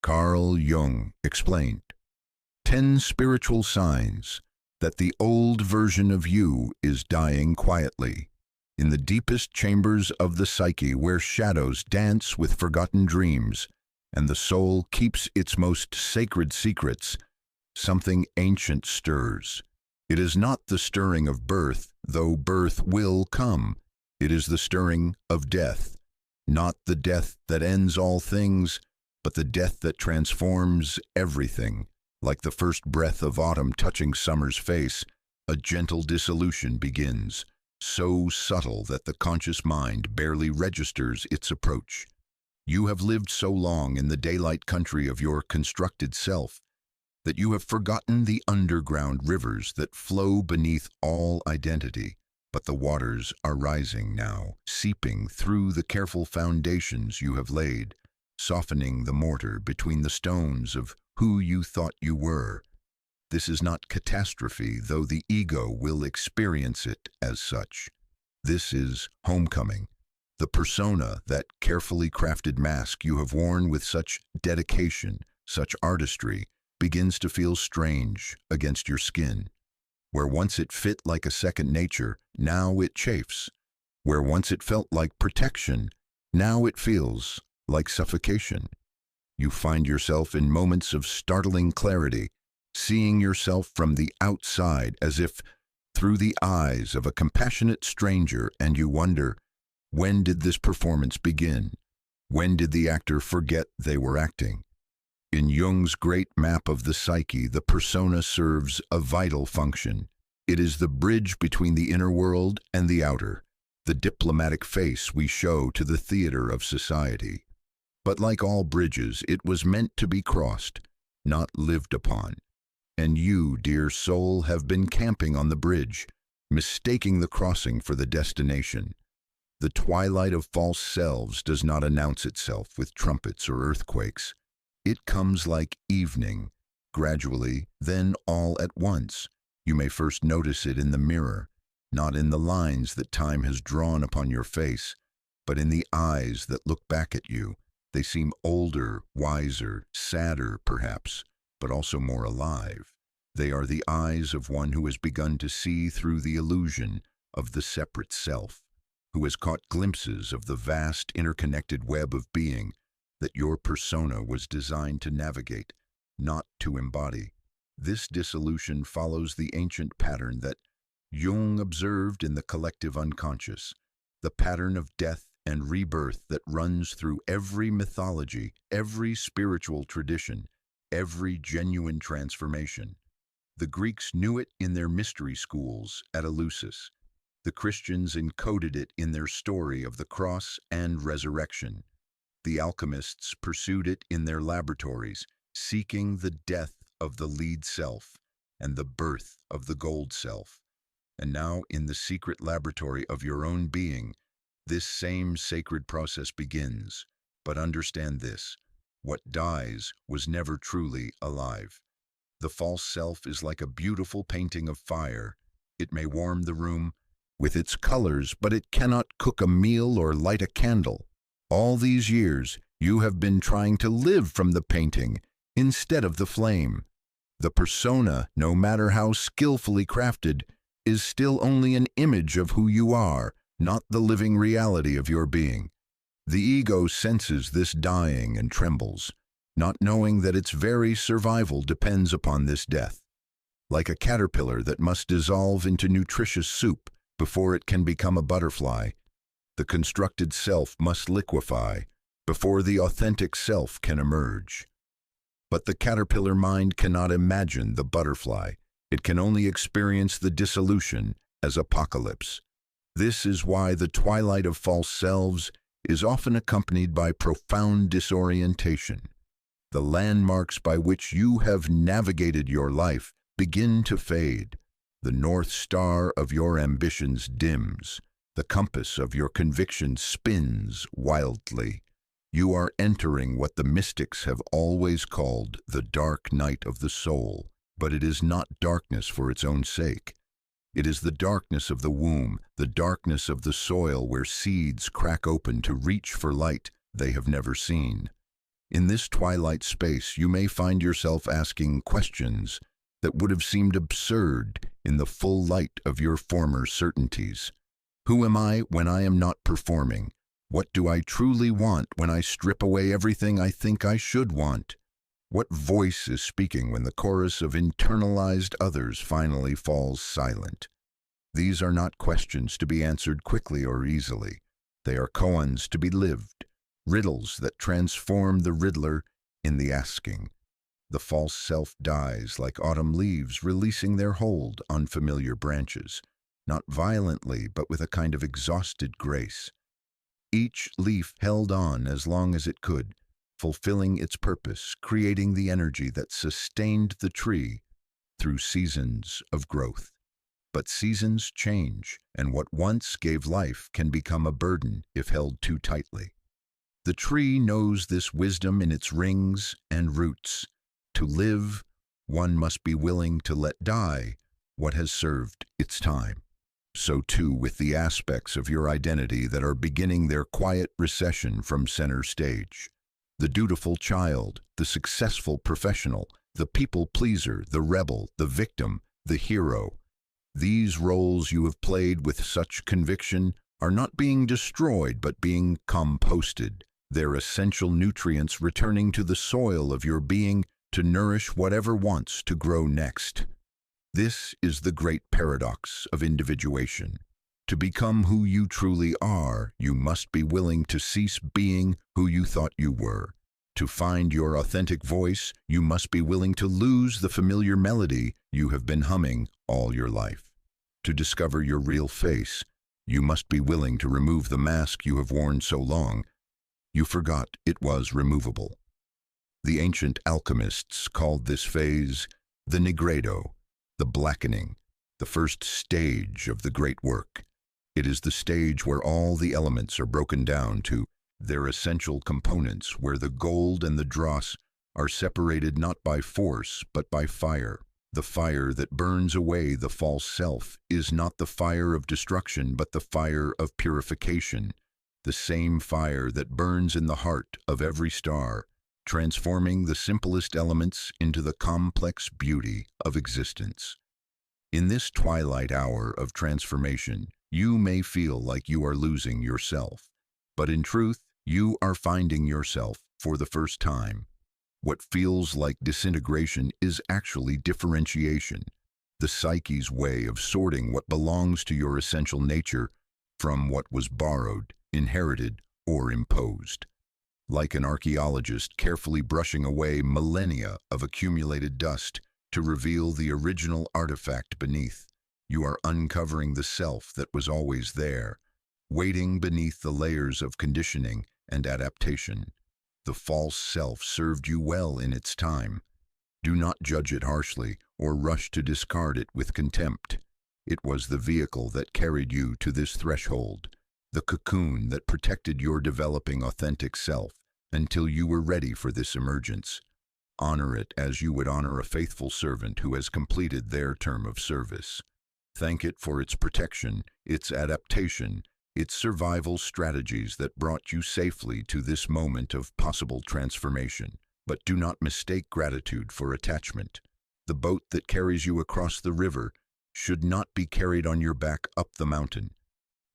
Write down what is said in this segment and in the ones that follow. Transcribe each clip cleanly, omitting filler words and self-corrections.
Carl Jung explained, 10 spiritual signs that the old version of you is dying quietly, in the deepest chambers of the psyche where shadows dance with forgotten dreams and the soul keeps its most sacred secrets. Something ancient stirs. It is not the stirring of birth, though birth will come. It is the stirring of death, not the death that ends all things, but the death that transforms everything. Like the first breath of autumn touching summer's face, a gentle dissolution begins, so subtle that the conscious mind barely registers its approach. You have lived so long in the daylight country of your constructed self that you have forgotten the underground rivers that flow beneath all identity. But the waters are rising now, seeping through the careful foundations you have laid, softening the mortar between the stones of who you thought you were. This is not catastrophe, though the ego will experience it as such. This is homecoming. The persona, that carefully crafted mask you have worn with such dedication, such artistry, begins to feel strange against your skin. Where once it fit like a second nature, now it chafes. Where once it felt like protection, now it feels like suffocation. You find yourself in moments of startling clarity, seeing yourself from the outside as if through the eyes of a compassionate stranger, and you wonder, when did this performance begin? When did the actor forget they were acting? In Jung's great map of the psyche, the persona serves a vital function. It is the bridge between the inner world and the outer, the diplomatic face we show to the theater of society. But like all bridges, it was meant to be crossed, not lived upon. And you, dear soul, have been camping on the bridge, mistaking the crossing for the destination. The twilight of false selves does not announce itself with trumpets or earthquakes. It comes like evening, gradually, then all at once. You may first notice it in the mirror, not in the lines that time has drawn upon your face, but in the eyes that look back at you. They seem older, wiser, sadder perhaps, but also more alive. They are the eyes of one who has begun to see through the illusion of the separate self, who has caught glimpses of the vast interconnected web of being that your persona was designed to navigate, not to embody. This dissolution follows the ancient pattern that Jung observed in the collective unconscious, the pattern of death and rebirth that runs through every mythology, every spiritual tradition, every genuine transformation. The Greeks knew it in their mystery schools at Eleusis. The Christians encoded it in their story of the cross and resurrection. The alchemists pursued it in their laboratories, seeking the death of the lead self and the birth of the gold self. And now, in the secret laboratory of your own being, this same sacred process begins. But understand this: what dies was never truly alive. The false self is like a beautiful painting of fire. It may warm the room with its colors, but it cannot cook a meal or light a candle. All these years, you have been trying to live from the painting instead of the flame. The persona, no matter how skillfully crafted, is still only an image of who you are, not the living reality of your being. The ego senses this dying and trembles, not knowing that its very survival depends upon this death. Like a caterpillar that must dissolve into nutritious soup before it can become a butterfly, the constructed self must liquefy before the authentic self can emerge. But the caterpillar mind cannot imagine the butterfly. It can only experience the dissolution as apocalypse. This is why the twilight of false selves is often accompanied by profound disorientation. The landmarks by which you have navigated your life begin to fade. The North Star of your ambitions dims. The compass of your convictions spins wildly. You are entering what the mystics have always called the dark night of the soul, but it is not darkness for its own sake. It is the darkness of the womb, the darkness of the soil where seeds crack open to reach for light they have never seen. In this twilight space, you may find yourself asking questions that would have seemed absurd in the full light of your former certainties. Who am I when I am not performing? What do I truly want when I strip away everything I think I should want? What voice is speaking when the chorus of internalized others finally falls silent? These are not questions to be answered quickly or easily. They are koans to be lived, riddles that transform the riddler in the asking. The false self dies like autumn leaves releasing their hold on familiar branches, not violently but with a kind of exhausted grace. Each leaf held on as long as it could, fulfilling its purpose, creating the energy that sustained the tree through seasons of growth. But seasons change, and what once gave life can become a burden if held too tightly. The tree knows this wisdom in its rings and roots. To live, one must be willing to let die what has served its time. So too with the aspects of your identity that are beginning their quiet recession from center stage. The dutiful child, the successful professional, the people pleaser, the rebel, the victim, the hero. These roles you have played with such conviction are not being destroyed but being composted, their essential nutrients returning to the soil of your being to nourish whatever wants to grow next. This is the great paradox of individuation. To become who you truly are, you must be willing to cease being who you thought you were. To find your authentic voice, you must be willing to lose the familiar melody you have been humming all your life. To discover your real face, you must be willing to remove the mask you have worn so long you forgot it was removable. The ancient alchemists called this phase the Nigredo, the blackening, the first stage of the great work. It is the stage where all the elements are broken down to their essential components, where the gold and the dross are separated not by force but by fire. The fire that burns away the false self is not the fire of destruction but the fire of purification, the same fire that burns in the heart of every star, transforming the simplest elements into the complex beauty of existence. In this twilight hour of transformation, you may feel like you are losing yourself, but in truth, you are finding yourself for the first time. What feels like disintegration is actually differentiation, the psyche's way of sorting what belongs to your essential nature from what was borrowed, inherited, or imposed. Like an archaeologist carefully brushing away millennia of accumulated dust to reveal the original artifact beneath, you are uncovering the self that was always there, waiting beneath the layers of conditioning and adaptation. The false self served you well in its time. Do not judge it harshly or rush to discard it with contempt. It was the vehicle that carried you to this threshold, the cocoon that protected your developing authentic self until you were ready for this emergence. Honor it as you would honor a faithful servant who has completed their term of service. Thank it for its protection, its adaptation, its survival strategies that brought you safely to this moment of possible transformation. But do not mistake gratitude for attachment. The boat that carries you across the river should not be carried on your back up the mountain.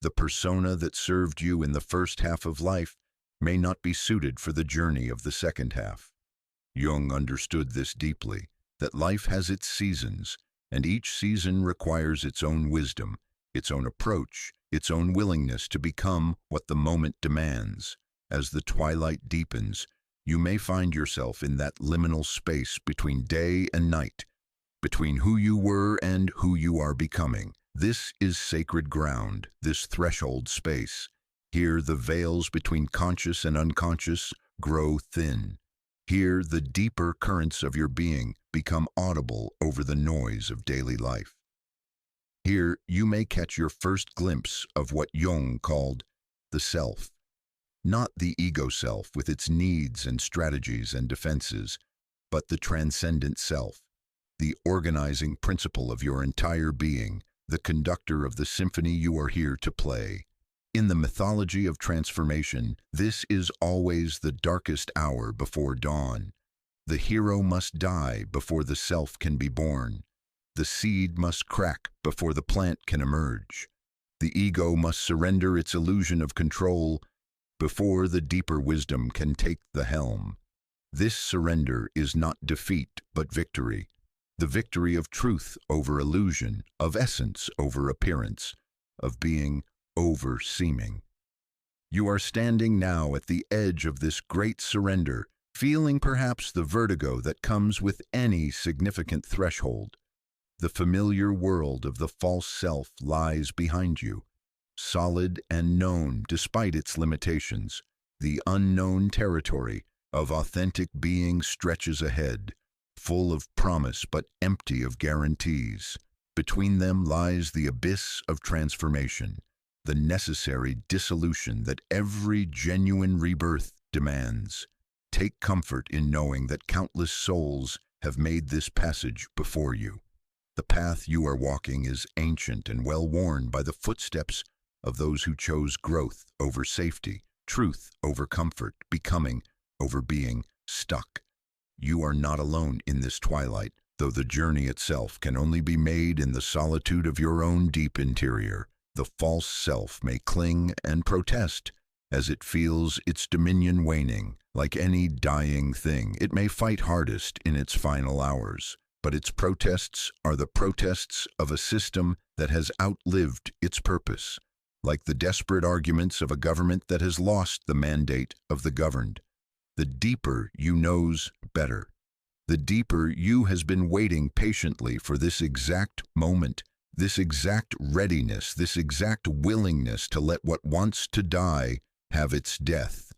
The persona that served you in the first half of life may not be suited for the journey of the second half. Jung understood this deeply, that life has its seasons, and each season requires its own wisdom, its own approach, its own willingness to become what the moment demands. As the twilight deepens, you may find yourself in that liminal space between day and night, between who you were and who you are becoming. This is sacred ground, this threshold space. Here the veils between conscious and unconscious grow thin. Here the deeper currents of your being become audible over the noise of daily life. Here you may catch your first glimpse of what Jung called the self. Not the ego self with its needs and strategies and defenses, but the transcendent self, the organizing principle of your entire being, the conductor of the symphony you are here to play. In the mythology of transformation, this is always the darkest hour before dawn. The hero must die before the self can be born. The seed must crack before the plant can emerge. The ego must surrender its illusion of control before the deeper wisdom can take the helm. This surrender is not defeat, but victory. The victory of truth over illusion, of essence over appearance, of being over seeming. You are standing now at the edge of this great surrender, feeling perhaps the vertigo that comes with any significant threshold. The familiar world of the false self lies behind you, solid and known despite its limitations. The unknown territory of authentic being stretches ahead, full of promise but empty of guarantees. Between them lies the abyss of transformation, the necessary dissolution that every genuine rebirth demands. Take comfort in knowing that countless souls have made this passage before you. The path you are walking is ancient and well-worn by the footsteps of those who chose growth over safety, truth over comfort, becoming over being stuck. You are not alone in this twilight, though the journey itself can only be made in the solitude of your own deep interior. The false self may cling and protest as it feels its dominion waning. Like any dying thing, it may fight hardest in its final hours, but its protests are the protests of a system that has outlived its purpose, like the desperate arguments of a government that has lost the mandate of the governed. The deeper you knows better, the deeper you has been waiting patiently for this exact moment, this exact readiness, this exact willingness to let what wants to die have its death.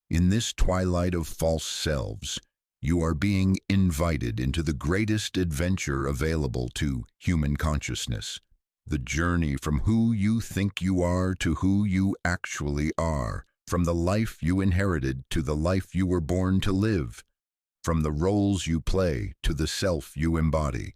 In this twilight of false selves, you are being invited into the greatest adventure available to human consciousness, the journey from who you think you are to who you actually are, from the life you inherited to the life you were born to live, from the roles you play to the self you embody.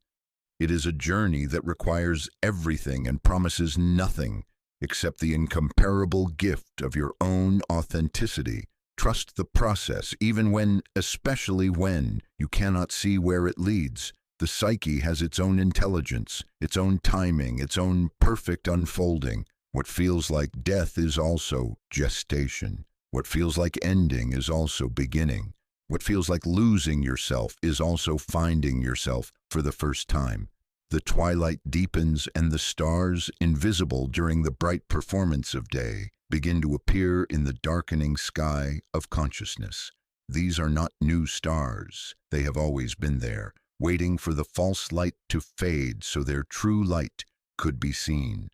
It is a journey that requires everything and promises nothing except the incomparable gift of your own authenticity. Trust the process, even when, especially when, you cannot see where it leads. The psyche has its own intelligence, its own timing, its own perfect unfolding. What feels like death is also gestation. What feels like ending is also beginning. What feels like losing yourself is also finding yourself for the first time. The twilight deepens and the stars, invisible during the bright performance of day, begin to appear in the darkening sky of consciousness. These are not new stars. They have always been there, waiting for the false light to fade so their true light could be seen.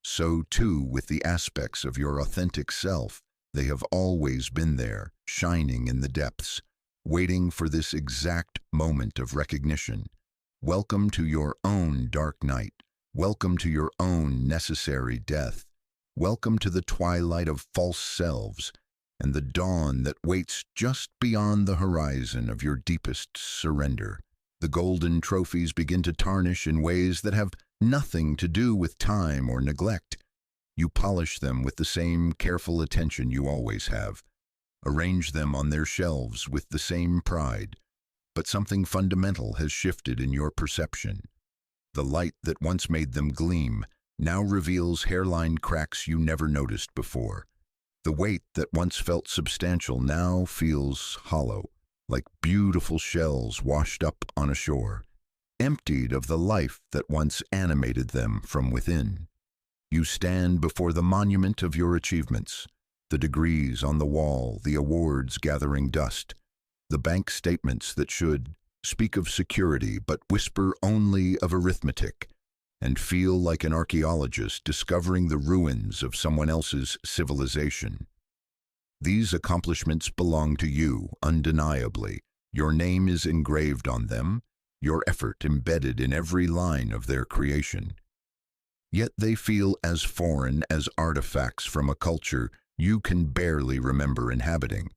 So too with the aspects of your authentic self. They have always been there, shining in the depths, waiting for this exact moment of recognition. Welcome to your own dark night. Welcome to your own necessary death. Welcome to the twilight of false selves and the dawn that waits just beyond the horizon of your deepest surrender. The golden trophies begin to tarnish in ways that have nothing to do with time or neglect. You polish them with the same careful attention you always have. Arrange them on their shelves with the same pride. But something fundamental has shifted in your perception. The light that once made them gleam now reveals hairline cracks you never noticed before. The weight that once felt substantial now feels hollow, like beautiful shells washed up on a shore, emptied of the life that once animated them from within. You stand before the monument of your achievements, the degrees on the wall, the awards gathering dust, the bank statements that should speak of security but whisper only of arithmetic, and feel like an archaeologist discovering the ruins of someone else's civilization. These accomplishments belong to you, undeniably. Your name is engraved on them, your effort embedded in every line of their creation. Yet they feel as foreign as artifacts from a culture you can barely remember inhabiting.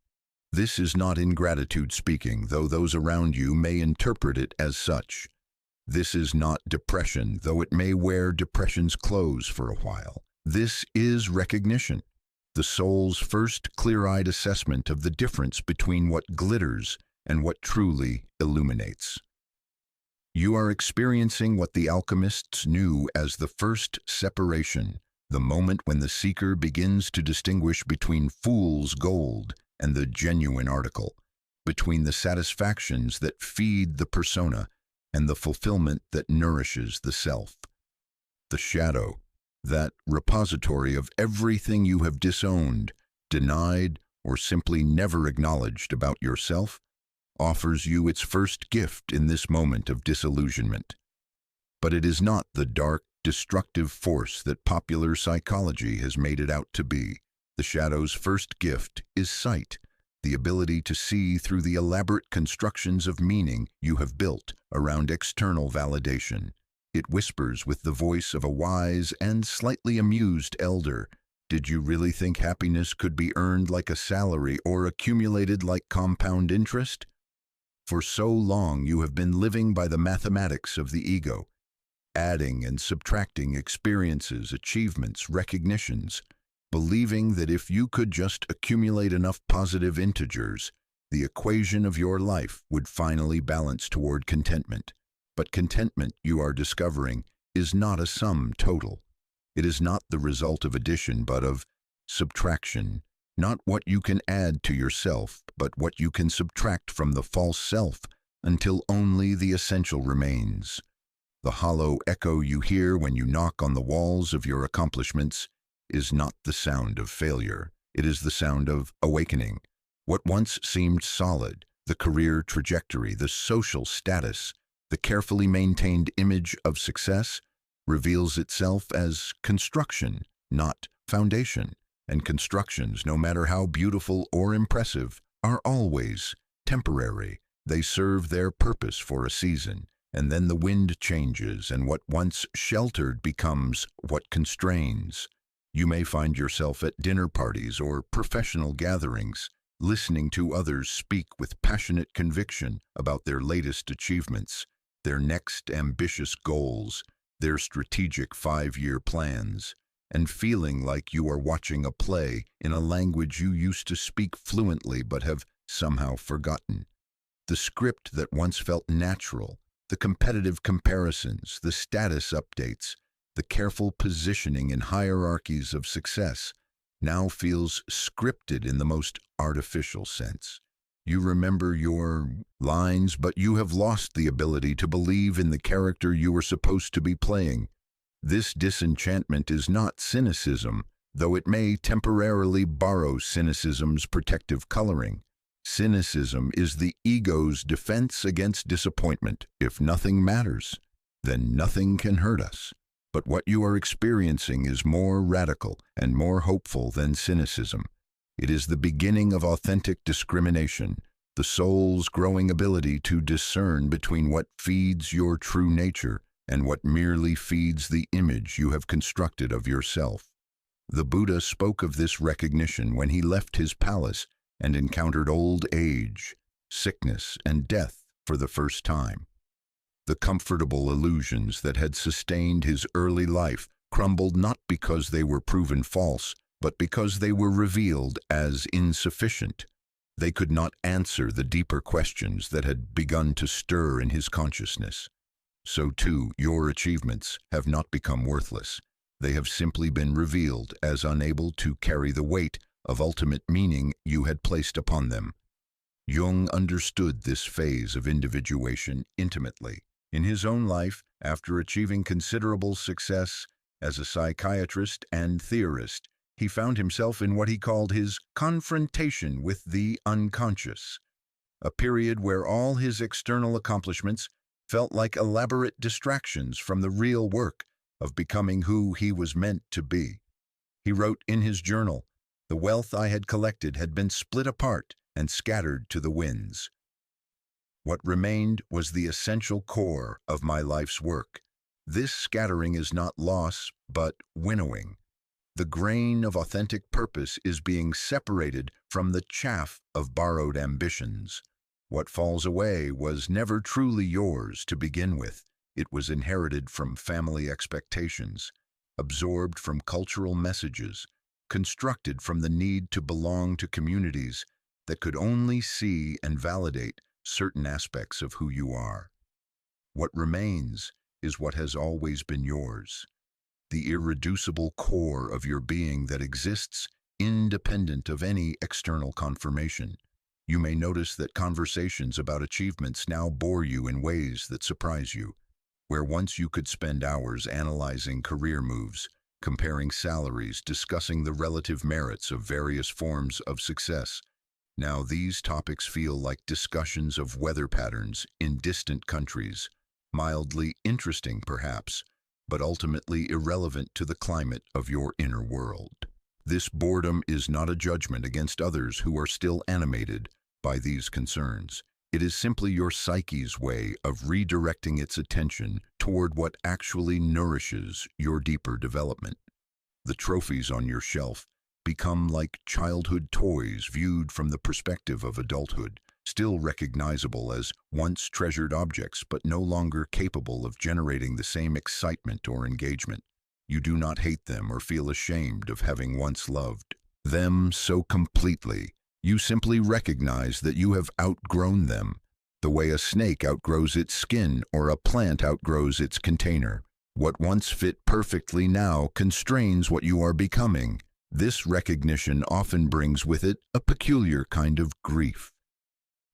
This is not ingratitude speaking, though those around you may interpret it as such. This is not depression, though it may wear depression's clothes for a while. This is recognition. the soul's first clear-eyed assessment of the difference between what glitters and what truly illuminates. You are experiencing what the alchemists knew as the first separation, the moment when the seeker begins to distinguish between fool's gold and the genuine article, between the satisfactions that feed the persona and the fulfillment that nourishes the self. The shadow, that repository of everything you have disowned, denied, or simply never acknowledged about yourself, offers you its first gift in this moment of disillusionment. But it is not the dark, destructive force that popular psychology has made it out to be. The shadow's first gift is sight, the ability to see through the elaborate constructions of meaning you have built around external validation. It whispers with the voice of a wise and slightly amused elder. Did you really think happiness could be earned like a salary or accumulated like compound interest? For so long you have been living by the mathematics of the ego, adding and subtracting experiences, achievements, recognitions, believing that if you could just accumulate enough positive integers, the equation of your life would finally balance toward contentment. But contentment, you are discovering, is not a sum total. It is not the result of addition, but of subtraction. Not what you can add to yourself, but what you can subtract from the false self until only the essential remains. The hollow echo you hear when you knock on the walls of your accomplishments is not the sound of failure. It is the sound of awakening. What once seemed solid, the career trajectory, the social status, the carefully maintained image of success, reveals itself as construction, not foundation. And constructions, no matter how beautiful or impressive, are always temporary. They serve their purpose for a season, and then the wind changes, and what once sheltered becomes what constrains. You may find yourself at dinner parties or professional gatherings, listening to others speak with passionate conviction about their latest achievements, their next ambitious goals, their strategic 5-year plans, and feeling like you are watching a play in a language you used to speak fluently but have somehow forgotten. The script that once felt natural, the competitive comparisons, the status updates, the careful positioning in hierarchies of success, now feels scripted in the most artificial sense. You remember your lines, but you have lost the ability to believe in the character you were supposed to be playing. This disenchantment is not cynicism, though it may temporarily borrow cynicism's protective coloring. Cynicism is the ego's defense against disappointment. If nothing matters, then nothing can hurt us. But what you are experiencing is more radical and more hopeful than cynicism. It is the beginning of authentic discrimination, the soul's growing ability to discern between what feeds your true nature and what merely feeds the image you have constructed of yourself. The Buddha spoke of this recognition when he left his palace and encountered old age, sickness, and death for the first time. The comfortable illusions that had sustained his early life crumbled not because they were proven false, but because they were revealed as insufficient. They could not answer the deeper questions that had begun to stir in his consciousness. So too, your achievements have not become worthless. They have simply been revealed as unable to carry the weight of ultimate meaning you had placed upon them. Jung understood this phase of individuation intimately. In his own life, after achieving considerable success as a psychiatrist and theorist, he found himself in what he called his confrontation with the unconscious, a period where all his external accomplishments felt like elaborate distractions from the real work of becoming who he was meant to be. He wrote in his journal, "The wealth I had collected had been split apart and scattered to the winds. What remained was the essential core of my life's work. This scattering is not loss, but winnowing. The grain of authentic purpose is being separated from the chaff of borrowed ambitions. What falls away was never truly yours to begin with. It was inherited from family expectations, absorbed from cultural messages, constructed from the need to belong to communities that could only see and validate certain aspects of who you are. What remains is what has always been yours, the irreducible core of your being that exists independent of any external confirmation. You may notice that conversations about achievements now bore you in ways that surprise you. Where once you could spend hours analyzing career moves, comparing salaries, discussing the relative merits of various forms of success, now these topics feel like discussions of weather patterns in distant countries, mildly interesting perhaps, but ultimately irrelevant to the climate of your inner world. This boredom is not a judgment against others who are still animated by these concerns. It is simply your psyche's way of redirecting its attention toward what actually nourishes your deeper development. The trophies on your shelf become like childhood toys viewed from the perspective of adulthood, still recognizable as once treasured objects but no longer capable of generating the same excitement or engagement. You do not hate them or feel ashamed of having once loved them so completely. You simply recognize that you have outgrown them, the way a snake outgrows its skin or a plant outgrows its container. What once fit perfectly now constrains what you are becoming. This recognition often brings with it a peculiar kind of grief.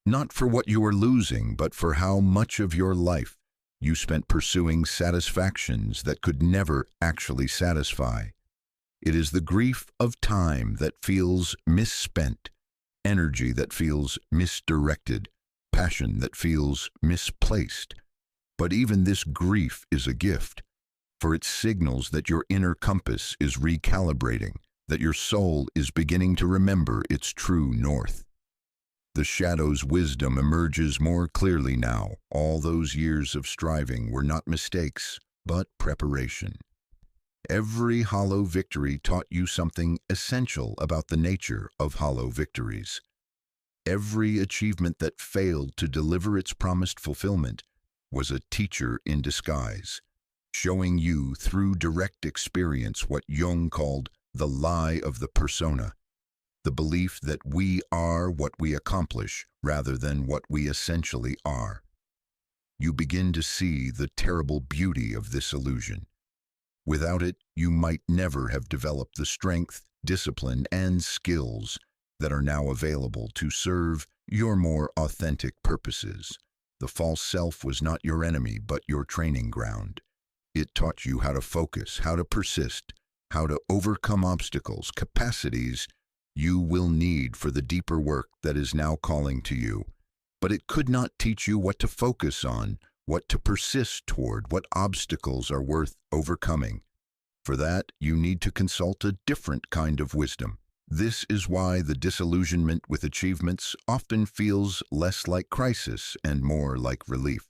Not for what you are losing, but for how much of your life you spent pursuing satisfactions that could never actually satisfy. It is the grief of time that feels misspent, energy that feels misdirected, passion that feels misplaced. But even this grief is a gift, for it signals that your inner compass is recalibrating, that your soul is beginning to remember its true north. The shadow's wisdom emerges more clearly now. All those years of striving were not mistakes, but preparation. Every hollow victory taught you something essential about the nature of hollow victories. Every achievement that failed to deliver its promised fulfillment was a teacher in disguise, showing you through direct experience what Jung called the lie of the persona, the belief that we are what we accomplish rather than what we essentially are. You begin to see the terrible beauty of this illusion. Without it, you might never have developed the strength, discipline, and skills that are now available to serve your more authentic purposes. The false self was not your enemy, but your training ground. It taught you how to focus, how to persist, how to overcome obstacles, capacities you will need for the deeper work that is now calling to you. But it could not teach you what to focus on, what to persist toward, what obstacles are worth overcoming. For that, you need to consult a different kind of wisdom. This is why the disillusionment with achievements often feels less like crisis and more like relief.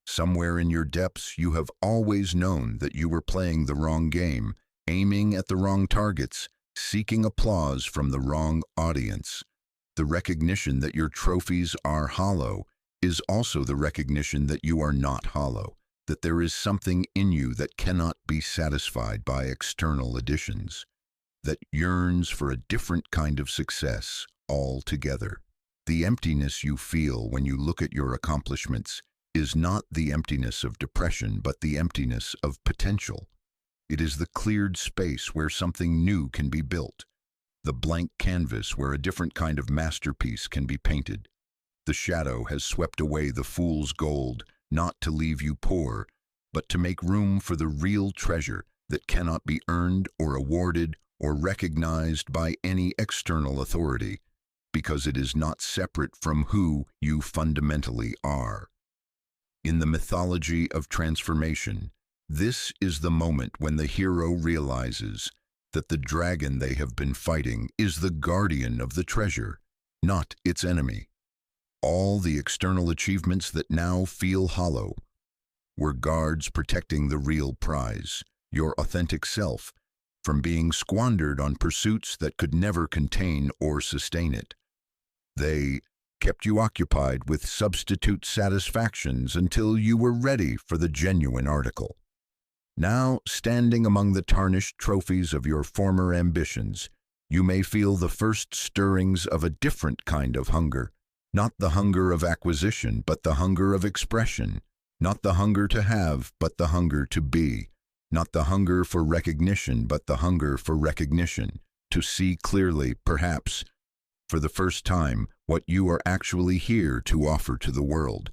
Somewhere in your depths, you have always known that you were playing the wrong game, aiming at the wrong targets, seeking applause from the wrong audience. The recognition that your trophies are hollow is also the recognition that you are not hollow, that there is something in you that cannot be satisfied by external additions, that yearns for a different kind of success altogether. The emptiness you feel when you look at your accomplishments is not the emptiness of depression, but the emptiness of potential. It is the cleared space where something new can be built, the blank canvas where a different kind of masterpiece can be painted. The shadow has swept away the fool's gold, not to leave you poor, but to make room for the real treasure that cannot be earned or awarded or recognized by any external authority, because it is not separate from who you fundamentally are. In the mythology of transformation, this is the moment when the hero realizes that the dragon they have been fighting is the guardian of the treasure, not its enemy. All the external achievements that now feel hollow were guards protecting the real prize, your authentic self, from being squandered on pursuits that could never contain or sustain it. They kept you occupied with substitute satisfactions until you were ready for the genuine article. Now, standing among the tarnished trophies of your former ambitions, you may feel the first stirrings of a different kind of hunger. Not the hunger of acquisition, but the hunger of expression. Not the hunger to have, but the hunger to be. Not the hunger for recognition, but the hunger for recognition. To see clearly, perhaps, for the first time, what you are actually here to offer to the world.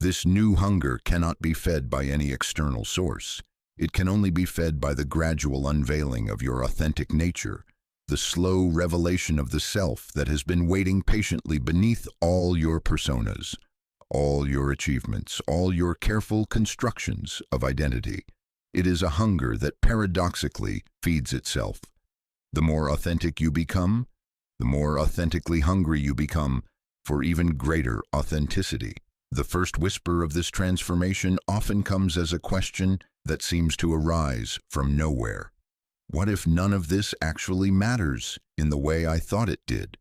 This new hunger cannot be fed by any external source. It can only be fed by the gradual unveiling of your authentic nature, the slow revelation of the self that has been waiting patiently beneath all your personas, all your achievements, all your careful constructions of identity. It is a hunger that paradoxically feeds itself. The more authentic you become, the more authentically hungry you become for even greater authenticity. The first whisper of this transformation often comes as a question that seems to arise from nowhere. What if none of this actually matters in the way I thought it did?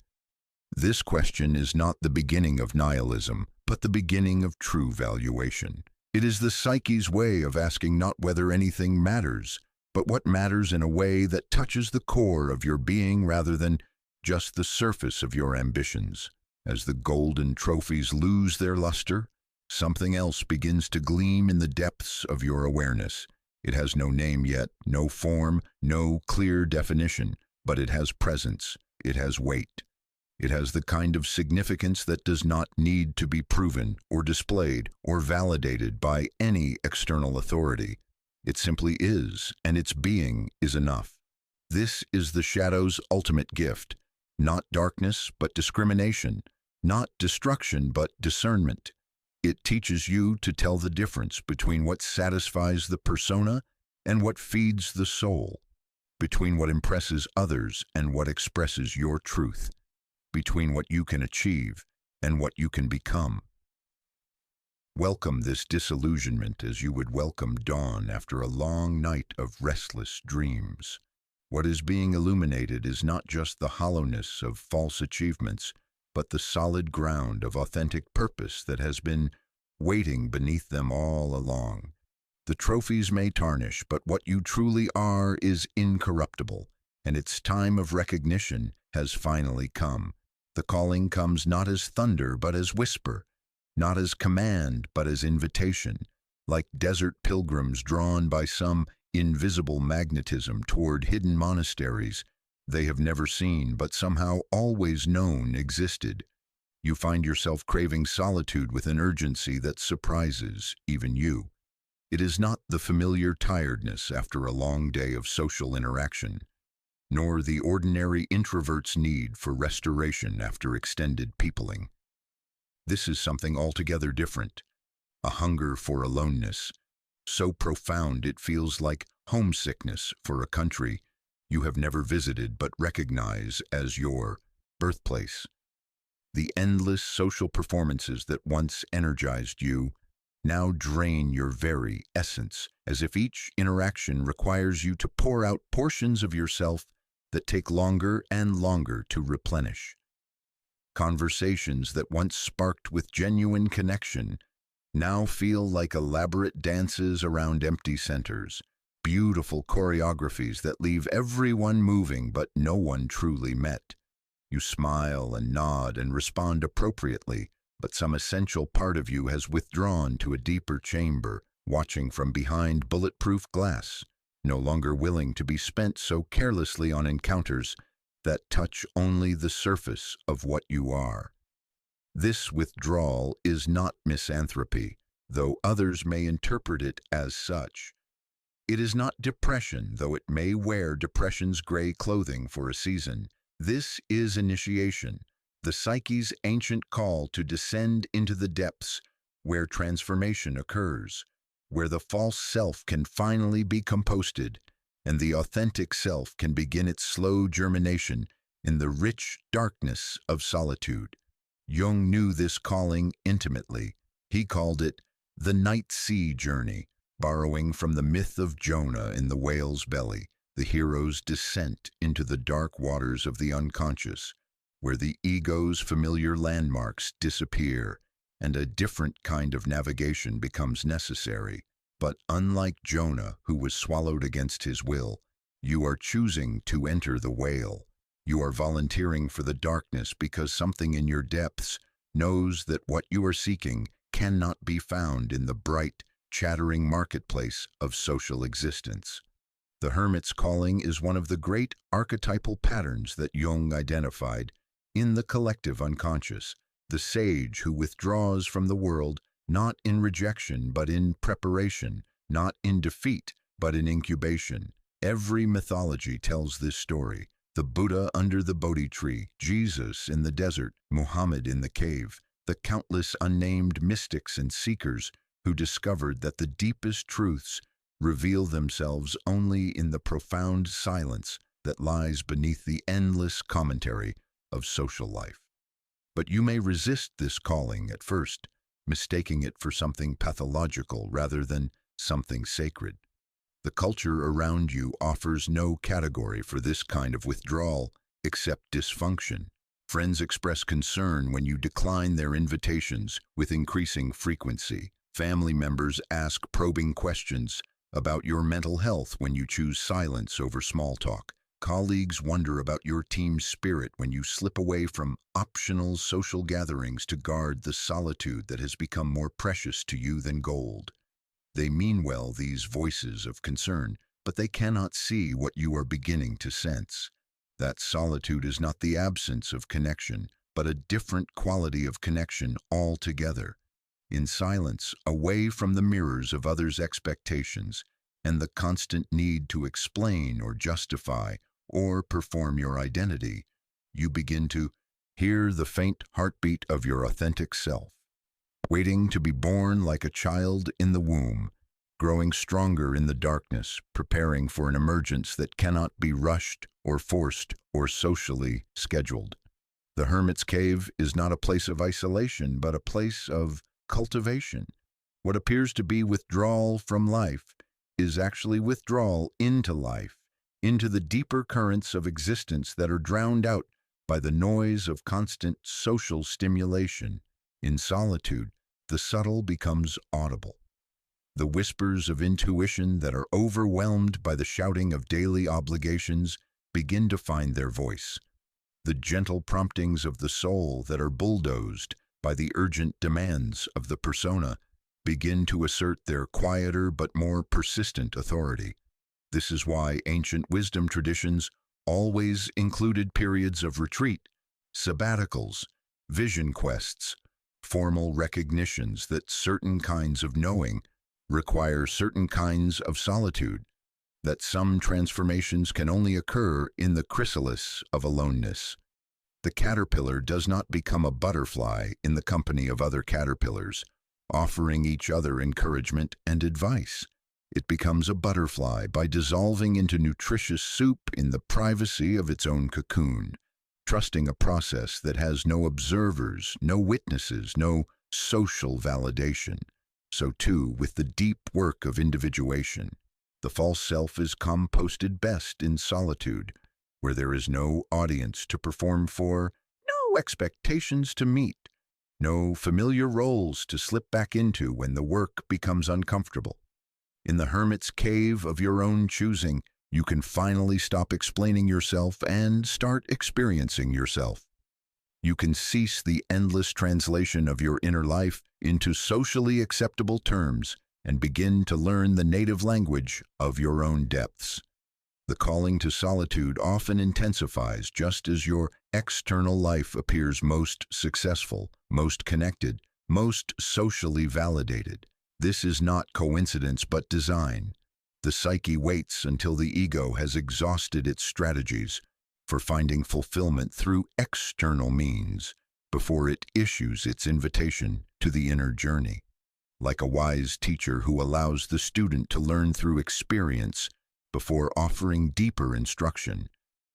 This question is not the beginning of nihilism, but the beginning of true valuation. It is the psyche's way of asking not whether anything matters, but what matters in a way that touches the core of your being rather than just the surface of your ambitions. As the golden trophies lose their luster, something else begins to gleam in the depths of your awareness. It has no name yet, no form, no clear definition, but it has presence, it has weight. It has the kind of significance that does not need to be proven or displayed or validated by any external authority. It simply is, and its being is enough. This is the shadow's ultimate gift, not darkness but discrimination, not destruction but discernment. It teaches you to tell the difference between what satisfies the persona and what feeds the soul, between what impresses others and what expresses your truth, between what you can achieve and what you can become. Welcome this disillusionment as you would welcome dawn after a long night of restless dreams. What is being illuminated is not just the hollowness of false achievements, but the solid ground of authentic purpose that has been waiting beneath them all along. The trophies may tarnish, but what you truly are is incorruptible, and its time of recognition has finally come. The calling comes not as thunder, but as whisper, not as command, but as invitation, like desert pilgrims drawn by some invisible magnetism toward hidden monasteries they have never seen but somehow always known existed. You find yourself craving solitude with an urgency that surprises even you. It is not the familiar tiredness after a long day of social interaction, nor the ordinary introvert's need for restoration after extended peopling. This is something altogether different, a hunger for aloneness, so profound it feels like homesickness for a country you have never visited but recognize as your birthplace. The endless social performances that once energized you now drain your very essence, as if each interaction requires you to pour out portions of yourself that take longer and longer to replenish. Conversations that once sparked with genuine connection now feel like elaborate dances around empty centers, beautiful choreographies that leave everyone moving but no one truly met. You smile and nod and respond appropriately, but some essential part of you has withdrawn to a deeper chamber, watching from behind bulletproof glass, no longer willing to be spent so carelessly on encounters that touch only the surface of what you are. This withdrawal is not misanthropy, though others may interpret it as such. It is not depression, though it may wear depression's gray clothing for a season. This is initiation, the psyche's ancient call to descend into the depths where transformation occurs, where the false self can finally be composted, and the authentic self can begin its slow germination in the rich darkness of solitude. Jung knew this calling intimately. He called it the night sea journey, borrowing from the myth of Jonah in the whale's belly, the hero's descent into the dark waters of the unconscious, where the ego's familiar landmarks disappear and a different kind of navigation becomes necessary. But unlike Jonah, who was swallowed against his will, you are choosing to enter the whale. You are volunteering for the darkness because something in your depths knows that what you are seeking cannot be found in the bright, chattering marketplace of social existence. The hermit's calling is one of the great archetypal patterns that Jung identified in the collective unconscious, the sage who withdraws from the world not in rejection but in preparation, not in defeat but in incubation. Every mythology tells this story. The Buddha under the Bodhi tree, Jesus in the desert, Muhammad in the cave, the countless unnamed mystics and seekers who discovered that the deepest truths reveal themselves only in the profound silence that lies beneath the endless commentary of social life. But you may resist this calling at first, mistaking it for something pathological rather than something sacred. The culture around you offers no category for this kind of withdrawal except dysfunction. Friends express concern when you decline their invitations with increasing frequency. Family members ask probing questions about your mental health when you choose silence over small talk. Colleagues wonder about your team's spirit when you slip away from optional social gatherings to guard the solitude that has become more precious to you than gold. They mean well, these voices of concern, but they cannot see what you are beginning to sense. That solitude is not the absence of connection, but a different quality of connection altogether. In silence, away from the mirrors of others' expectations and the constant need to explain or justify or perform your identity, you begin to hear the faint heartbeat of your authentic self, waiting to be born like a child in the womb, growing stronger in the darkness, preparing for an emergence that cannot be rushed or forced or socially scheduled. The hermit's cave is not a place of isolation, but a place of cultivation. What appears to be withdrawal from life is actually withdrawal into life, into the deeper currents of existence that are drowned out by the noise of constant social stimulation. In solitude, the subtle becomes audible. The whispers of intuition that are overwhelmed by the shouting of daily obligations begin to find their voice. The gentle promptings of the soul that are bulldozed by the urgent demands of the persona begin to assert their quieter but more persistent authority. This is why ancient wisdom traditions always included periods of retreat, sabbaticals, vision quests, formal recognitions that certain kinds of knowing require certain kinds of solitude, that some transformations can only occur in the chrysalis of aloneness. The caterpillar does not become a butterfly in the company of other caterpillars, offering each other encouragement and advice. It becomes a butterfly by dissolving into nutritious soup in the privacy of its own cocoon, trusting a process that has no observers, no witnesses, no social validation. So too with the deep work of individuation. The false self is composted best in solitude, where there is no audience to perform for, no expectations to meet, no familiar roles to slip back into when the work becomes uncomfortable. In the hermit's cave of your own choosing, you can finally stop explaining yourself and start experiencing yourself. You can cease the endless translation of your inner life into socially acceptable terms and begin to learn the native language of your own depths. The calling to solitude often intensifies just as your external life appears most successful, most connected, most socially validated. This is not coincidence but design. The psyche waits until the ego has exhausted its strategies for finding fulfillment through external means before it issues its invitation to the inner journey. Like a wise teacher who allows the student to learn through experience before offering deeper instruction,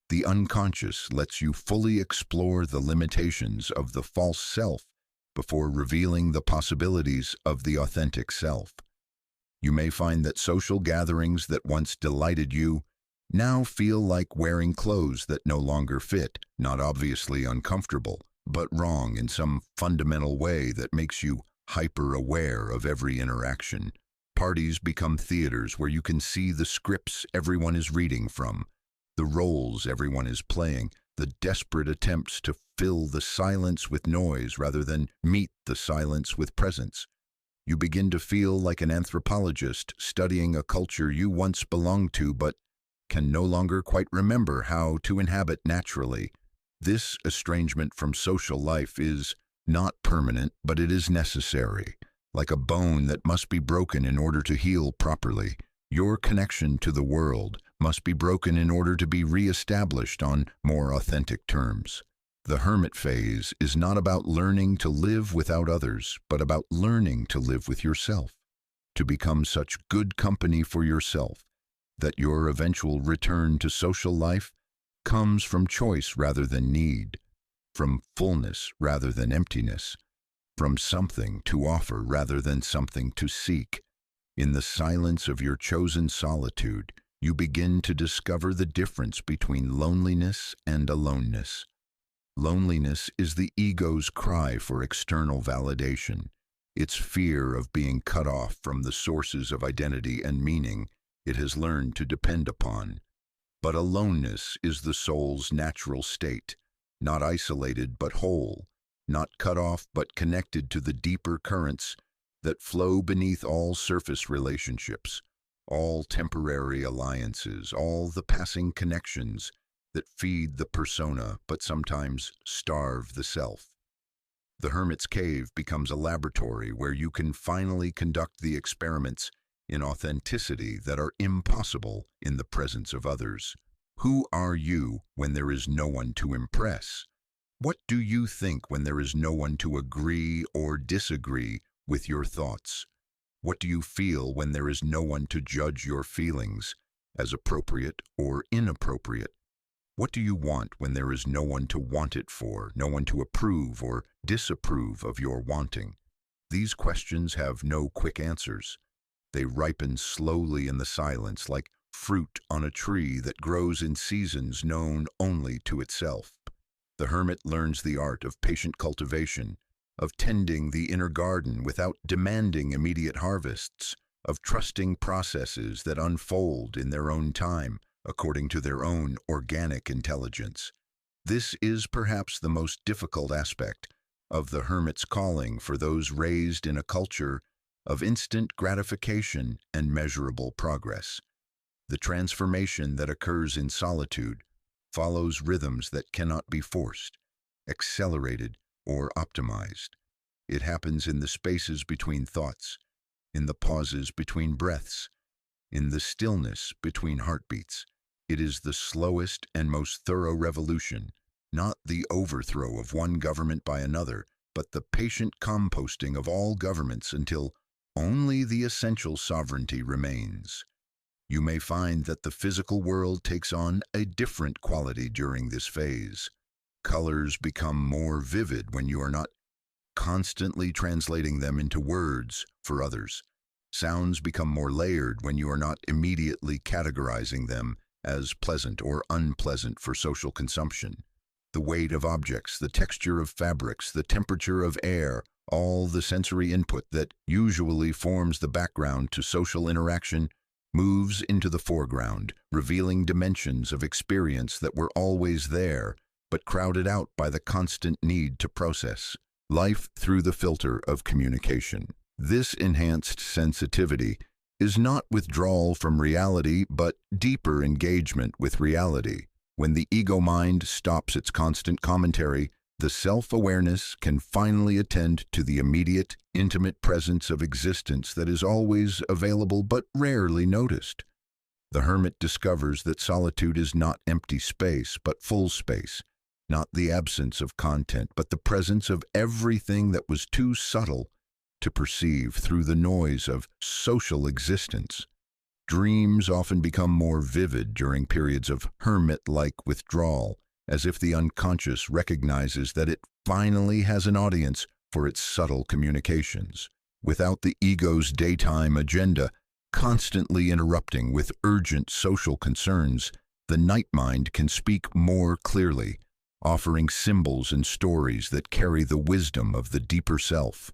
the unconscious lets you fully explore the limitations of the false self before revealing the possibilities of the authentic self. You may find that social gatherings that once delighted you now feel like wearing clothes that no longer fit, not obviously uncomfortable, but wrong in some fundamental way that makes you hyper-aware of every interaction. Parties become theaters where you can see the scripts everyone is reading from, the roles everyone is playing, the desperate attempts to fill the silence with noise rather than meet the silence with presence. You begin to feel like an anthropologist studying a culture you once belonged to but can no longer quite remember how to inhabit naturally. This estrangement from social life is not permanent, but it is necessary. Like a bone that must be broken in order to heal properly, your connection to the world must be broken in order to be re-established on more authentic terms. The hermit phase is not about learning to live without others, but about learning to live with yourself, to become such good company for yourself that your eventual return to social life comes from choice rather than need, from fullness rather than emptiness, from something to offer rather than something to seek. In the silence of your chosen solitude, you begin to discover the difference between loneliness and aloneness. Loneliness is the ego's cry for external validation, its fear of being cut off from the sources of identity and meaning it has learned to depend upon. But aloneness is the soul's natural state, not isolated but whole, not cut off but connected to the deeper currents that flow beneath all surface relationships, all temporary alliances, all the passing connections that feed the persona but sometimes starve the self. The hermit's cave becomes a laboratory where you can finally conduct the experiments in authenticity that are impossible in the presence of others. Who are you when there is no one to impress? What do you think when there is no one to agree or disagree with your thoughts? What do you feel when there is no one to judge your feelings as appropriate or inappropriate? What do you want when there is no one to want it for, no one to approve or disapprove of your wanting? These questions have no quick answers. They ripen slowly in the silence, like fruit on a tree that grows in seasons known only to itself. The hermit learns the art of patient cultivation, of tending the inner garden without demanding immediate harvests, of trusting processes that unfold in their own time, according to their own organic intelligence. This is perhaps the most difficult aspect of the hermit's calling for those raised in a culture of instant gratification and measurable progress. The transformation that occurs in solitude follows rhythms that cannot be forced, accelerated, or optimized. It happens in the spaces between thoughts, in the pauses between breaths, in the stillness between heartbeats. It is the slowest and most thorough revolution, not the overthrow of one government by another, but the patient composting of all governments until only the essential sovereignty remains. You may find that the physical world takes on a different quality during this phase. Colors become more vivid when you are not constantly translating them into words for others. Sounds become more layered when you are not immediately categorizing them as pleasant or unpleasant for social consumption. The weight of objects, the texture of fabrics, the temperature of air, all the sensory input that usually forms the background to social interaction moves into the foreground, revealing dimensions of experience that were always there, but crowded out by the constant need to process life through the filter of communication. This enhanced sensitivity is not withdrawal from reality, but deeper engagement with reality. When the ego mind stops its constant commentary, the self-awareness can finally attend to the immediate, intimate presence of existence that is always available but rarely noticed. The hermit discovers that solitude is not empty space, but full space, not the absence of content, but the presence of everything that was too subtle to perceive through the noise of social existence. Dreams often become more vivid during periods of hermit-like withdrawal, as if the unconscious recognizes that it finally has an audience for its subtle communications. Without the ego's daytime agenda constantly interrupting with urgent social concerns, the night mind can speak more clearly, offering symbols and stories that carry the wisdom of the deeper self.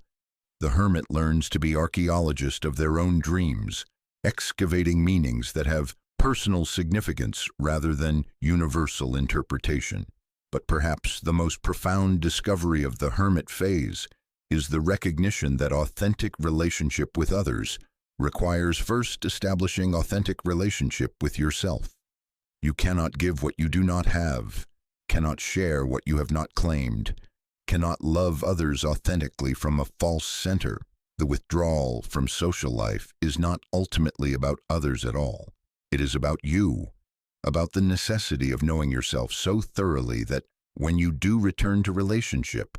The hermit learns to be archaeologist of their own dreams, excavating meanings that have personal significance rather than universal interpretation. But perhaps the most profound discovery of the hermit phase is the recognition that authentic relationship with others requires first establishing authentic relationship with yourself. You cannot give what you do not have, cannot share what you have not claimed, cannot love others authentically from a false center. The withdrawal from social life is not ultimately about others at all. It is about you, about the necessity of knowing yourself so thoroughly that when you do return to relationship,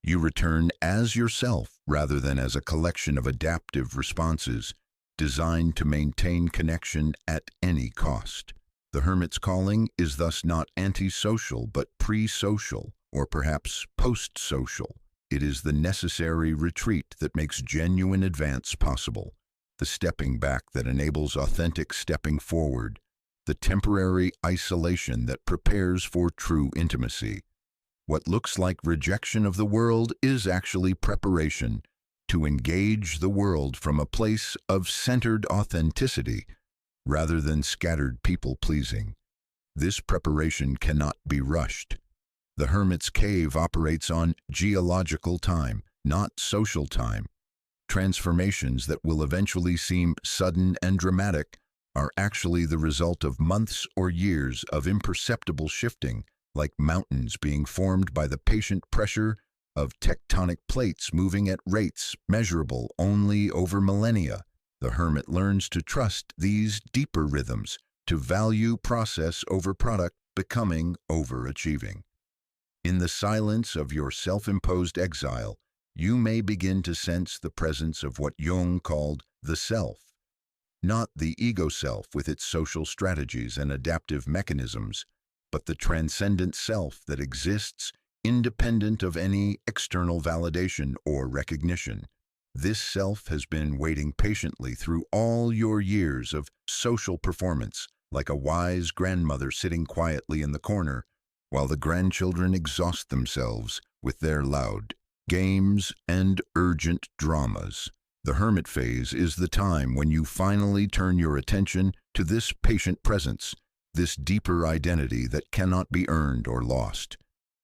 you return as yourself rather than as a collection of adaptive responses designed to maintain connection at any cost. The hermit's calling is thus not antisocial but pre-social, or perhaps post-social. It is the necessary retreat that makes genuine advance possible, the stepping back that enables authentic stepping forward, the temporary isolation that prepares for true intimacy. What looks like rejection of the world is actually preparation to engage the world from a place of centered authenticity rather than scattered people-pleasing. This preparation cannot be rushed. The hermit's cave operates on geological time, not social time. Transformations that will eventually seem sudden and dramatic are actually the result of months or years of imperceptible shifting, like mountains being formed by the patient pressure of tectonic plates moving at rates measurable only over millennia. The hermit learns to trust these deeper rhythms, to value process over product, becoming over achieving. In the silence of your self-imposed exile, you may begin to sense the presence of what Jung called the self, not the ego self with its social strategies and adaptive mechanisms, but the transcendent self that exists independent of any external validation or recognition. This self has been waiting patiently through all your years of social performance, like a wise grandmother sitting quietly in the corner, while the grandchildren exhaust themselves with their loud games and urgent dramas. The hermit phase is the time when you finally turn your attention to this patient presence, this deeper identity that cannot be earned or lost,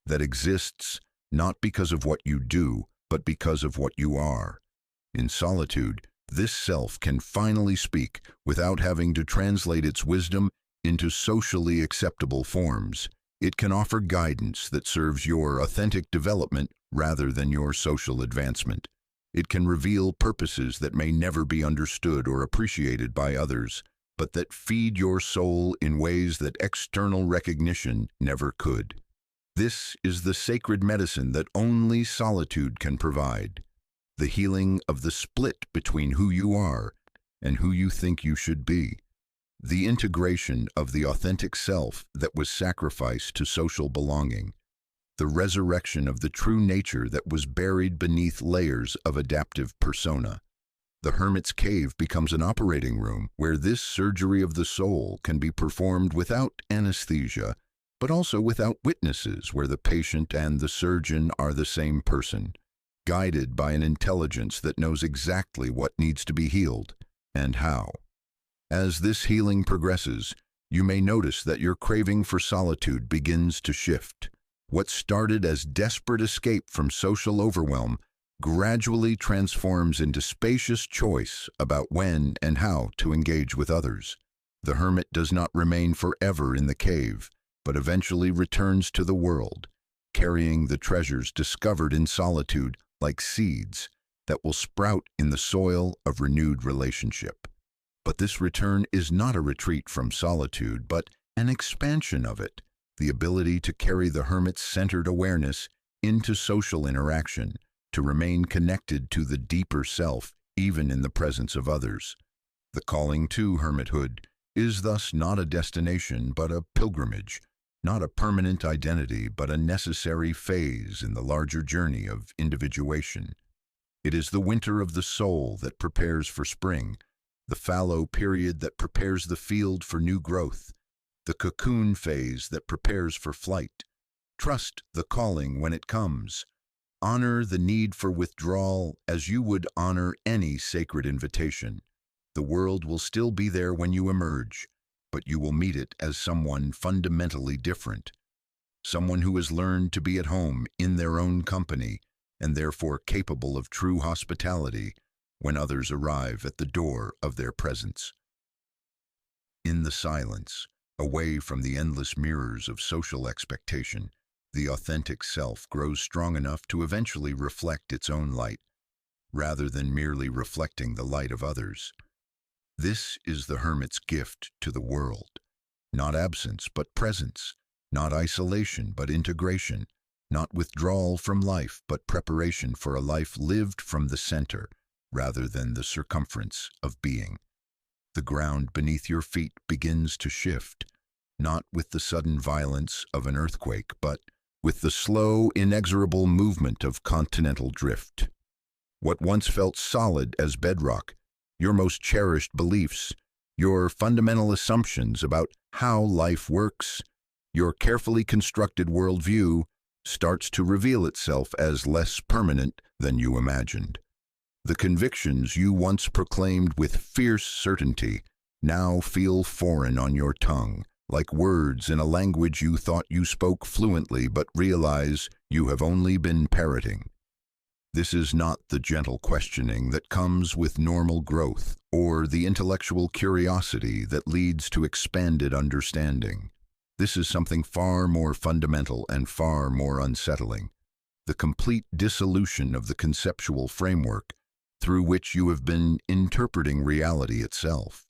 that exists not because of what you do, but because of what you are. In solitude, this self can finally speak without having to translate its wisdom into socially acceptable forms. It can offer guidance that serves your authentic development rather than your social advancement. It can reveal purposes that may never be understood or appreciated by others, but that feed your soul in ways that external recognition never could. This is the sacred medicine that only solitude can provide, the healing of the split between who you are and who you think you should be, the integration of the authentic self that was sacrificed to social belonging, the resurrection of the true nature that was buried beneath layers of adaptive persona. The hermit's cave becomes an operating room where this surgery of the soul can be performed without anesthesia, but also without witnesses, where the patient and the surgeon are the same person, guided by an intelligence that knows exactly what needs to be healed and how. As this healing progresses, you may notice that your craving for solitude begins to shift. What started as desperate escape from social overwhelm gradually transforms into spacious choice about when and how to engage with others. The hermit does not remain forever in the cave, but eventually returns to the world, carrying the treasures discovered in solitude like seeds that will sprout in the soil of renewed relationship. But this return is not a retreat from solitude, but an expansion of it, the ability to carry the hermit's centered awareness into social interaction, to remain connected to the deeper self even in the presence of others. The calling to hermithood is thus not a destination but a pilgrimage, not a permanent identity but a necessary phase in the larger journey of individuation. It is the winter of the soul that prepares for spring, the fallow period that prepares the field for new growth, the cocoon phase that prepares for flight. Trust the calling when it comes. Honor the need for withdrawal as you would honor any sacred invitation. The world will still be there when you emerge, but you will meet it as someone fundamentally different. Someone who has learned to be at home in their own company and therefore capable of true hospitality when others arrive at the door of their presence. In the silence, away from the endless mirrors of social expectation, the authentic self grows strong enough to eventually reflect its own light, rather than merely reflecting the light of others. This is the hermit's gift to the world. Not absence, but presence. Not isolation, but integration. Not withdrawal from life, but preparation for a life lived from the center, rather than the circumference of being. The ground beneath your feet begins to shift, not with the sudden violence of an earthquake, but with the slow, inexorable movement of continental drift. What once felt solid as bedrock, your most cherished beliefs, your fundamental assumptions about how life works, your carefully constructed worldview, starts to reveal itself as less permanent than you imagined. The convictions you once proclaimed with fierce certainty now feel foreign on your tongue, like words in a language you thought you spoke fluently but realize you have only been parroting. This is not the gentle questioning that comes with normal growth or the intellectual curiosity that leads to expanded understanding. This is something far more fundamental and far more unsettling. The complete dissolution of the conceptual framework through which you have been interpreting reality itself.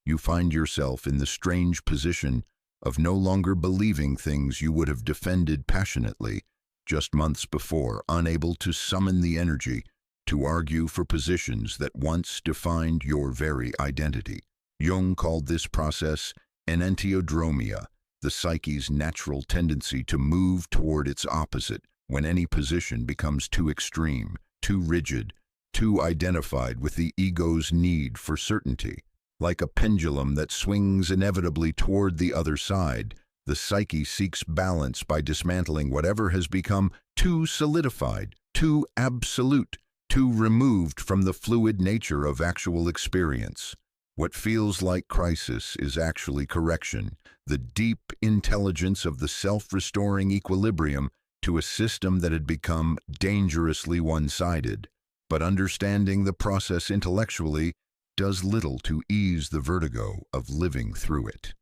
You find yourself in the strange position of no longer believing things you would have defended passionately just months before, unable to summon the energy to argue for positions that once defined your very identity. Jung called this process enantiodromia, the psyche's natural tendency to move toward its opposite when any position becomes too extreme, too rigid, too identified with the ego's need for certainty. Like a pendulum that swings inevitably toward the other side, the psyche seeks balance by dismantling whatever has become too solidified, too absolute, too removed from the fluid nature of actual experience. What feels like crisis is actually correction, the deep intelligence of the self-restoring equilibrium to a system that had become dangerously one-sided. But understanding the process intellectually does little to ease the vertigo of living through it.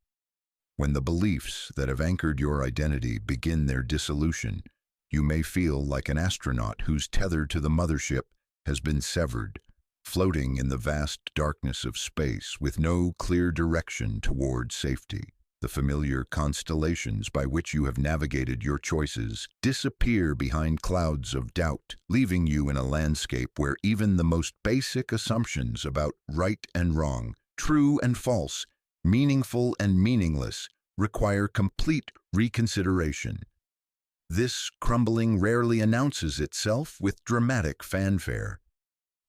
When the beliefs that have anchored your identity begin their dissolution, you may feel like an astronaut whose tether to the mothership has been severed, floating in the vast darkness of space with no clear direction toward safety. The familiar constellations by which you have navigated your choices disappear behind clouds of doubt, leaving you in a landscape where even the most basic assumptions about right and wrong, true and false, meaningful and meaningless, require complete reconsideration. This crumbling rarely announces itself with dramatic fanfare.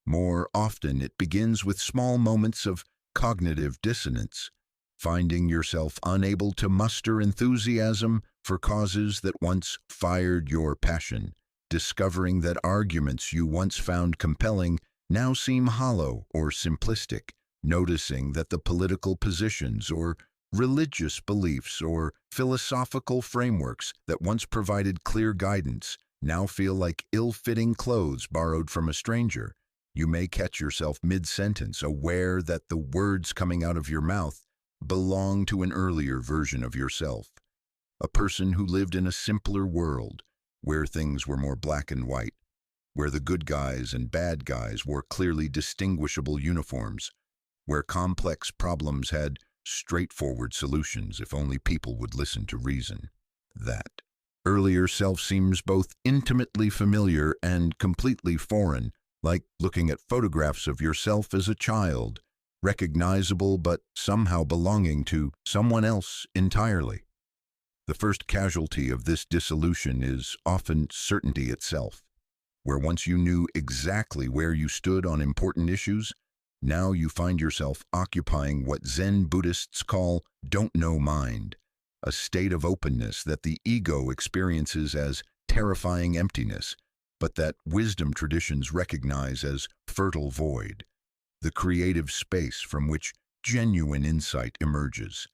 More often, it begins with small moments of cognitive dissonance, finding yourself unable to muster enthusiasm for causes that once fired your passion, discovering that arguments you once found compelling now seem hollow or simplistic, noticing that the political positions or religious beliefs or philosophical frameworks that once provided clear guidance now feel like ill-fitting clothes borrowed from a stranger. You may catch yourself mid-sentence, aware that the words coming out of your mouth belong to an earlier version of yourself, a person who lived in a simpler world, where things were more black and white, where the good guys and bad guys wore clearly distinguishable uniforms, where complex problems had straightforward solutions if only people would listen to reason. That earlier self seems both intimately familiar and completely foreign, like looking at photographs of yourself as a child, recognizable but somehow belonging to someone else entirely. The first casualty of this dissolution is often certainty itself, where once you knew exactly where you stood on important issues, now you find yourself occupying what Zen Buddhists call don't-know mind, a state of openness that the ego experiences as terrifying emptiness, but that wisdom traditions recognize as fertile void, the creative space from which genuine insight emerges.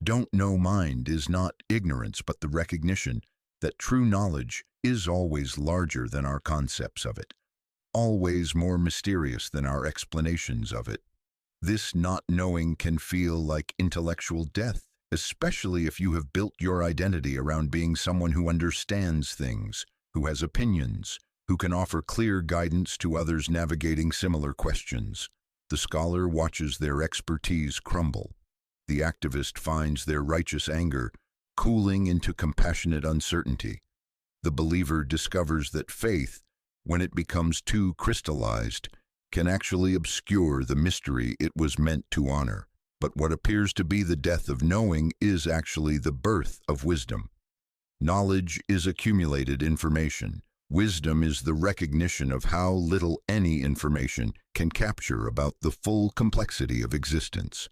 Don't know mind is not ignorance, but the recognition that true knowledge is always larger than our concepts of it, always more mysterious than our explanations of it. This not knowing can feel like intellectual death, especially if you have built your identity around being someone who understands things, who has opinions, who can offer clear guidance to others navigating similar questions. The scholar watches their expertise crumble. The activist finds their righteous anger cooling into compassionate uncertainty. The believer discovers that faith, when it becomes too crystallized, can actually obscure the mystery it was meant to honor. But what appears to be the death of knowing is actually the birth of wisdom. Knowledge is accumulated information. Wisdom is the recognition of how little any information can capture about the full complexity of existence.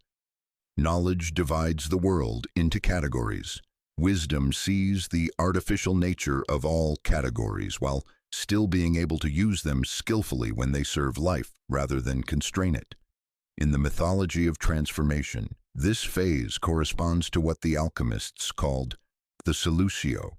Knowledge divides the world into categories. Wisdom sees the artificial nature of all categories while still being able to use them skillfully when they serve life rather than constrain it. In the mythology of transformation, this phase corresponds to what the alchemists called the solutio,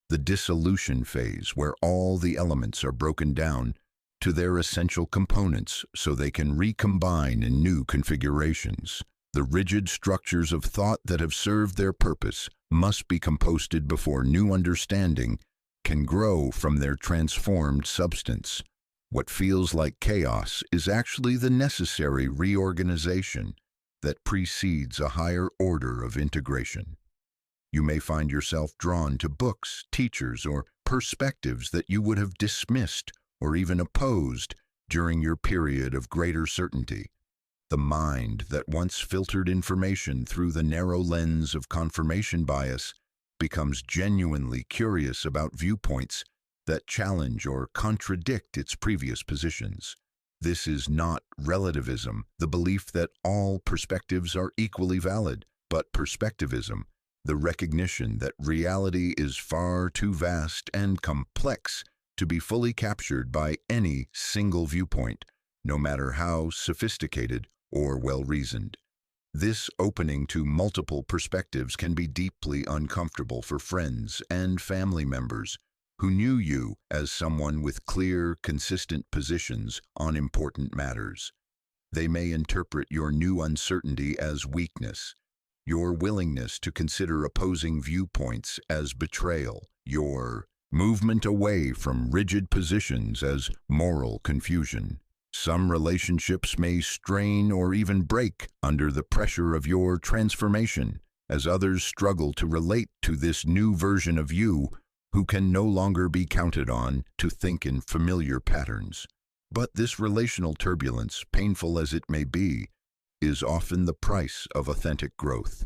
the dissolution phase, where all the elements are broken down to their essential components so they can recombine in new configurations. The rigid structures of thought that have served their purpose must be composted before new understanding can grow from their transformed substance. What feels like chaos is actually the necessary reorganization that precedes a higher order of integration. You may find yourself drawn to books, teachers, or perspectives that you would have dismissed or even opposed during your period of greater certainty. The mind that once filtered information through the narrow lens of confirmation bias becomes genuinely curious about viewpoints that challenge or contradict its previous positions. This is not relativism, the belief that all perspectives are equally valid, but perspectivism, the recognition that reality is far too vast and complex to be fully captured by any single viewpoint, no matter how sophisticated or well-reasoned. This opening to multiple perspectives can be deeply uncomfortable for friends and family members who knew you as someone with clear, consistent positions on important matters. They may interpret your new uncertainty as weakness, your willingness to consider opposing viewpoints as betrayal, your movement away from rigid positions as moral confusion. Some relationships may strain or even break under the pressure of your transformation, as others struggle to relate to this new version of you who can no longer be counted on to think in familiar patterns. But this relational turbulence, painful as it may be, is often the price of authentic growth.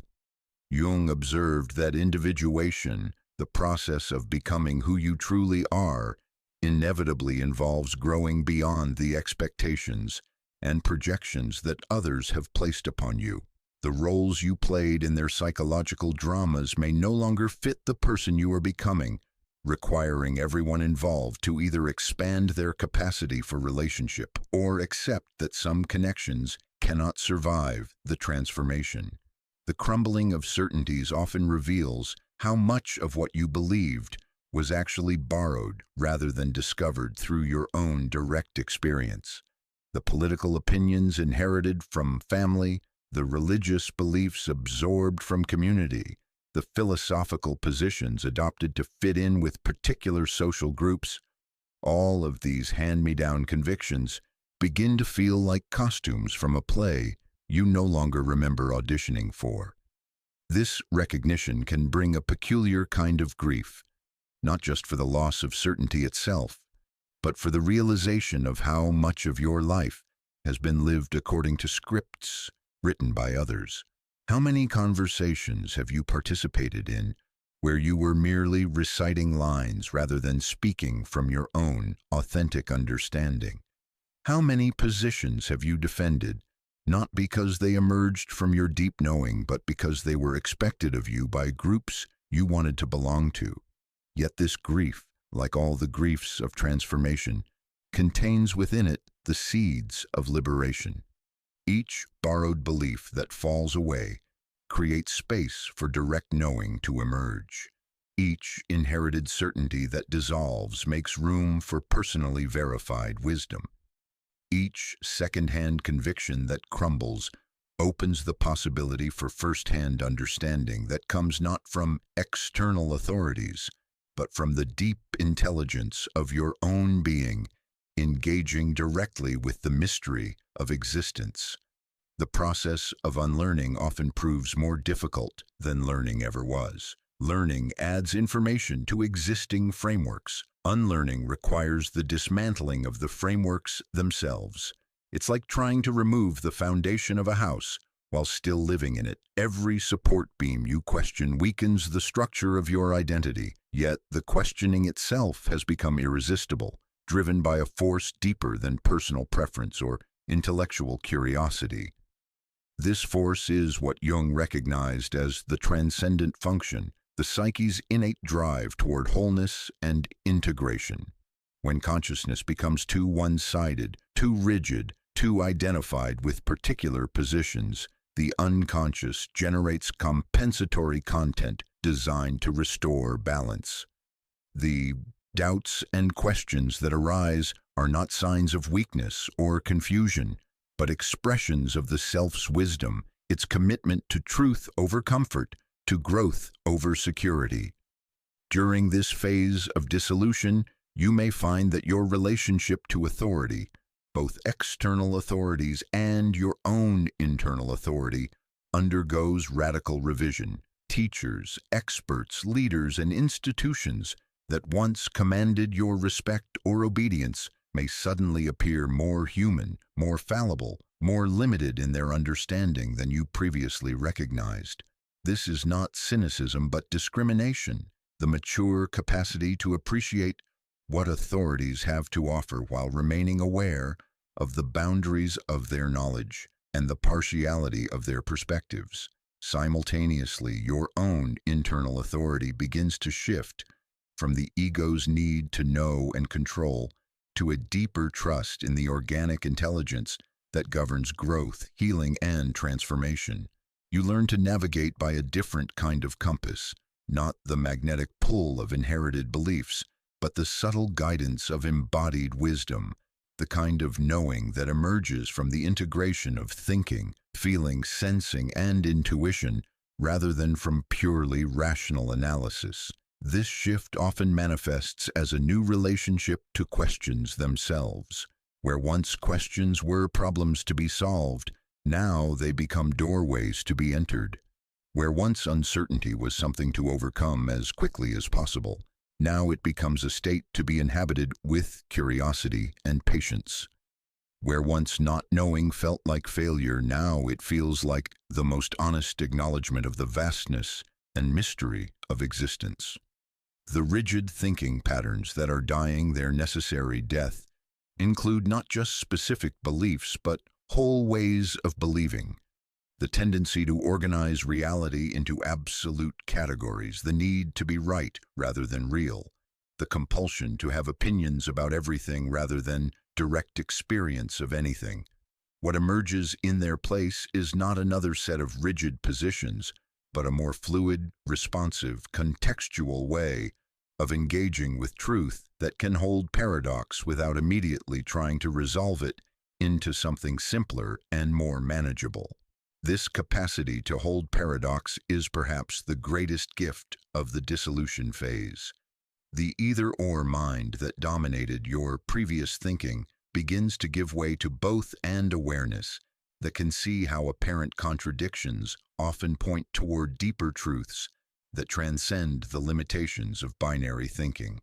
Jung observed that individuation, the process of becoming who you truly are, inevitably involves growing beyond the expectations and projections that others have placed upon you. The roles you played in their psychological dramas may no longer fit the person you are becoming, requiring everyone involved to either expand their capacity for relationship or accept that some connections cannot survive the transformation. The crumbling of certainties often reveals how much of what you believed was actually borrowed rather than discovered through your own direct experience. The political opinions inherited from family, the religious beliefs absorbed from community, the philosophical positions adopted to fit in with particular social groups, all of these hand-me-down convictions begin to feel like costumes from a play you no longer remember auditioning for. This recognition can bring a peculiar kind of grief, not just for the loss of certainty itself, but for the realization of how much of your life has been lived according to scripts written by others. How many conversations have you participated in where you were merely reciting lines rather than speaking from your own authentic understanding? How many positions have you defended, not because they emerged from your deep knowing, but because they were expected of you by groups you wanted to belong to? Yet this grief like all the griefs of transformation, contains within it the seeds of liberation. Each borrowed belief that falls away creates space for direct knowing to emerge. Each inherited certainty that dissolves makes room for personally verified wisdom. Each second-hand conviction that crumbles opens the possibility for first-hand understanding that comes not from external authorities, but from the deep intelligence of your own being, engaging directly with the mystery of existence. The process of unlearning often proves more difficult than learning ever was. Learning adds information to existing frameworks. Unlearning requires the dismantling of the frameworks themselves. It's like trying to remove the foundation of a house while still living in it. Every support beam you question weakens the structure of your identity, yet the questioning itself has become irresistible, driven by a force deeper than personal preference or intellectual curiosity. This force is what Jung recognized as the transcendent function, the psyche's innate drive toward wholeness and integration. When consciousness becomes too one-sided, too rigid, too identified with particular positions, the unconscious generates compensatory content designed to restore balance. The doubts and questions that arise are not signs of weakness or confusion, but expressions of the self's wisdom, its commitment to truth over comfort, to growth over security. During this phase of dissolution, you may find that your relationship to authority, both external authorities and your own internal authority, undergoes radical revision. Teachers, experts, leaders, and institutions that once commanded your respect or obedience may suddenly appear more human, more fallible, more limited in their understanding than you previously recognized. This is not cynicism but discrimination, the mature capacity to appreciate what authorities have to offer while remaining aware of the boundaries of their knowledge and the partiality of their perspectives. Simultaneously, your own internal authority begins to shift from the ego's need to know and control to a deeper trust in the organic intelligence that governs growth, healing, and transformation. You learn to navigate by a different kind of compass, not the magnetic pull of inherited beliefs, but the subtle guidance of embodied wisdom, the kind of knowing that emerges from the integration of thinking, feeling, sensing, and intuition, rather than from purely rational analysis. This shift often manifests as a new relationship to questions themselves. Where once questions were problems to be solved, now they become doorways to be entered. Where once uncertainty was something to overcome as quickly as possible, now it becomes a state to be inhabited with curiosity and patience. Where once not knowing felt like failure, now it feels like the most honest acknowledgement of the vastness and mystery of existence. The rigid thinking patterns that are dying their necessary death include not just specific beliefs, but whole ways of believing. The tendency to organize reality into absolute categories, the need to be right rather than real, the compulsion to have opinions about everything rather than direct experience of anything. What emerges in their place is not another set of rigid positions, but a more fluid, responsive, contextual way of engaging with truth that can hold paradox without immediately trying to resolve it into something simpler and more manageable. This capacity to hold paradox is perhaps the greatest gift of the dissolution phase. The either-or mind that dominated your previous thinking begins to give way to both and awareness that can see how apparent contradictions often point toward deeper truths that transcend the limitations of binary thinking.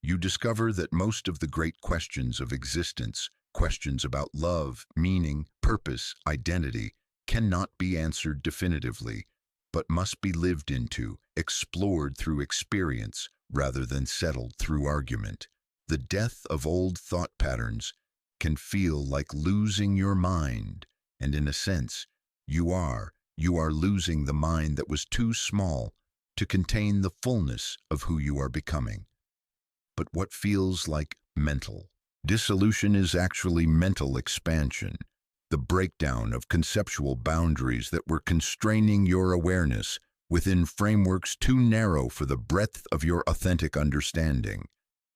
You discover that most of the great questions of existence, questions about love, meaning, purpose, identity, cannot be answered definitively, but must be lived into, explored through experience, rather than settled through argument. The death of old thought patterns can feel like losing your mind, and in a sense, you are losing the mind that was too small to contain the fullness of who you are becoming. but what feels like mental. Dissolution is actually mental expansion, the breakdown of conceptual boundaries that were constraining your awareness within frameworks too narrow for the breadth of your authentic understanding.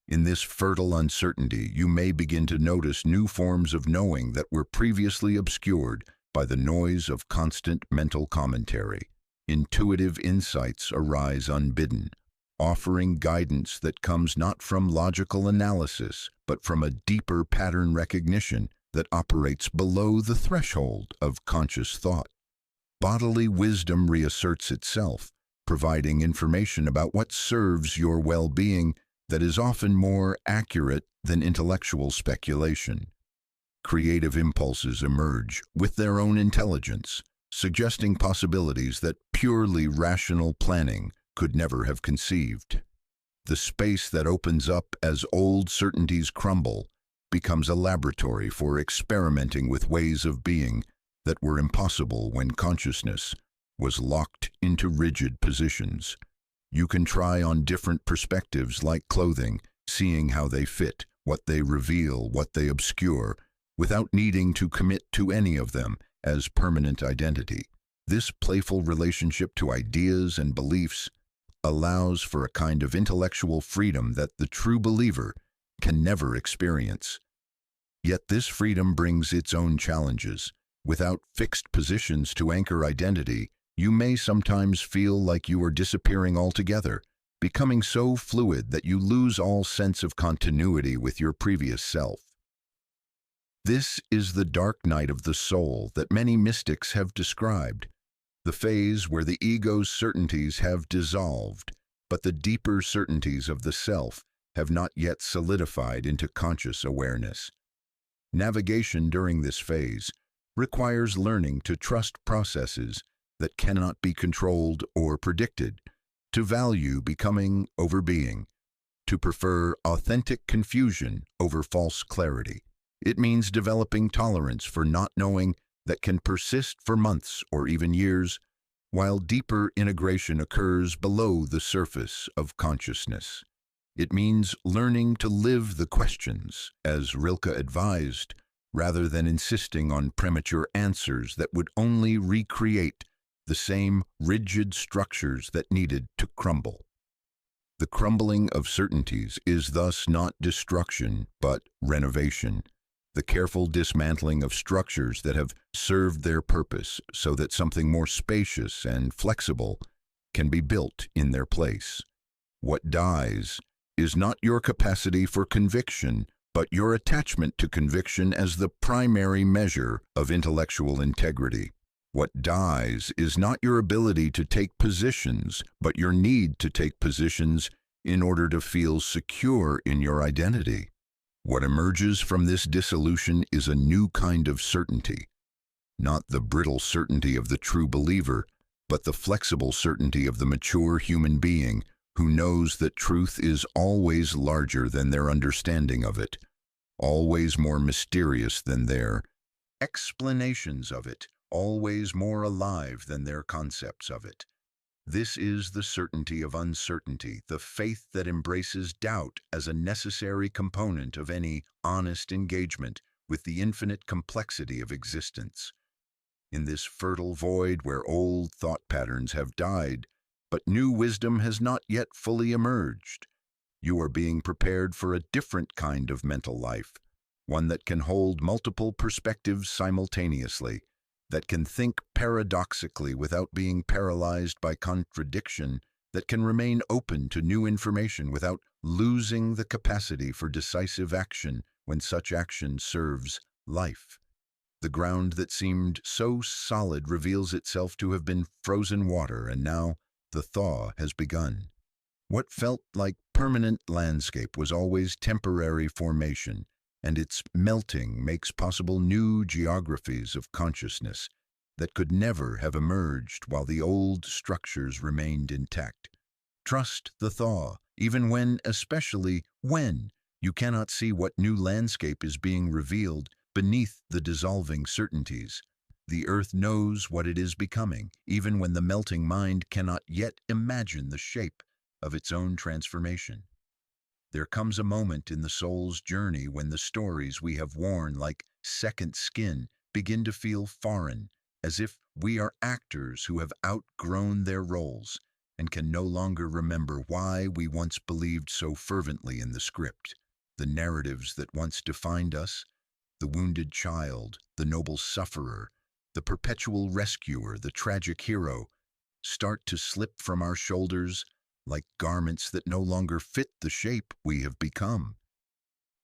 In this fertile uncertainty, you may begin to notice new forms of knowing that were previously obscured by the noise of constant mental commentary. Intuitive insights arise unbidden, offering guidance that comes not from logical analysis, but from a deeper pattern recognition that operates below the threshold of conscious thought. Bodily wisdom reasserts itself, providing information about what serves your well-being that is often more accurate than intellectual speculation. Creative impulses emerge with their own intelligence, suggesting possibilities that purely rational planning could never have conceived. The space that opens up as old certainties crumble becomes a laboratory for experimenting with ways of being that were impossible when consciousness was locked into rigid positions. You can try on different perspectives like clothing, seeing how they fit, what they reveal, what they obscure, without needing to commit to any of them as permanent identity. This playful relationship to ideas and beliefs allows for a kind of intellectual freedom that the true believer can never experience. Yet this freedom brings its own challenges. Without fixed positions to anchor identity, you may sometimes feel like you are disappearing altogether, becoming so fluid that you lose all sense of continuity with your previous self. This is the dark night of the soul that many mystics have described, the phase where the ego's certainties have dissolved, but the deeper certainties of the self have not yet solidified into conscious awareness. Navigation during this phase requires learning to trust processes that cannot be controlled or predicted, to value becoming over being, to prefer authentic confusion over false clarity. It means developing tolerance for not knowing that can persist for months or even years, while deeper integration occurs below the surface of consciousness. It means learning to live the questions, as Rilke advised, rather than insisting on premature answers that would only recreate the same rigid structures that needed to crumble. The crumbling of certainties is thus not destruction, but renovation, the careful dismantling of structures that have served their purpose so that something more spacious and flexible can be built in their place. What dies is not your capacity for conviction, but your attachment to conviction as the primary measure of intellectual integrity. What dies is not your ability to take positions, but your need to take positions in order to feel secure in your identity. What emerges from this dissolution is a new kind of certainty, not the brittle certainty of the true believer, but the flexible certainty of the mature human being who knows that truth is always larger than their understanding of it, always more mysterious than their explanations of it, always more alive than their concepts of it. This is the certainty of uncertainty, the faith that embraces doubt as a necessary component of any honest engagement with the infinite complexity of existence. In this fertile void where old thought patterns have died, but new wisdom has not yet fully emerged, you are being prepared for a different kind of mental life, one that can hold multiple perspectives simultaneously, that can think paradoxically without being paralyzed by contradiction, that can remain open to new information without losing the capacity for decisive action when such action serves life. The ground that seemed so solid reveals itself to have been frozen water, and now the thaw has begun. What felt like permanent landscape was always temporary formation, and its melting makes possible new geographies of consciousness that could never have emerged while the old structures remained intact. Trust the thaw, even when, especially when, you cannot see what new landscape is being revealed beneath the dissolving certainties. The earth knows what it is becoming, even when the melting mind cannot yet imagine the shape of its own transformation. There comes a moment in the soul's journey when the stories we have worn like second skin begin to feel foreign, as if we are actors who have outgrown their roles and can no longer remember why we once believed so fervently in the script. The narratives that once defined us, the wounded child, the noble sufferer, the perpetual rescuer, the tragic hero, start to slip from our shoulders like garments that no longer fit the shape we have become.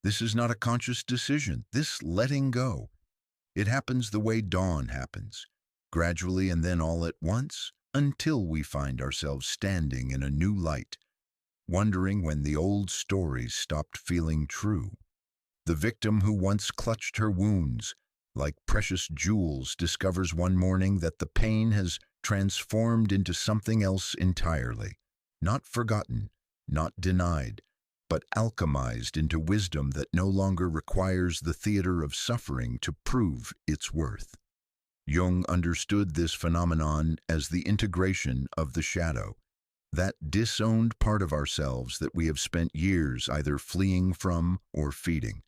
This is not a conscious decision, this letting go. It happens the way dawn happens, gradually and then all at once, until we find ourselves standing in a new light, wondering when the old stories stopped feeling true. The victim who once clutched her wounds like precious jewels discovers one morning that the pain has transformed into something else entirely, not forgotten, not denied, but alchemized into wisdom that no longer requires the theater of suffering to prove its worth. Jung understood this phenomenon as the integration of the shadow, that disowned part of ourselves that we have spent years either fleeing from or feeding.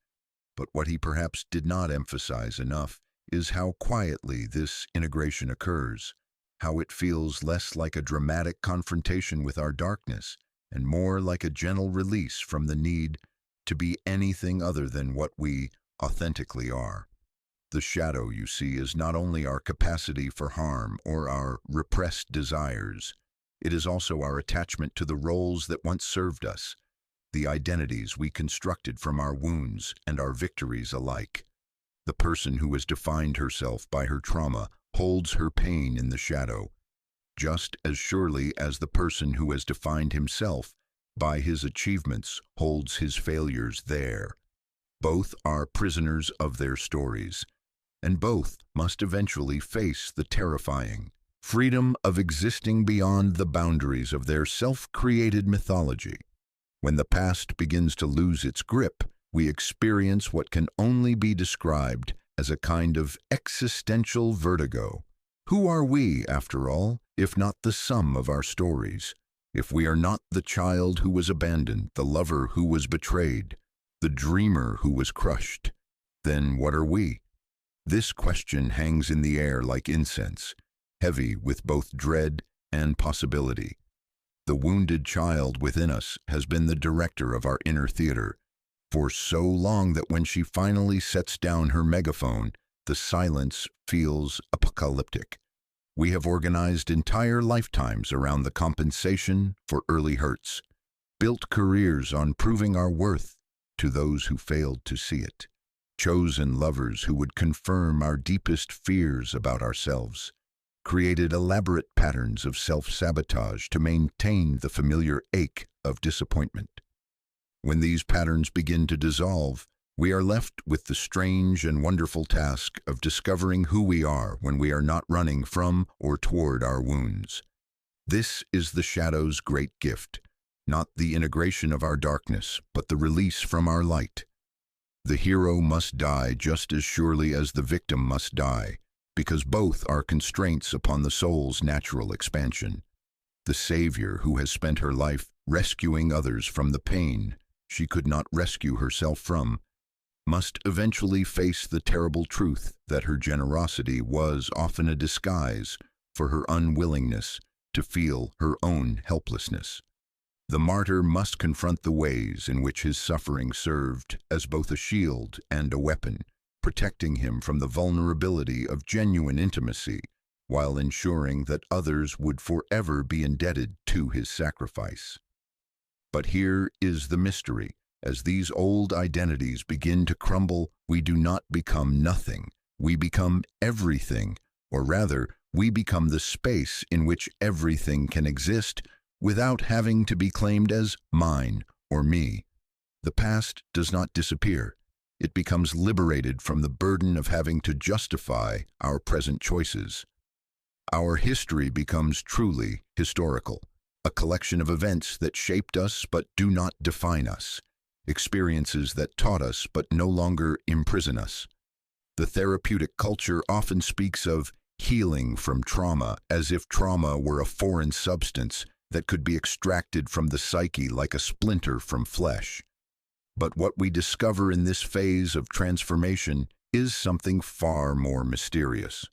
But what he perhaps did not emphasize enough is how quietly this integration occurs, how it feels less like a dramatic confrontation with our darkness and more like a gentle release from the need to be anything other than what we authentically are. The shadow, you see, is not only our capacity for harm or our repressed desires, it is also our attachment to the roles that once served us, the identities we constructed from our wounds and our victories alike. The person who has defined herself by her trauma holds her pain in the shadow, just as surely as the person who has defined himself by his achievements holds his failures there. Both are prisoners of their stories, and both must eventually face the terrifying freedom of existing beyond the boundaries of their self-created mythology. When the past begins to lose its grip, we experience what can only be described as a kind of existential vertigo. Who are we, after all, if not the sum of our stories? If we are not the child who was abandoned, the lover who was betrayed, the dreamer who was crushed, then what are we? This question hangs in the air like incense, heavy with both dread and possibility. The wounded child within us has been the director of our inner theater for so long that when she finally sets down her megaphone, the silence feels apocalyptic. We have organized entire lifetimes around the compensation for early hurts, built careers on proving our worth to those who failed to see it, chosen lovers who would confirm our deepest fears about ourselves, created elaborate patterns of self-sabotage to maintain the familiar ache of disappointment. When these patterns begin to dissolve, we are left with the strange and wonderful task of discovering who we are when we are not running from or toward our wounds. This is the shadow's great gift, not the integration of our darkness, but the release from our light. The hero must die just as surely as the victim must die, because both are constraints upon the soul's natural expansion. The savior who has spent her life rescuing others from the pain she could not rescue herself from must eventually face the terrible truth that her generosity was often a disguise for her unwillingness to feel her own helplessness. The martyr must confront the ways in which his suffering served as both a shield and a weapon, protecting him from the vulnerability of genuine intimacy, while ensuring that others would forever be indebted to his sacrifice. But here is the mystery. As these old identities begin to crumble, we do not become nothing. We become everything, or rather, we become the space in which everything can exist without having to be claimed as mine or me. The past does not disappear. It becomes liberated from the burden of having to justify our present choices. Our history becomes truly historical, a collection of events that shaped us but do not define us, experiences that taught us but no longer imprison us. The therapeutic culture often speaks of healing from trauma as if trauma were a foreign substance that could be extracted from the psyche like a splinter from flesh. But what we discover in this phase of transformation is something far more mysterious.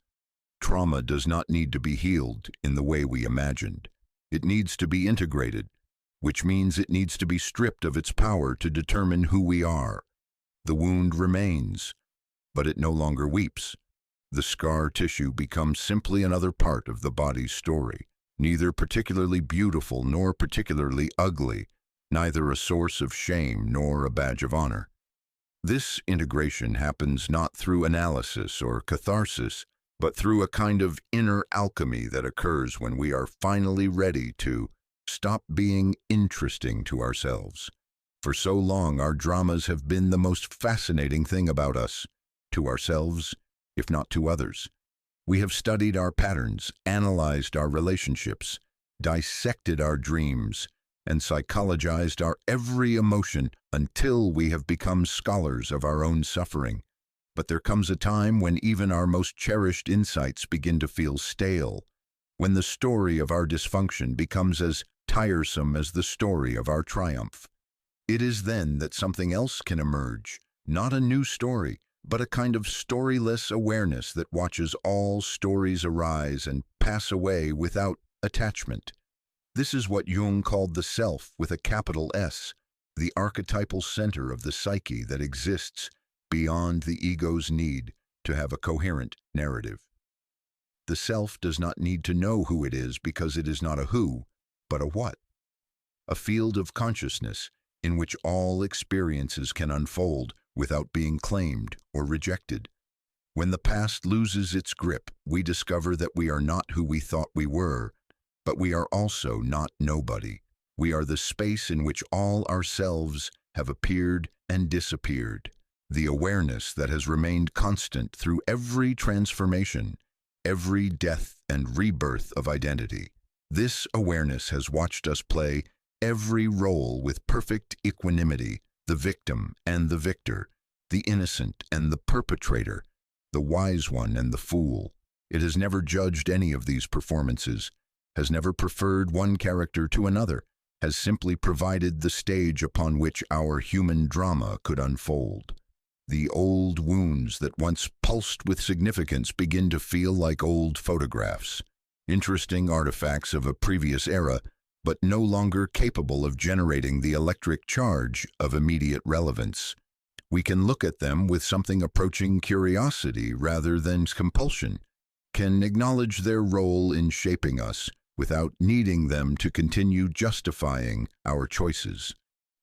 Trauma does not need to be healed in the way we imagined. It needs to be integrated, which means it needs to be stripped of its power to determine who we are. The wound remains, but it no longer weeps. The scar tissue becomes simply another part of the body's story, neither particularly beautiful nor particularly ugly, neither a source of shame nor a badge of honor. This integration happens not through analysis or catharsis, but through a kind of inner alchemy that occurs when we are finally ready to stop being interesting to ourselves. For so long, our dramas have been the most fascinating thing about us, to ourselves, if not to others. We have studied our patterns, analyzed our relationships, dissected our dreams, and psychologized our every emotion until we have become scholars of our own suffering. But there comes a time when even our most cherished insights begin to feel stale, when the story of our dysfunction becomes as tiresome as the story of our triumph. It is then that something else can emerge, not a new story, but a kind of storyless awareness that watches all stories arise and pass away without attachment. This is what Jung called the self with a capital S, the archetypal center of the psyche that exists beyond the ego's need to have a coherent narrative. The self does not need to know who it is because it is not a who, but a what. A field of consciousness in which all experiences can unfold without being claimed or rejected. When the past loses its grip, we discover that we are not who we thought we were, but we are also not nobody. We are the space in which all ourselves have appeared and disappeared, the awareness that has remained constant through every transformation, every death and rebirth of identity. This awareness has watched us play every role with perfect equanimity, the victim and the victor, the innocent and the perpetrator, the wise one and the fool. It has never judged any of these performances, has never preferred one character to another, has simply provided the stage upon which our human drama could unfold. The old wounds that once pulsed with significance begin to feel like old photographs, interesting artifacts of a previous era, but no longer capable of generating the electric charge of immediate relevance. We can look at them with something approaching curiosity rather than compulsion, can acknowledge their role in shaping us without needing them to continue justifying our choices.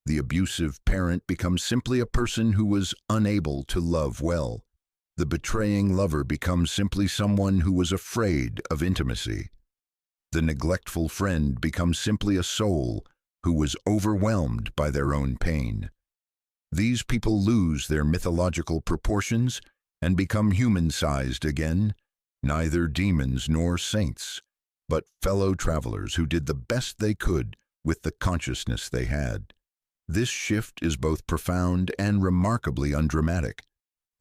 The abusive parent becomes simply a person who was unable to love well. The betraying lover becomes simply someone who was afraid of intimacy. The neglectful friend becomes simply a soul who was overwhelmed by their own pain. These people lose their mythological proportions and become human-sized again, neither demons nor saints, but fellow travelers who did the best they could with the consciousness they had. This shift is both profound and remarkably undramatic.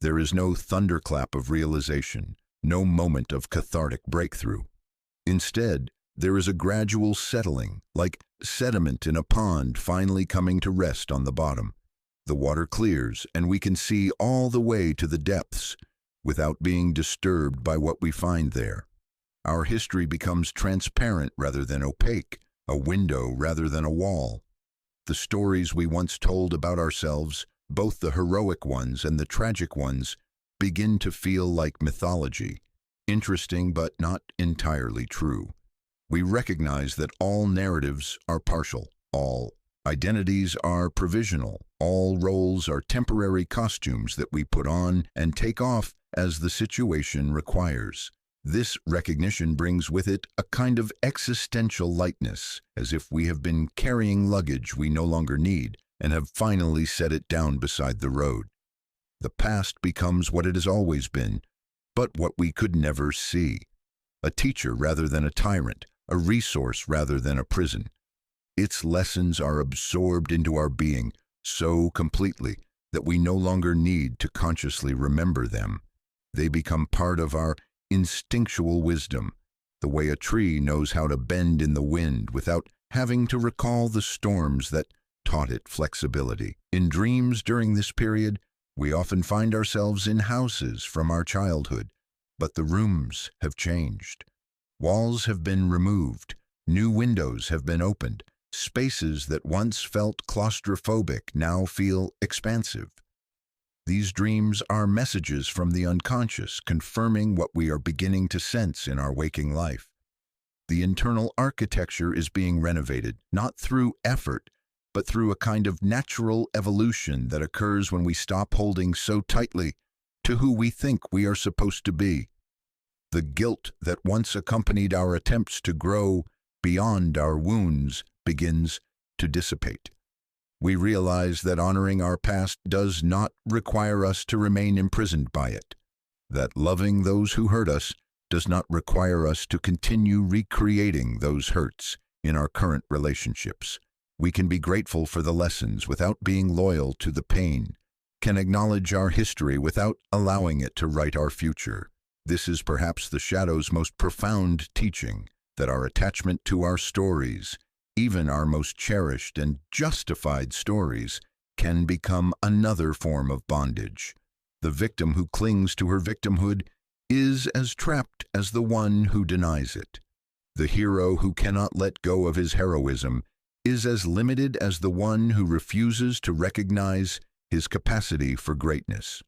There is no thunderclap of realization, no moment of cathartic breakthrough. Instead, there is a gradual settling, like sediment in a pond finally coming to rest on the bottom. The water clears, and we can see all the way to the depths without being disturbed by what we find there. Our history becomes transparent rather than opaque, a window rather than a wall. The stories we once told about ourselves, both the heroic ones and the tragic ones, begin to feel like mythology, interesting but not entirely true. We recognize that all narratives are partial, all identities are provisional, all roles are temporary costumes that we put on and take off as the situation requires. This recognition brings with it a kind of existential lightness, as if we have been carrying luggage we no longer need and have finally set it down beside the road. The past becomes what it has always been, but what we could never see. A teacher rather than a tyrant, a resource rather than a prison. Its lessons are absorbed into our being so completely that we no longer need to consciously remember them. They become part of our instinctual wisdom, the way a tree knows how to bend in the wind without having to recall the storms that taught it flexibility. In dreams during this period, we often find ourselves in houses from our childhood, but the rooms have changed. Walls have been removed, new windows have been opened, spaces that once felt claustrophobic now feel expansive. These dreams are messages from the unconscious, confirming what we are beginning to sense in our waking life. The internal architecture is being renovated, not through effort, but through a kind of natural evolution that occurs when we stop holding so tightly to who we think we are supposed to be. The guilt that once accompanied our attempts to grow beyond our wounds begins to dissipate. We realize that honoring our past does not require us to remain imprisoned by it, that loving those who hurt us does not require us to continue recreating those hurts in our current relationships. We can be grateful for the lessons without being loyal to the pain, can acknowledge our history without allowing it to write our future. This is perhaps the shadow's most profound teaching, that our attachment to our stories, even our most cherished and justified stories, can become another form of bondage. The victim who clings to her victimhood is as trapped as the one who denies it. The hero who cannot let go of his heroism is as limited as the one who refuses to recognize his capacity for greatness.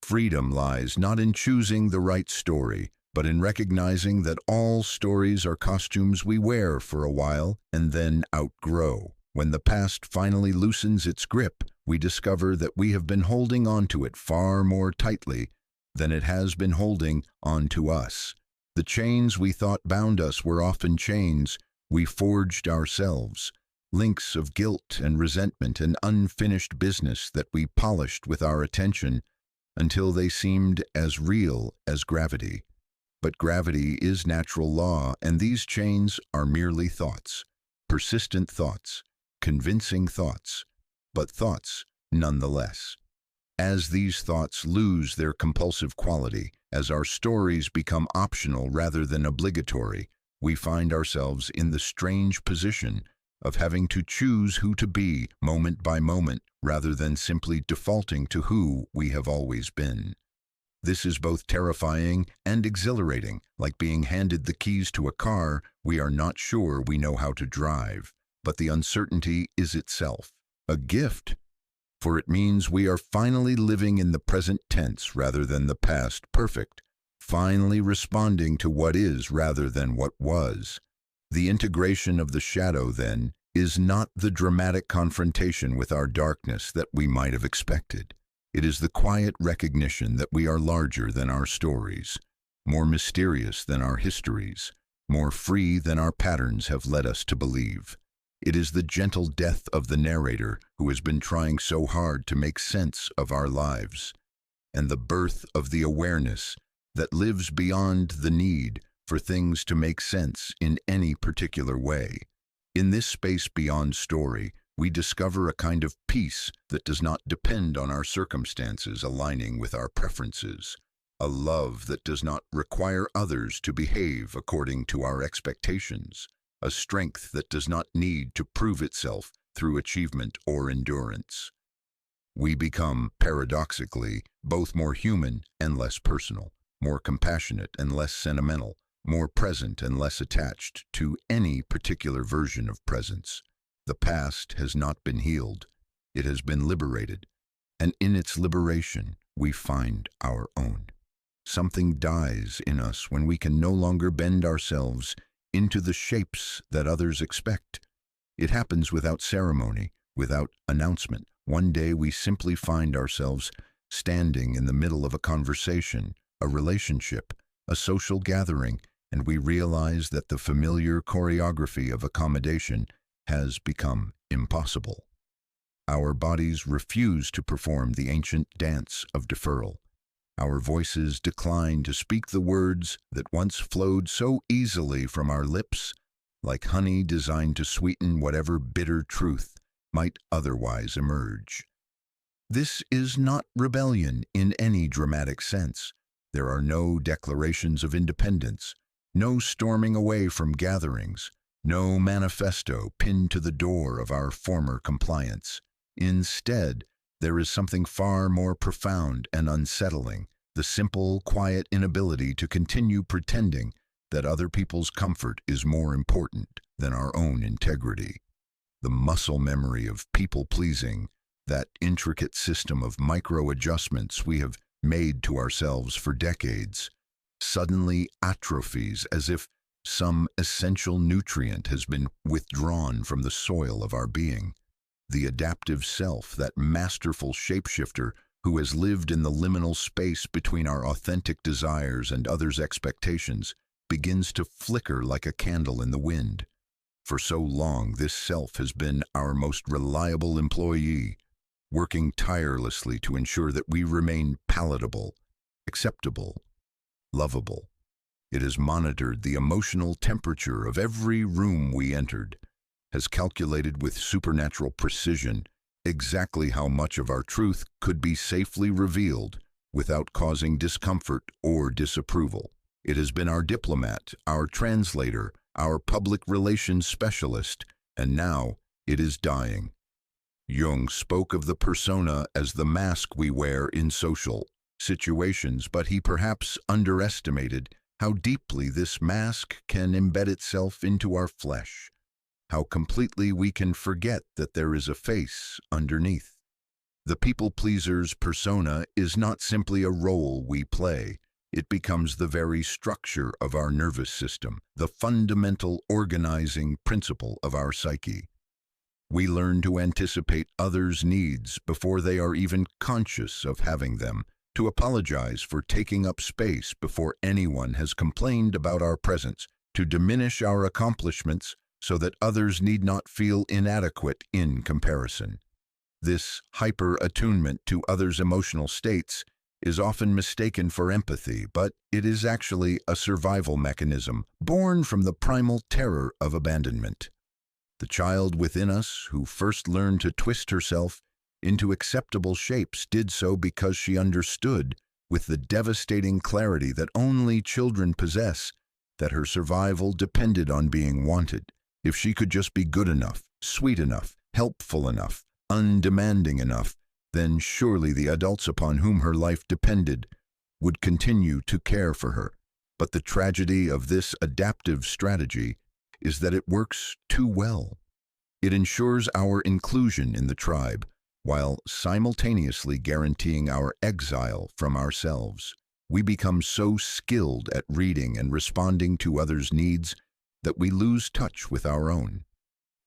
Freedom lies not in choosing the right story, but in recognizing that all stories are costumes we wear for a while and then outgrow. When the past finally loosens its grip, we discover that we have been holding onto it far more tightly than it has been holding onto us. The chains we thought bound us were often chains we forged ourselves, links of guilt and resentment and unfinished business that we polished with our attention until they seemed as real as gravity. But gravity is natural law, and these chains are merely thoughts, persistent thoughts, convincing thoughts, but thoughts nonetheless. As these thoughts lose their compulsive quality, as our stories become optional rather than obligatory, we find ourselves in the strange position of having to choose who to be moment by moment rather than simply defaulting to who we have always been. This is both terrifying and exhilarating, like being handed the keys to a car we are not sure we know how to drive, but the uncertainty is itself a gift, for it means we are finally living in the present tense rather than the past perfect, finally responding to what is rather than what was. The integration of the shadow, then, is not the dramatic confrontation with our darkness that we might have expected. It is the quiet recognition that we are larger than our stories, more mysterious than our histories, more free than our patterns have led us to believe. It is the gentle death of the narrator who has been trying so hard to make sense of our lives, and the birth of the awareness that lives beyond the need for things to make sense in any particular way. In this space beyond story, we discover a kind of peace that does not depend on our circumstances aligning with our preferences, a love that does not require others to behave according to our expectations, a strength that does not need to prove itself through achievement or endurance. We become, paradoxically, both more human and less personal, more compassionate and less sentimental, more present and less attached to any particular version of presence. The past has not been healed, it has been liberated, and in its liberation we find our own. Something dies in us when we can no longer bend ourselves into the shapes that others expect. It happens without ceremony, without announcement. One day we simply find ourselves standing in the middle of a conversation, a relationship, a social gathering, and we realize that the familiar choreography of accommodation has become impossible. Our bodies refuse to perform the ancient dance of deferral. Our voices decline to speak the words that once flowed so easily from our lips, like honey designed to sweeten whatever bitter truth might otherwise emerge. This is not rebellion in any dramatic sense. There are no declarations of independence, no storming away from gatherings, no manifesto pinned to the door of our former compliance. Instead, there is something far more profound and unsettling, the simple, quiet inability to continue pretending that other people's comfort is more important than our own integrity. The muscle memory of people-pleasing, that intricate system of micro-adjustments we have made to ourselves for decades, suddenly atrophies as if some essential nutrient has been withdrawn from the soil of our being. The adaptive self, that masterful shapeshifter who has lived in the liminal space between our authentic desires and others' expectations, begins to flicker like a candle in the wind. For so long, this self has been our most reliable employee, working tirelessly to ensure that we remain palatable, acceptable, lovable. It has monitored the emotional temperature of every room we entered, has calculated with supernatural precision exactly how much of our truth could be safely revealed without causing discomfort or disapproval. It has been our diplomat, our translator, our public relations specialist, and now it is dying. Jung spoke of the persona as the mask we wear in social situations, but he perhaps underestimated how deeply this mask can embed itself into our flesh, how completely we can forget that there is a face underneath. The people-pleaser's persona is not simply a role we play. It becomes the very structure of our nervous system, the fundamental organizing principle of our psyche. We learn to anticipate others' needs before they are even conscious of having them, to apologize for taking up space before anyone has complained about our presence, to diminish our accomplishments so that others need not feel inadequate in comparison. This hyper-attunement to others' emotional states is often mistaken for empathy, but it is actually a survival mechanism born from the primal terror of abandonment. The child within us, who first learned to twist herself into acceptable shapes, did so because she understood, with the devastating clarity that only children possess, that her survival depended on being wanted. If she could just be good enough, sweet enough, helpful enough, undemanding enough, then surely the adults upon whom her life depended would continue to care for her. But the tragedy of this adaptive strategy is that it works too well. It ensures our inclusion in the tribe, while simultaneously guaranteeing our exile from ourselves. We become so skilled at reading and responding to others' needs that we lose touch with our own.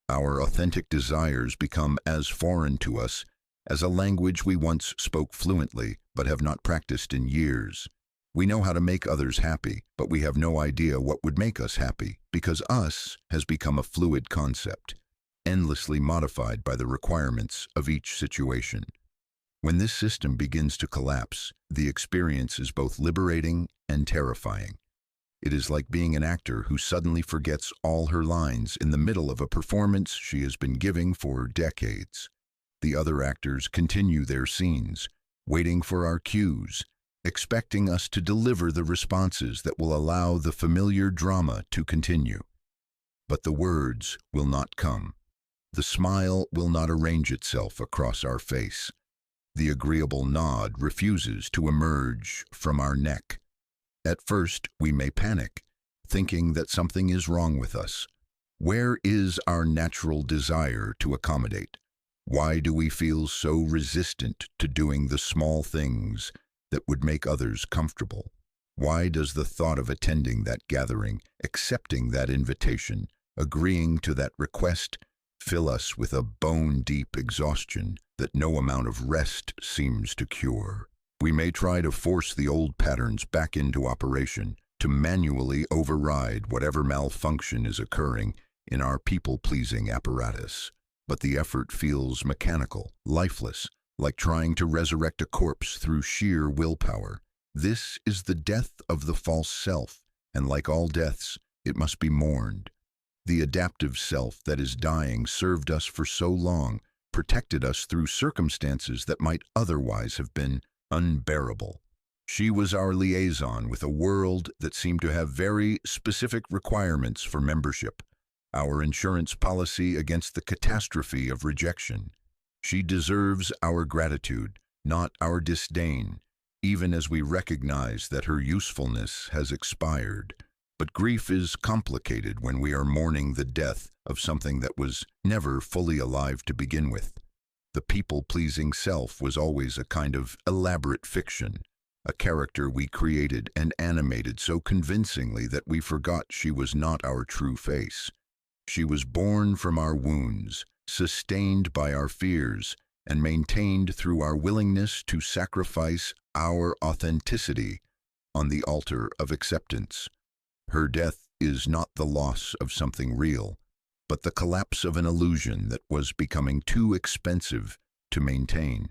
Our authentic desires become as foreign to us as a language we once spoke fluently but have not practiced in years. We know how to make others happy, but we have no idea what would make us happy, because us has become a fluid concept, endlessly modified by the requirements of each situation. When this system begins to collapse, the experience is both liberating and terrifying. It is like being an actor who suddenly forgets all her lines in the middle of a performance she has been giving for decades. The other actors continue their scenes, waiting for our cues, expecting us to deliver the responses that will allow the familiar drama to continue. But the words will not come. The smile will not arrange itself across our face. The agreeable nod refuses to emerge from our neck. At first, we may panic, thinking that something is wrong with us. Where is our natural desire to accommodate? Why do we feel so resistant to doing the small things that would make others comfortable? Why does the thought of attending that gathering, accepting that invitation, agreeing to that request, fill us with a bone-deep exhaustion that no amount of rest seems to cure? We may try to force the old patterns back into operation, to manually override whatever malfunction is occurring in our people-pleasing apparatus. But the effort feels mechanical, lifeless, like trying to resurrect a corpse through sheer willpower. This is the death of the false self, and like all deaths, it must be mourned. The adaptive self that is dying served us for so long, protected us through circumstances that might otherwise have been unbearable. She was our liaison with a world that seemed to have very specific requirements for membership. our insurance policy against the catastrophe of rejection. She deserves our gratitude, not our disdain, even as we recognize that her usefulness has expired. But grief is complicated when we are mourning the death of something that was never fully alive to begin with. The people-pleasing self was always a kind of elaborate fiction, a character we created and animated so convincingly that we forgot she was not our true face. She was born from our wounds, sustained by our fears, and maintained through our willingness to sacrifice our authenticity on the altar of acceptance. Her death is not the loss of something real, but the collapse of an illusion that was becoming too expensive to maintain.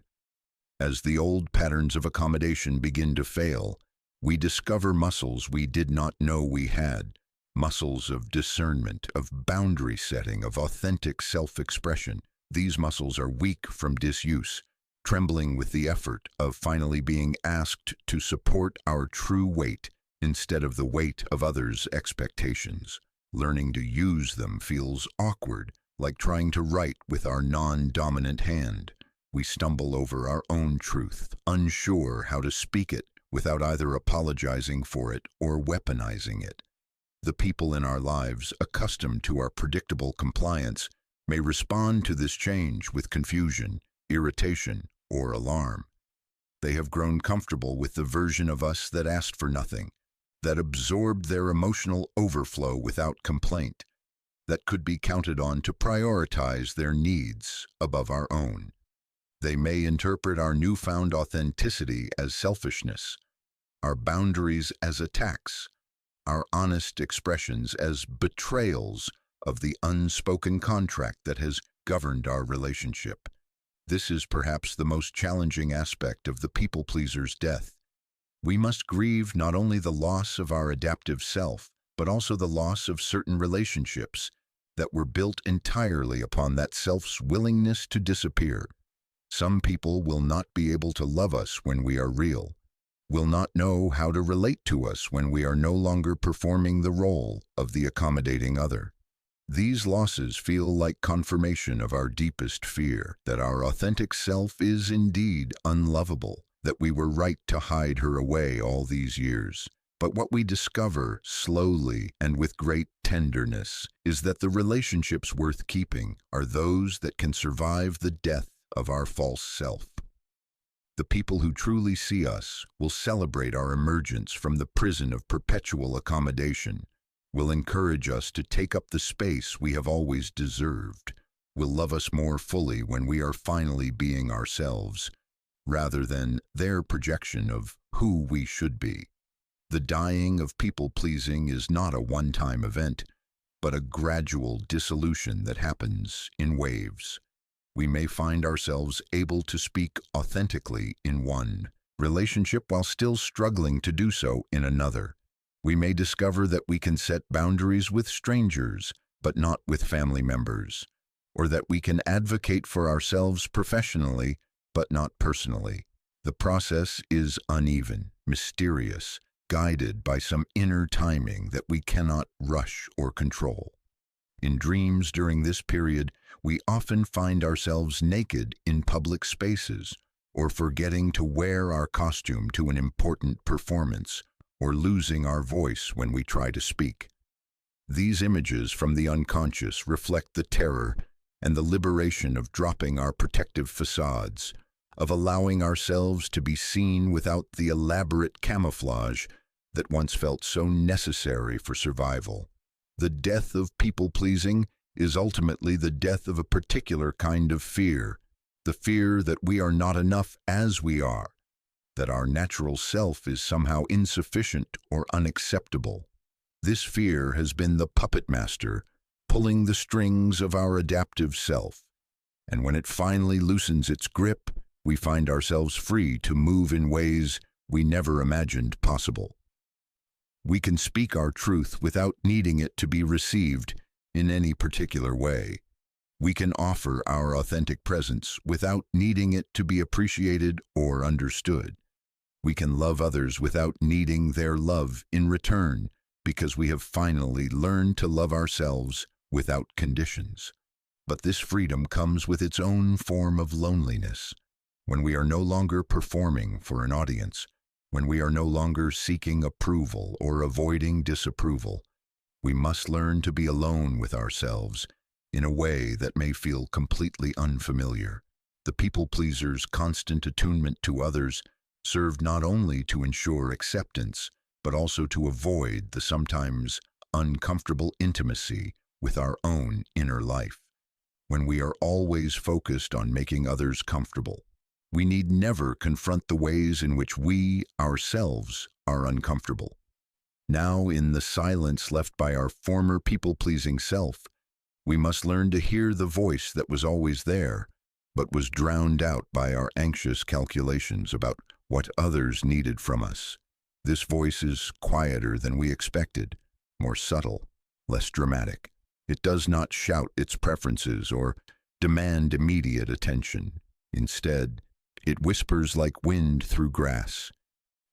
As the old patterns of accommodation begin to fail, we discover muscles we did not know we had, muscles of discernment, of boundary setting, of authentic self-expression. These muscles are weak from disuse, trembling with the effort of finally being asked to support our true weight instead of the weight of others' expectations. Learning to use them feels awkward, like trying to write with our non-dominant hand. We stumble over our own truth, unsure how to speak it without either apologizing for it or weaponizing it. The people in our lives, accustomed to our predictable compliance, may respond to this change with confusion, irritation, or alarm. They have grown comfortable with the version of us that asked for nothing, that absorbed their emotional overflow without complaint, that could be counted on to prioritize their needs above our own. They may interpret our newfound authenticity as selfishness, our boundaries as attacks, our honest expressions as betrayals of the unspoken contract that has governed our relationship. This is perhaps the most challenging aspect of the people-pleaser's death. We must grieve not only the loss of our adaptive self, but also the loss of certain relationships that were built entirely upon that self's willingness to disappear. Some people will not be able to love us when we are real, will not know how to relate to us when we are no longer performing the role of the accommodating other. These losses feel like confirmation of our deepest fear, that our authentic self is indeed unlovable, that we were right to hide her away all these years. But what we discover slowly and with great tenderness is that the relationships worth keeping are those that can survive the death of our false self. The people who truly see us will celebrate our emergence from the prison of perpetual accommodation, will encourage us to take up the space we have always deserved, will love us more fully when we are finally being ourselves, rather than their projection of who we should be. The dying of people-pleasing is not a one-time event, but a gradual dissolution that happens in waves. We may find ourselves able to speak authentically in one relationship while still struggling to do so in another. We may discover that we can set boundaries with strangers, but not with family members, or that we can advocate for ourselves professionally, but not personally. The process is uneven, mysterious, guided by some inner timing that we cannot rush or control. In dreams during this period, we often find ourselves naked in public spaces, or forgetting to wear our costume to an important performance, or losing our voice when we try to speak. These images from the unconscious reflect the terror and the liberation of dropping our protective facades, of allowing ourselves to be seen without the elaborate camouflage that once felt so necessary for survival. The death of people-pleasing is ultimately the death of a particular kind of fear, the fear that we are not enough as we are, that our natural self is somehow insufficient or unacceptable. This fear has been the puppet master, pulling the strings of our adaptive self, and when it finally loosens its grip, we find ourselves free to move in ways we never imagined possible. We can speak our truth without needing it to be received in any particular way. We can offer our authentic presence without needing it to be appreciated or understood. We can love others without needing their love in return, because we have finally learned to love ourselves without conditions. But this freedom comes with its own form of loneliness. When we are no longer performing for an audience, when we are no longer seeking approval or avoiding disapproval, we must learn to be alone with ourselves in a way that may feel completely unfamiliar. The people-pleaser's constant attunement to others served not only to ensure acceptance, but also to avoid the sometimes uncomfortable intimacy with our own inner life. When we are always focused on making others comfortable, we need never confront the ways in which we, ourselves, are uncomfortable. Now, in the silence left by our former people-pleasing self, we must learn to hear the voice that was always there, but was drowned out by our anxious calculations about what others needed from us. This voice is quieter than we expected, more subtle, less dramatic. It does not shout its preferences or demand immediate attention. Instead, it whispers like wind through grass,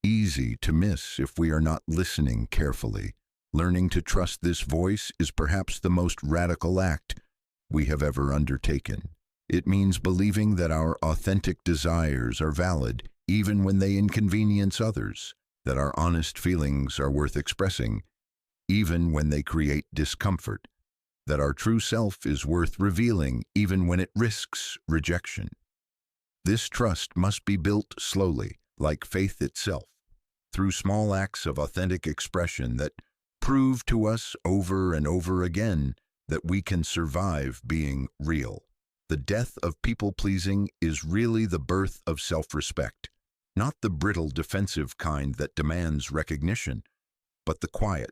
easy to miss if we are not listening carefully. Learning to trust this voice is perhaps the most radical act we have ever undertaken. It means believing that our authentic desires are valid even when they inconvenience others, that our honest feelings are worth expressing even when they create discomfort, that our true self is worth revealing even when it risks rejection. This trust must be built slowly, like faith itself, through small acts of authentic expression that prove to us over and over again that we can survive being real. The death of people-pleasing is really the birth of self-respect, not the brittle defensive kind that demands recognition, but the quiet,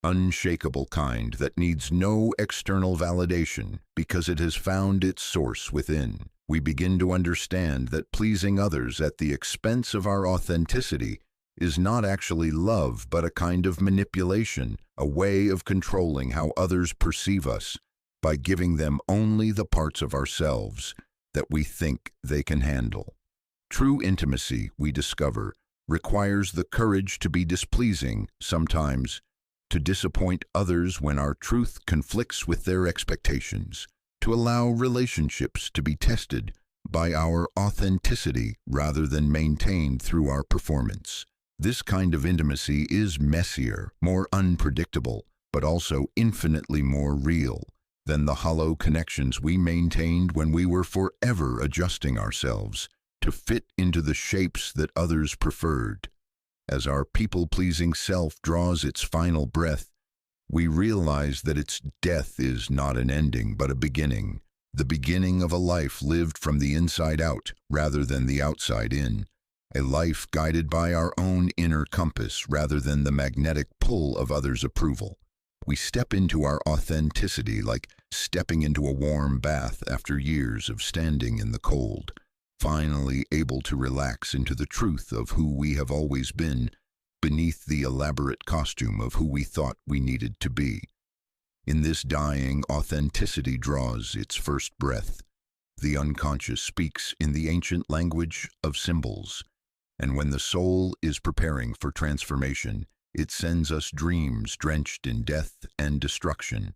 unshakable kind that needs no external validation because it has found its source within. We begin to understand that pleasing others at the expense of our authenticity is not actually love, but a kind of manipulation, a way of controlling how others perceive us by giving them only the parts of ourselves that we think they can handle. True intimacy, we discover, requires the courage to be displeasing sometimes, to disappoint others when our truth conflicts with their expectations, to allow relationships to be tested by our authenticity rather than maintained through our performance. This kind of intimacy is messier, more unpredictable, but also infinitely more real than the hollow connections we maintained when we were forever adjusting ourselves to fit into the shapes that others preferred. As our people-pleasing self draws its final breath, we realize that its death is not an ending, but a beginning, the beginning of a life lived from the inside out rather than the outside in, a life guided by our own inner compass rather than the magnetic pull of others' approval. We step into our authenticity like stepping into a warm bath after years of standing in the cold, finally able to relax into the truth of who we have always been beneath the elaborate costume of who we thought we needed to be. In this dying, authenticity draws its first breath. The unconscious speaks in the ancient language of symbols, and when the soul is preparing for transformation, it sends us dreams drenched in death and destruction.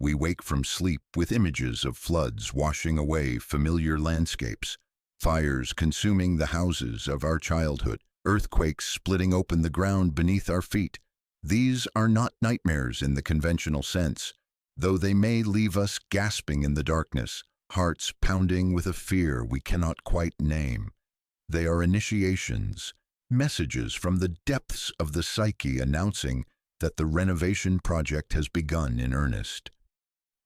We wake from sleep with images of floods washing away familiar landscapes, fires consuming the houses of our childhood, earthquakes splitting open the ground beneath our feet. These are not nightmares in the conventional sense, though they may leave us gasping in the darkness, hearts pounding with a fear we cannot quite name. They are initiations, messages from the depths of the psyche announcing that the renovation project has begun in earnest.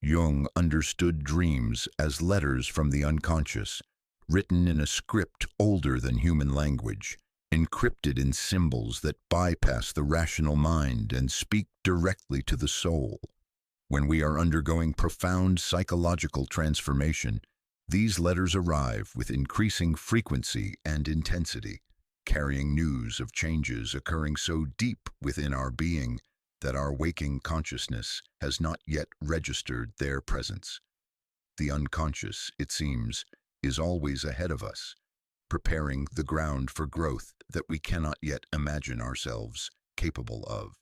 Jung understood dreams as letters from the unconscious, written in a script older than human language, encrypted in symbols that bypass the rational mind and speak directly to the soul. When we are undergoing profound psychological transformation, these letters arrive with increasing frequency and intensity, carrying news of changes occurring so deep within our being that our waking consciousness has not yet registered their presence. The unconscious, it seems, is always ahead of us, preparing the ground for growth that we cannot yet imagine ourselves capable of.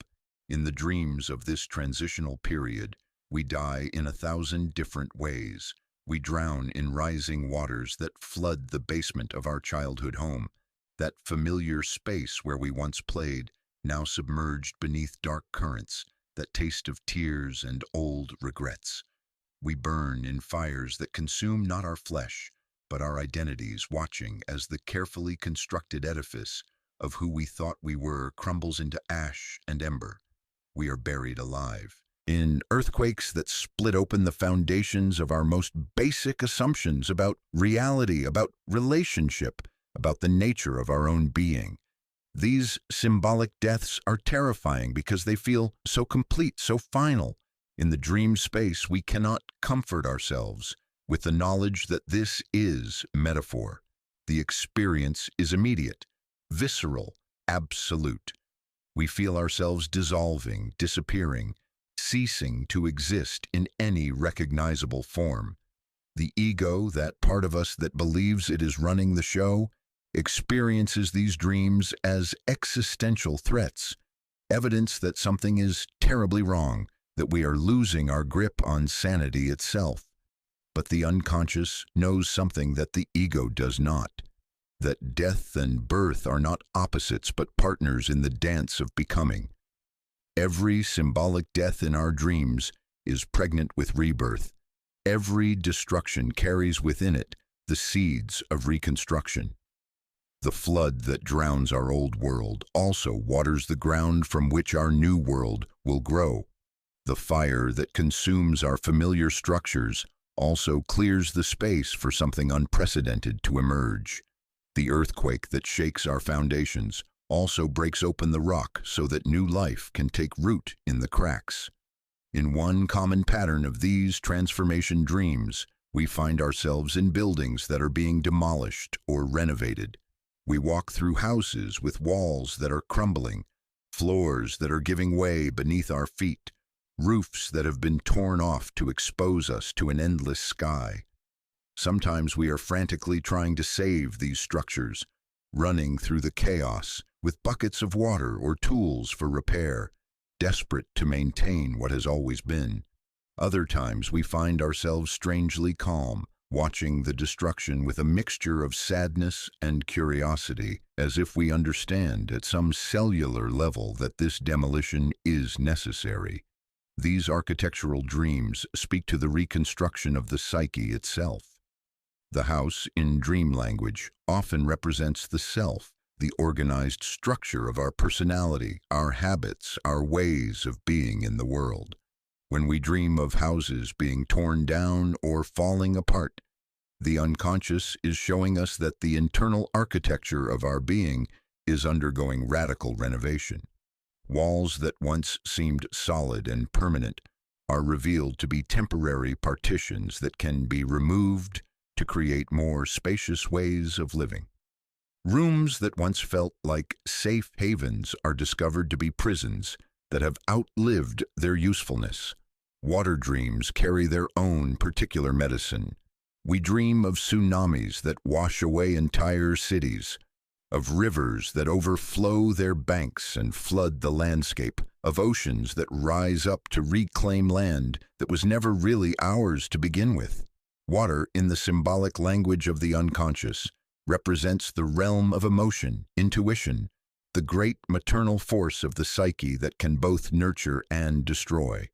In the dreams of this transitional period, We die in 1,000 different ways. We drown in rising waters that flood the basement of our childhood home, that familiar space where we once played, now submerged beneath dark currents, that taste of tears and old regrets. We burn in fires that consume not our flesh, but our identities, watching as the carefully constructed edifice of who we thought we were crumbles into ash and ember. We are buried alive in earthquakes that split open the foundations of our most basic assumptions about reality, about relationship, about the nature of our own being. These symbolic deaths are terrifying because they feel so complete, so final. In the dream space, we cannot comfort ourselves with the knowledge that this is metaphor. The experience is immediate, visceral, absolute. We feel ourselves dissolving, disappearing, ceasing to exist in any recognizable form. The ego, that part of us that believes it is running the show, experiences these dreams as existential threats, evidence that something is terribly wrong, that we are losing our grip on sanity itself. But the unconscious knows something that the ego does not, that death and birth are not opposites but partners in the dance of becoming. Every symbolic death in our dreams is pregnant with rebirth. Every destruction carries within it the seeds of reconstruction. The flood that drowns our old world also waters the ground from which our new world will grow. The fire that consumes our familiar structures also clears the space for something unprecedented to emerge. The earthquake that shakes our foundations also breaks open the rock so that new life can take root in the cracks. In one common pattern of these transformation dreams, we find ourselves in buildings that are being demolished or renovated. We walk through houses with walls that are crumbling, floors that are giving way beneath our feet, roofs that have been torn off to expose us to an endless sky. Sometimes we are frantically trying to save these structures, running through the chaos with buckets of water or tools for repair, desperate to maintain what has always been. Other times we find ourselves strangely calm, watching the destruction with a mixture of sadness and curiosity, as if we understand at some cellular level that this demolition is necessary. These architectural dreams speak to the reconstruction of the psyche itself. The house, in dream language, often represents the self, the organized structure of our personality, our habits, our ways of being in the world. When we dream of houses being torn down or falling apart, the unconscious is showing us that the internal architecture of our being is undergoing radical renovation. Walls that once seemed solid and permanent are revealed to be temporary partitions that can be removed to create more spacious ways of living. Rooms that once felt like safe havens are discovered to be prisons that have outlived their usefulness. Water dreams carry their own particular medicine. We dream of tsunamis that wash away entire cities, of rivers that overflow their banks and flood the landscape, of oceans that rise up to reclaim land that was never really ours to begin with. Water, in the symbolic language of the unconscious, represents the realm of emotion, intuition, the great maternal force of the psyche that can both nurture and destroy.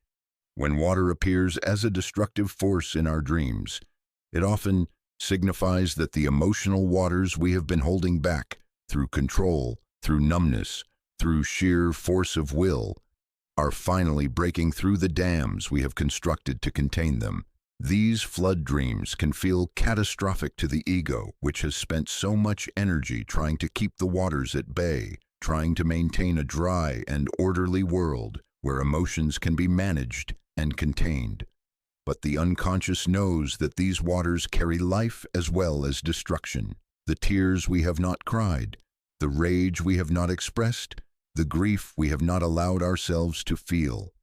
When water appears as a destructive force in our dreams, it often signifies that the emotional waters we have been holding back through control, through numbness, through sheer force of will, are finally breaking through the dams we have constructed to contain them. These flood dreams can feel catastrophic to the ego, which has spent so much energy trying to keep the waters at bay, trying to maintain a dry and orderly world where emotions can be managed and contained. But the unconscious knows that these waters carry life as well as destruction. The tears we have not cried, the rage we have not expressed, the grief we have not allowed ourselves to feel.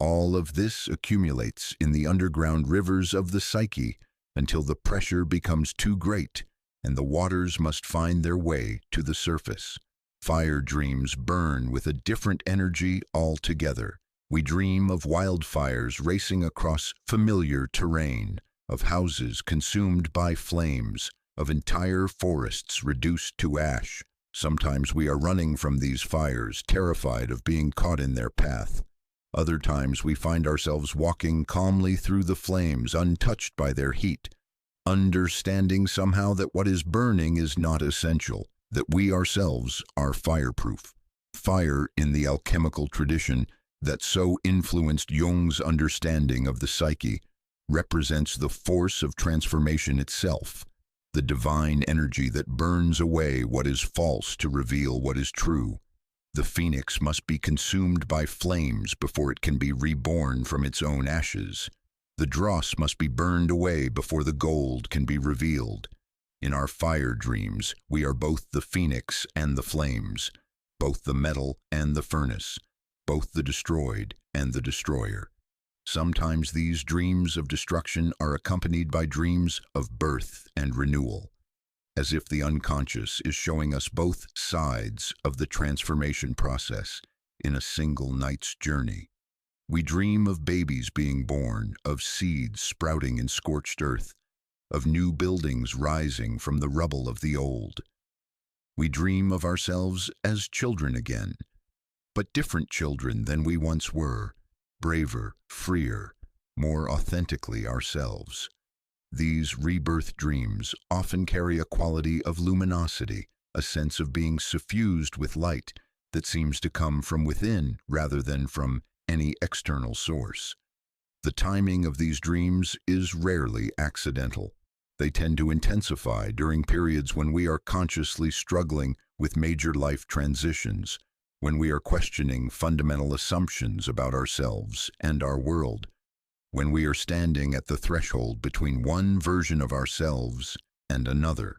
All of this accumulates in the underground rivers of the psyche until the pressure becomes too great and the waters must find their way to the surface. Fire dreams burn with a different energy altogether. We dream of wildfires racing across familiar terrain, of houses consumed by flames, of entire forests reduced to ash. Sometimes we are running from these fires, terrified of being caught in their path. Other times we find ourselves walking calmly through the flames, untouched by their heat, understanding somehow that what is burning is not essential, that we ourselves are fireproof. Fire, in the alchemical tradition that so influenced Jung's understanding of the psyche, represents the force of transformation itself, the divine energy that burns away what is false to reveal what is true. The phoenix must be consumed by flames before it can be reborn from its own ashes. The dross must be burned away before the gold can be revealed. In our fire dreams, we are both the phoenix and the flames, both the metal and the furnace, both the destroyed and the destroyer. Sometimes these dreams of destruction are accompanied by dreams of birth and renewal, as if the unconscious is showing us both sides of the transformation process in a single night's journey. We dream of babies being born, of seeds sprouting in scorched earth, of new buildings rising from the rubble of the old. We dream of ourselves as children again, but different children than we once were, braver, freer, more authentically ourselves. These rebirth dreams often carry a quality of luminosity, a sense of being suffused with light that seems to come from within rather than from any external source. The timing of these dreams is rarely accidental. They tend to intensify during periods when we are consciously struggling with major life transitions, when we are questioning fundamental assumptions about ourselves and our world, when we are standing at the threshold between one version of ourselves and another.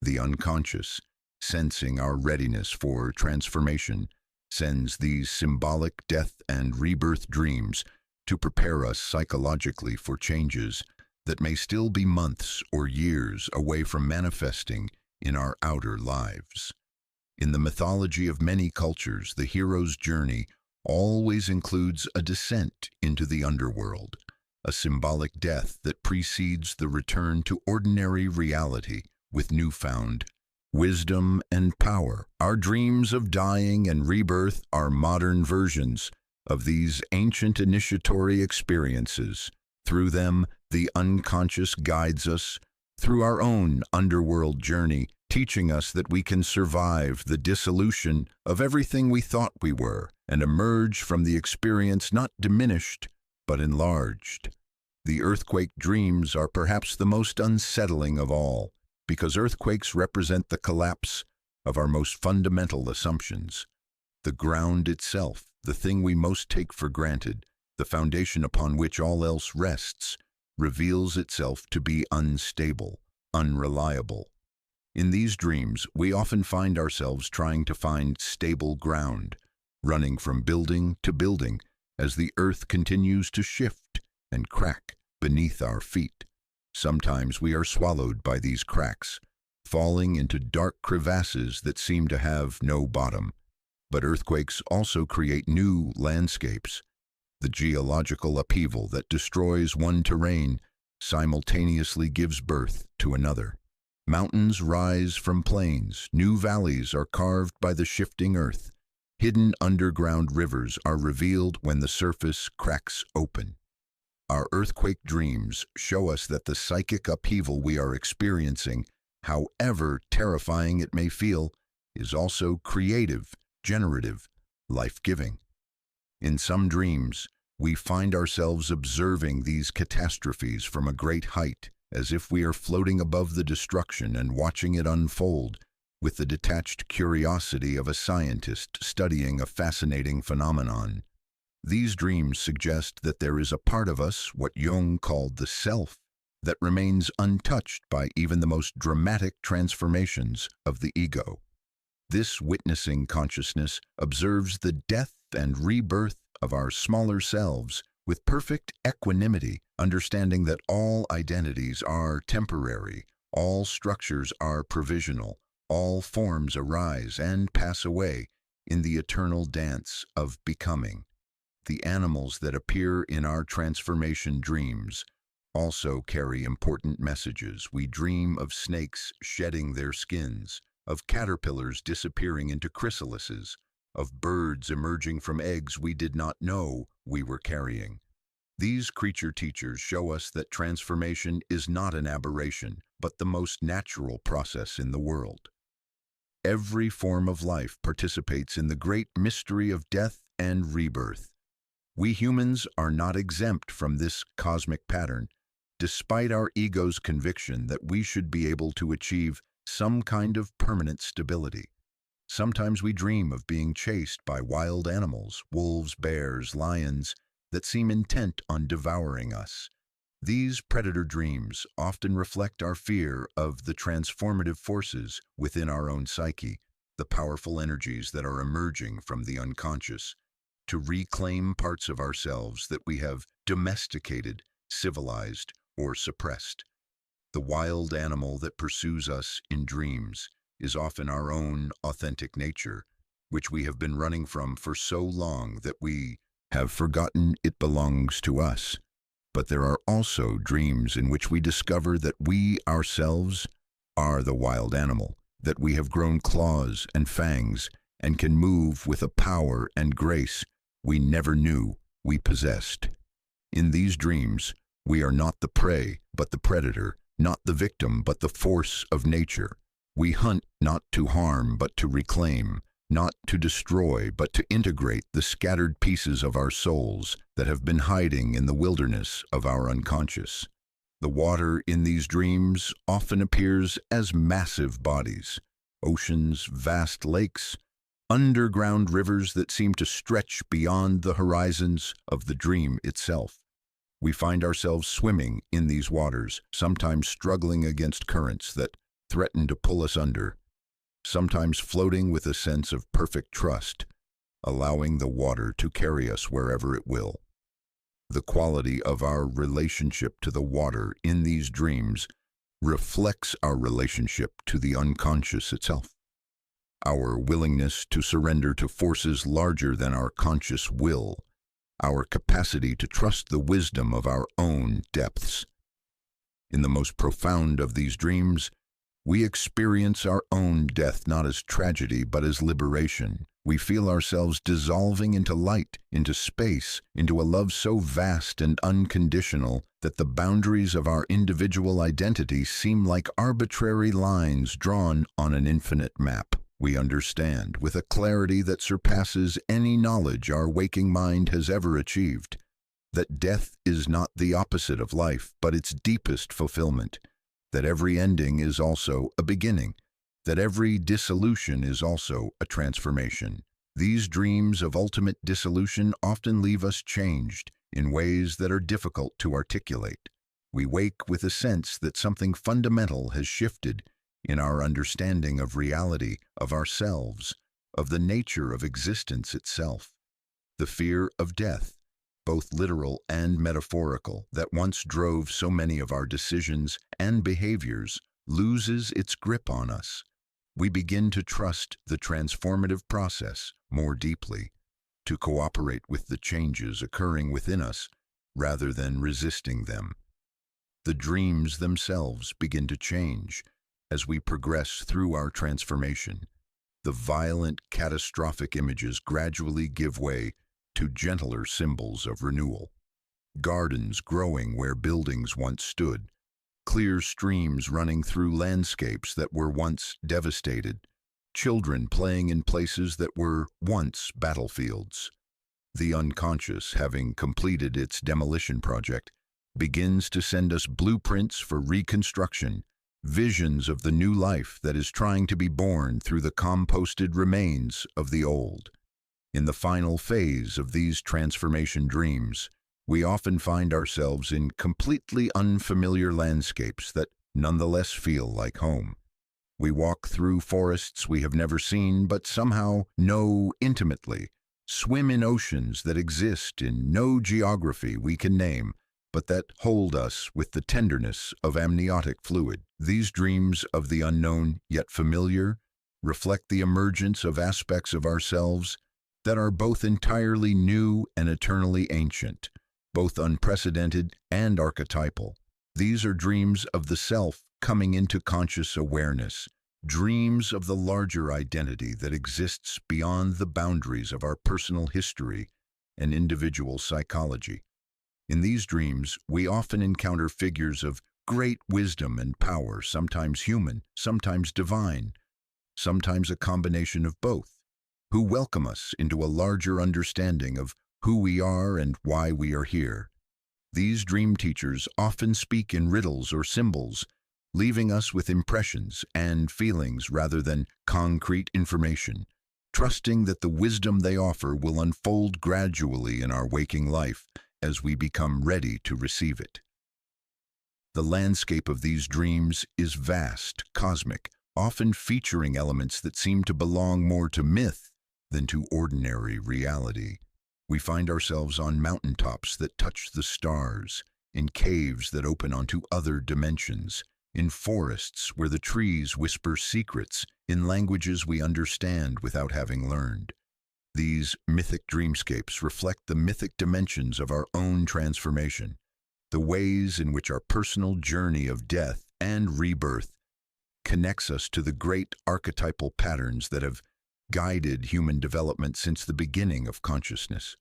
The unconscious, sensing our readiness for transformation, sends these symbolic death and rebirth dreams to prepare us psychologically for changes that may still be months or years away from manifesting in our outer lives. In the mythology of many cultures, the hero's journey always includes a descent into the underworld, a symbolic death that precedes the return to ordinary reality with newfound wisdom and power. Our dreams of dying and rebirth are modern versions of these ancient initiatory experiences. Through them, the unconscious guides us through our own underworld journey, teaching us that we can survive the dissolution of everything we thought we were and emerge from the experience not diminished, but enlarged. The earthquake dreams are perhaps the most unsettling of all, because earthquakes represent the collapse of our most fundamental assumptions. The ground itself, the thing we most take for granted, the foundation upon which all else rests, reveals itself to be unstable, unreliable. In these dreams, we often find ourselves trying to find stable ground, running from building to building as the earth continues to shift and crack beneath our feet. Sometimes we are swallowed by these cracks, falling into dark crevasses that seem to have no bottom. But earthquakes also create new landscapes. The geological upheaval that destroys one terrain simultaneously gives birth to another. Mountains rise from plains, new valleys are carved by the shifting earth, hidden underground rivers are revealed when the surface cracks open. Our earthquake dreams show us that the psychic upheaval we are experiencing, however terrifying it may feel, is also creative, generative, life-giving. In some dreams, we find ourselves observing these catastrophes from a great height, as if we are floating above the destruction and watching it unfold with the detached curiosity of a scientist studying a fascinating phenomenon. These dreams suggest that there is a part of us, what Jung called the self, that remains untouched by even the most dramatic transformations of the ego. This witnessing consciousness observes the death and rebirth of our smaller selves with perfect equanimity, understanding that all identities are temporary, all structures are provisional, all forms arise and pass away in the eternal dance of becoming. The animals that appear in our transformation dreams also carry important messages. We dream of snakes shedding their skins, of caterpillars disappearing into chrysalises, of birds emerging from eggs we did not know we were carrying. These creature teachers show us that transformation is not an aberration, but the most natural process in the world. Every form of life participates in the great mystery of death and rebirth. We humans are not exempt from this cosmic pattern, despite our ego's conviction that we should be able to achieve some kind of permanent stability. Sometimes we dream of being chased by wild animals, wolves, bears, lions, that seem intent on devouring us. These predator dreams often reflect our fear of the transformative forces within our own psyche, the powerful energies that are emerging from the unconscious, to reclaim parts of ourselves that we have domesticated, civilized, or suppressed. The wild animal that pursues us in dreams is often our own authentic nature, which we have been running from for so long that we have forgotten it belongs to us. But there are also dreams in which we discover that we ourselves are the wild animal, that we have grown claws and fangs and can move with a power and grace we never knew we possessed. In these dreams, we are not the prey, but the predator, not the victim, but the force of nature. We hunt not to harm, but to reclaim, not to destroy, but to integrate the scattered pieces of our souls that have been hiding in the wilderness of our unconscious. The water in these dreams often appears as massive bodies, oceans, vast lakes, underground rivers that seem to stretch beyond the horizons of the dream itself. We find ourselves swimming in these waters, sometimes struggling against currents that threaten to pull us under, sometimes floating with a sense of perfect trust, allowing the water to carry us wherever it will. The quality of our relationship to the water in these dreams reflects our relationship to the unconscious itself. Our willingness to surrender to forces larger than our conscious will, our capacity to trust the wisdom of our own depths. In the most profound of these dreams, we experience our own death not as tragedy, but as liberation. We feel ourselves dissolving into light, into space, into a love so vast and unconditional that the boundaries of our individual identity seem like arbitrary lines drawn on an infinite map. We understand, with a clarity that surpasses any knowledge our waking mind has ever achieved, that death is not the opposite of life, but its deepest fulfillment, that every ending is also a beginning, that every dissolution is also a transformation. These dreams of ultimate dissolution often leave us changed in ways that are difficult to articulate. We wake with a sense that something fundamental has shifted in our understanding of reality, of ourselves, of the nature of existence itself. The fear of death, both literal and metaphorical, that once drove so many of our decisions and behaviors, loses its grip on us. We begin to trust the transformative process more deeply, to cooperate with the changes occurring within us rather than resisting them. The dreams themselves begin to change as we progress through our transformation. The violent, catastrophic images gradually give way to gentler symbols of renewal. Gardens growing where buildings once stood, clear streams running through landscapes that were once devastated, children playing in places that were once battlefields. The unconscious, having completed its demolition project, begins to send us blueprints for reconstruction, visions of the new life that is trying to be born through the composted remains of the old. In the final phase of these transformation dreams, we often find ourselves in completely unfamiliar landscapes that nonetheless feel like home. We walk through forests we have never seen but somehow know intimately, swim in oceans that exist in no geography we can name, but that hold us with the tenderness of amniotic fluid. These dreams of the unknown, yet familiar, reflect the emergence of aspects of ourselves that are both entirely new and eternally ancient, both unprecedented and archetypal. These are dreams of the self coming into conscious awareness, dreams of the larger identity that exists beyond the boundaries of our personal history and individual psychology. In these dreams, we often encounter figures of great wisdom and power, sometimes human, sometimes divine, sometimes a combination of both, who welcome us into a larger understanding of who we are and why we are here. These dream teachers often speak in riddles or symbols, leaving us with impressions and feelings rather than concrete information, trusting that the wisdom they offer will unfold gradually in our waking life as we become ready to receive it. The landscape of these dreams is vast, cosmic, often featuring elements that seem to belong more to myth than to ordinary reality. We find ourselves on mountaintops that touch the stars, in caves that open onto other dimensions, in forests where the trees whisper secrets in languages we understand without having learned. These mythic dreamscapes reflect the mythic dimensions of our own transformation, the ways in which our personal journey of death and rebirth connects us to the great archetypal patterns that have guided human development since the beginning of consciousness.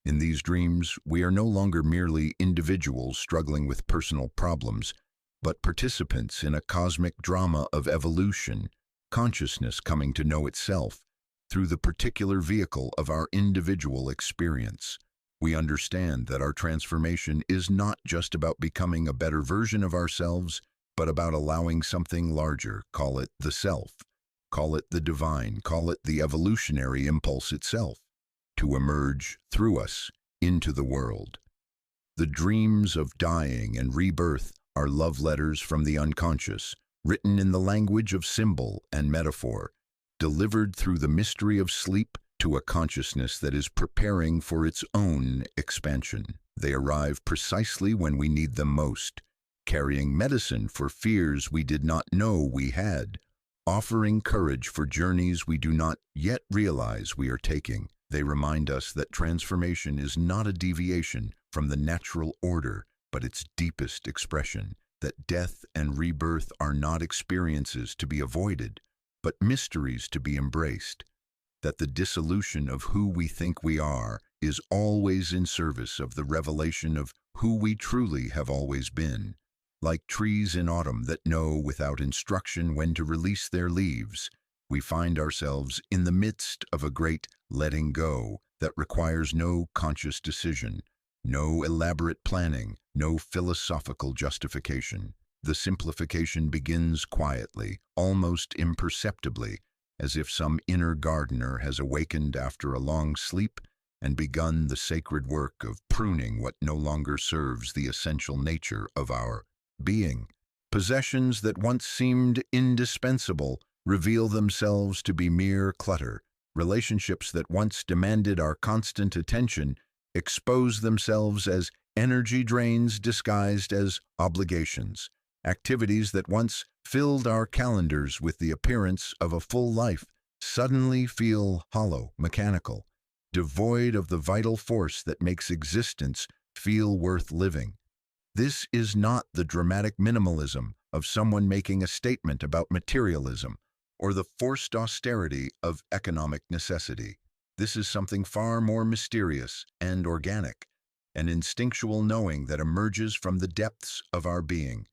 In these dreams, we are no longer merely individuals struggling with personal problems, but participants in a cosmic drama of evolution, consciousness coming to know itself through the particular vehicle of our individual experience. We understand that our transformation is not just about becoming a better version of ourselves, but about allowing something larger, call it the self, call it the divine, call it the evolutionary impulse itself, to emerge through us into the world. The dreams of dying and rebirth are love letters from the unconscious, written in the language of symbol and metaphor, delivered through the mystery of sleep to a consciousness that is preparing for its own expansion. They arrive precisely when we need them most, carrying medicine for fears we did not know we had, offering courage for journeys we do not yet realize we are taking. They remind us that transformation is not a deviation from the natural order, but its deepest expression, that death and rebirth are not experiences to be avoided, but mysteries to be embraced, that the dissolution of who we think we are is always in service of the revelation of who we truly have always been. Like trees in autumn that know without instruction when to release their leaves, we find ourselves in the midst of a great letting go that requires no conscious decision, no elaborate planning, no philosophical justification. The simplification begins quietly, almost imperceptibly, as if some inner gardener has awakened after a long sleep and begun the sacred work of pruning what no longer serves the essential nature of our being. Possessions that once seemed indispensable reveal themselves to be mere clutter. Relationships that once demanded our constant attention expose themselves as energy drains disguised as obligations. Activities that once filled our calendars with the appearance of a full life suddenly feel hollow, mechanical, devoid of the vital force that makes existence feel worth living. This is not the dramatic minimalism of someone making a statement about materialism or the forced austerity of economic necessity. This is something far more mysterious and organic, an instinctual knowing that emerges from the depths of our being,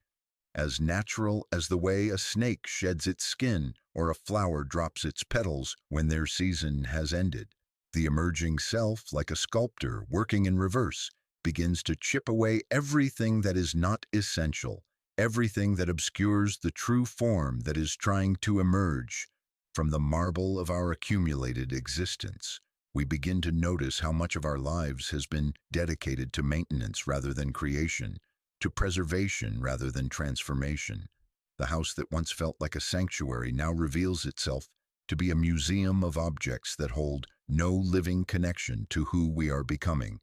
as natural as the way a snake sheds its skin or a flower drops its petals when their season has ended. The emerging self, like a sculptor working in reverse, begins to chip away everything that is not essential, everything that obscures the true form that is trying to emerge from the marble of our accumulated existence. We begin to notice how much of our lives has been dedicated to maintenance rather than creation, to preservation rather than transformation. The house that once felt like a sanctuary now reveals itself to be a museum of objects that hold no living connection to who we are becoming.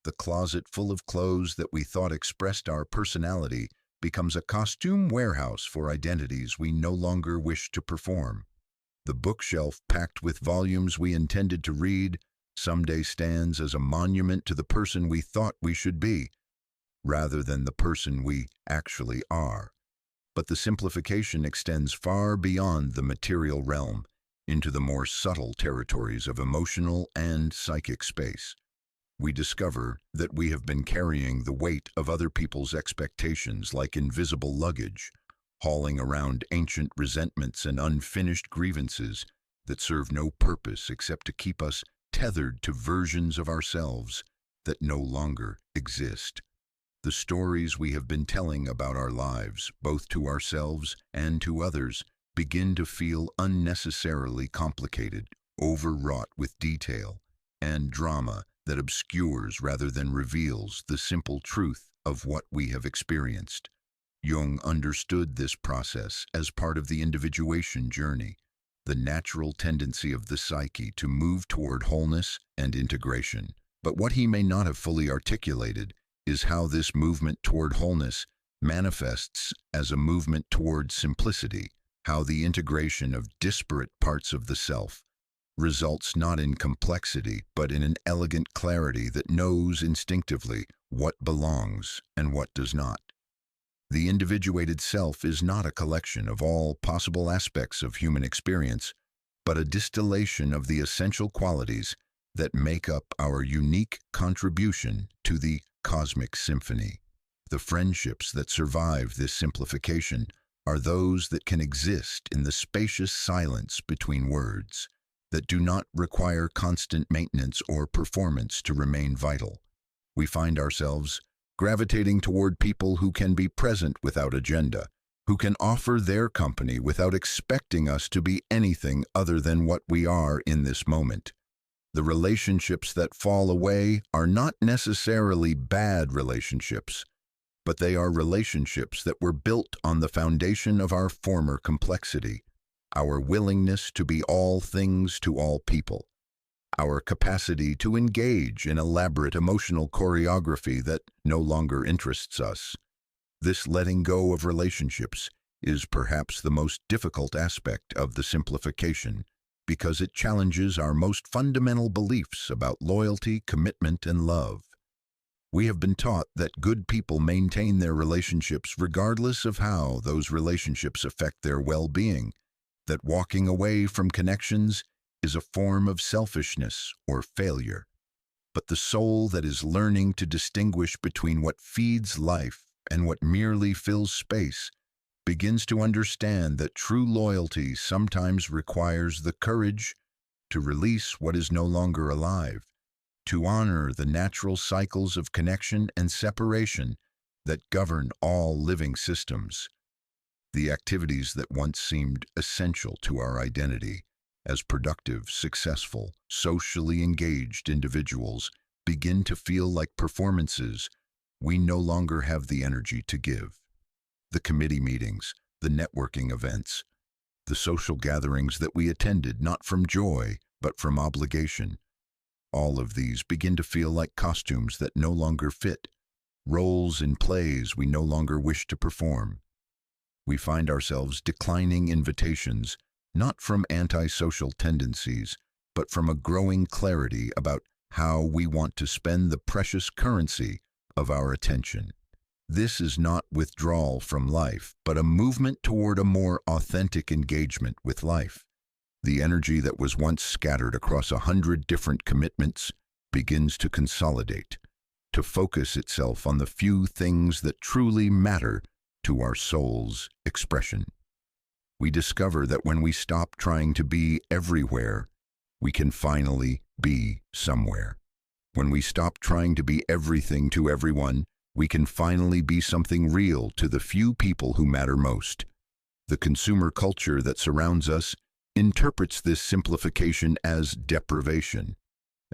The closet full of clothes that we thought expressed our personality becomes a costume warehouse for identities we no longer wish to perform. The bookshelf packed with volumes we intended to read someday stands as a monument to the person we thought we should be, rather than the person we actually are. But the simplification extends far beyond the material realm into the more subtle territories of emotional and psychic space. We discover that we have been carrying the weight of other people's expectations like invisible luggage, hauling around ancient resentments and unfinished grievances that serve no purpose except to keep us tethered to versions of ourselves that no longer exist. The stories we have been telling about our lives, both to ourselves and to others, begin to feel unnecessarily complicated, overwrought with detail and drama that obscures rather than reveals the simple truth of what we have experienced. Jung understood this process as part of the individuation journey, the natural tendency of the psyche to move toward wholeness and integration. But what he may not have fully articulated is how this movement toward wholeness manifests as a movement toward simplicity, how the integration of disparate parts of the self results not in complexity, but in an elegant clarity that knows instinctively what belongs and what does not. The individuated self is not a collection of all possible aspects of human experience, but a distillation of the essential qualities that make up our unique contribution to the cosmic symphony. The friendships that survive this simplification are those that can exist in the spacious silence between words, that do not require constant maintenance or performance to remain vital. We find ourselves gravitating toward people who can be present without agenda, who can offer their company without expecting us to be anything other than what we are in this moment. The relationships that fall away are not necessarily bad relationships, but they are relationships that were built on the foundation of our former complexity, our willingness to be all things to all people, our capacity to engage in elaborate emotional choreography that no longer interests us. This letting go of relationships is perhaps the most difficult aspect of the simplification, because it challenges our most fundamental beliefs about loyalty, commitment, and love. We have been taught that good people maintain their relationships regardless of how those relationships affect their well-being, that walking away from connections is a form of selfishness or failure. But the soul that is learning to distinguish between what feeds life and what merely fills space begins to understand that true loyalty sometimes requires the courage to release what is no longer alive, to honor the natural cycles of connection and separation that govern all living systems. The activities that once seemed essential to our identity as productive, successful, socially engaged individuals begin to feel like performances we no longer have the energy to give. The committee meetings, the networking events, the social gatherings that we attended not from joy but from obligation, all of these begin to feel like costumes that no longer fit, roles in plays we no longer wish to perform. We find ourselves declining invitations, not from antisocial tendencies, but from a growing clarity about how we want to spend the precious currency of our attention. This is not withdrawal from life, but a movement toward a more authentic engagement with life. The energy that was once scattered across 100 different commitments begins to consolidate, to focus itself on the few things that truly matter to our soul's expression. We discover that when we stop trying to be everywhere, we can finally be somewhere. When we stop trying to be everything to everyone, we can finally be something real to the few people who matter most. The consumer culture that surrounds us interprets this simplification as deprivation,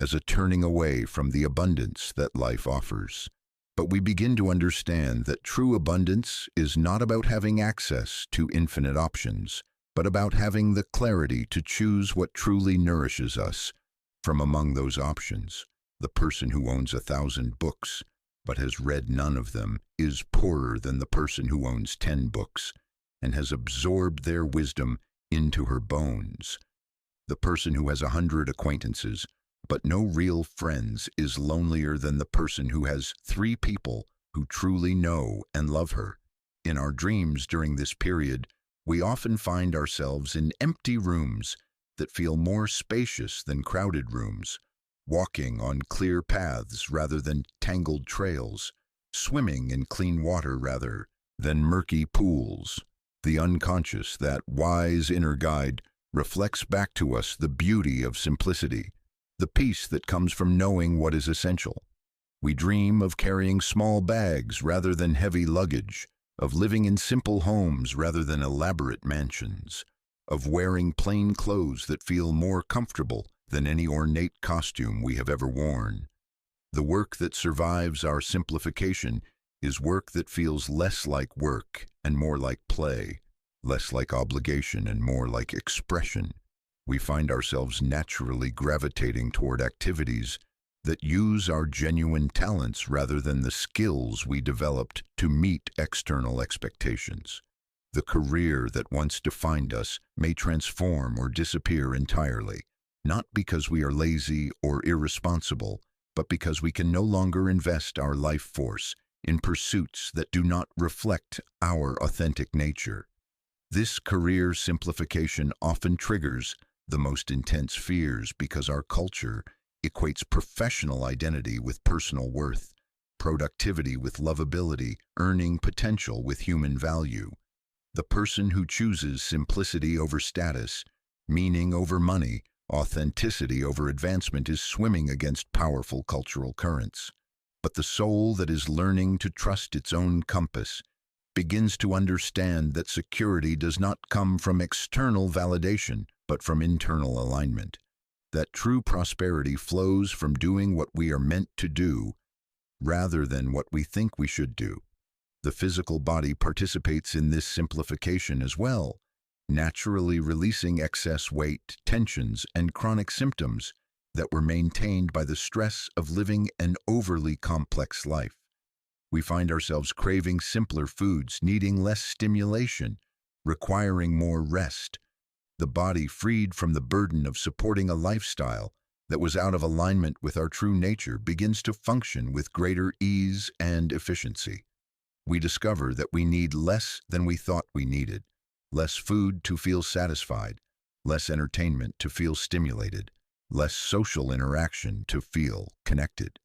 as a turning away from the abundance that life offers. But we begin to understand that true abundance is not about having access to infinite options, but about having the clarity to choose what truly nourishes us from among those options. The person who owns 1,000 books but has read none of them is poorer than the person who owns 10 books and has absorbed their wisdom into her bones. The person who has 100 acquaintances, but no real friends, is lonelier than the person who has 3 people who truly know and love her. In our dreams during this period, we often find ourselves in empty rooms that feel more spacious than crowded rooms, walking on clear paths rather than tangled trails, swimming in clean water rather than murky pools. The unconscious, that wise inner guide, reflects back to us the beauty of simplicity, the peace that comes from knowing what is essential. We dream of carrying small bags rather than heavy luggage, of living in simple homes rather than elaborate mansions, of wearing plain clothes that feel more comfortable than any ornate costume we have ever worn. The work that survives our simplification is work that feels less like work and more like play, less like obligation and more like expression. We find ourselves naturally gravitating toward activities that use our genuine talents rather than the skills we developed to meet external expectations. The career that once defined us may transform or disappear entirely, not because we are lazy or irresponsible, but because we can no longer invest our life force in pursuits that do not reflect our authentic nature. This career simplification often triggers the most intense fears because our culture equates professional identity with personal worth, productivity with lovability, earning potential with human value. The person who chooses simplicity over status, meaning over money, authenticity over advancement is swimming against powerful cultural currents. But the soul that is learning to trust its own compass begins to understand that security does not come from external validation, but from internal alignment. That true prosperity flows from doing what we are meant to do, rather than what we think we should do. The physical body participates in this simplification as well, naturally releasing excess weight, tensions, and chronic symptoms that were maintained by the stress of living an overly complex life. We find ourselves craving simpler foods, needing less stimulation, requiring more rest. The body, freed from the burden of supporting a lifestyle that was out of alignment with our true nature, begins to function with greater ease and efficiency. We discover that we need less than we thought we needed, less food to feel satisfied, less entertainment to feel stimulated, less social interaction to feel connected.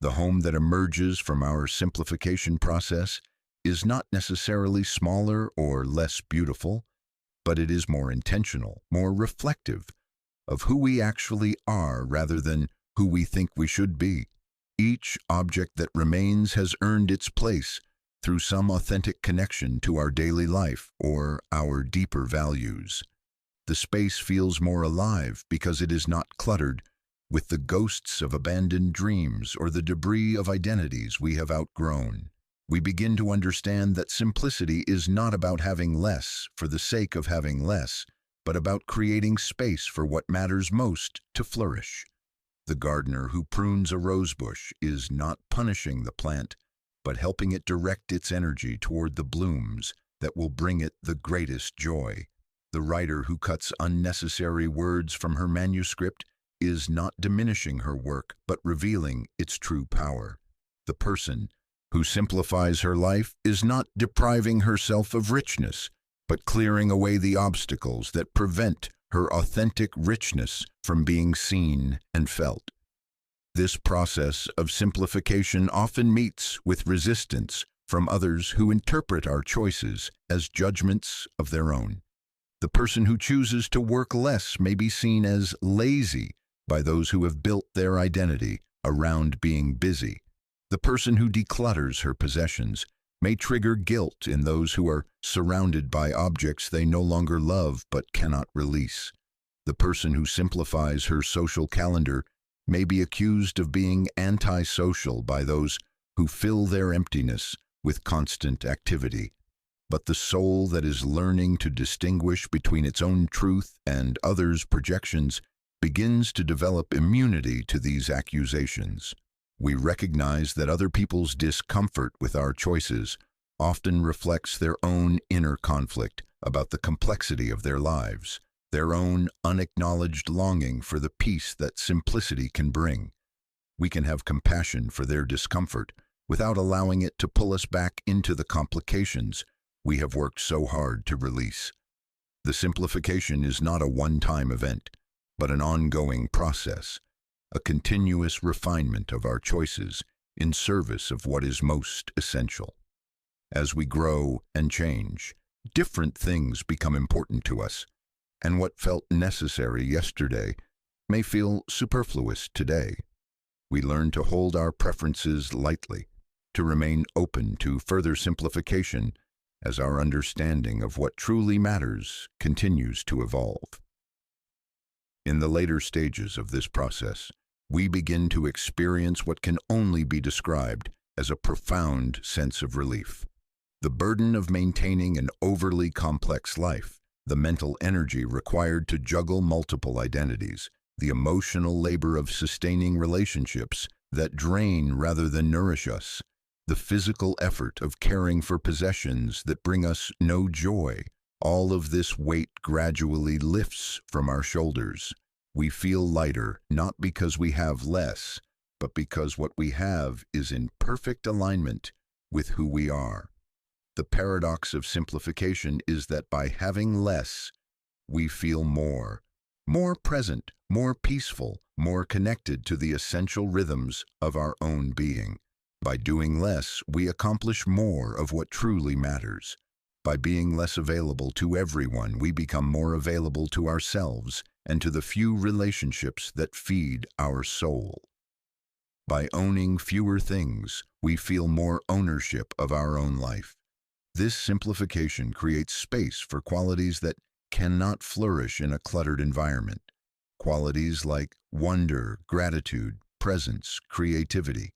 The home that emerges from our simplification process is not necessarily smaller or less beautiful, but it is more intentional, more reflective of who we actually are rather than who we think we should be. Each object that remains has earned its place through some authentic connection to our daily life or our deeper values. The space feels more alive because it is not cluttered with the ghosts of abandoned dreams or the debris of identities we have outgrown. We begin to understand that simplicity is not about having less for the sake of having less, but about creating space for what matters most to flourish. The gardener who prunes a rosebush is not punishing the plant, but helping it direct its energy toward the blooms that will bring it the greatest joy. The writer who cuts unnecessary words from her manuscript is not diminishing her work, but revealing its true power. The person who simplifies her life is not depriving herself of richness, but clearing away the obstacles that prevent her authentic richness from being seen and felt. This process of simplification often meets with resistance from others who interpret our choices as judgments of their own. The person who chooses to work less may be seen as lazy by those who have built their identity around being busy. The person who declutters her possessions may trigger guilt in those who are surrounded by objects they no longer love but cannot release. The person who simplifies her social calendar may be accused of being antisocial by those who fill their emptiness with constant activity. But the soul that is learning to distinguish between its own truth and others' projections begins to develop immunity to these accusations. We recognize that other people's discomfort with our choices often reflects their own inner conflict, about the complexity of their lives, their own unacknowledged longing for the peace that simplicity can bring. We can have compassion for their discomfort without allowing it to pull us back into the complications we have worked so hard to release. The simplification is not a one-time event, but an ongoing process, a continuous refinement of our choices in service of what is most essential. As we grow and change, different things become important to us, and what felt necessary yesterday may feel superfluous today. We learn to hold our preferences lightly, to remain open to further simplification as our understanding of what truly matters continues to evolve. In the later stages of this process, we begin to experience what can only be described as a profound sense of relief. The burden of maintaining an overly complex life, the mental energy required to juggle multiple identities, the emotional labor of sustaining relationships that drain rather than nourish us, the physical effort of caring for possessions that bring us no joy, all of this weight gradually lifts from our shoulders. We feel lighter, not because we have less, but because what we have is in perfect alignment with who we are. The paradox of simplification is that by having less, we feel more present, more peaceful, more connected to the essential rhythms of our own being. By doing less, we accomplish more of what truly matters. By being less available to everyone, we become more available to ourselves and to the few relationships that feed our soul. By owning fewer things, we feel more ownership of our own life. This simplification creates space for qualities that cannot flourish in a cluttered environment. Qualities like wonder, gratitude, presence, creativity.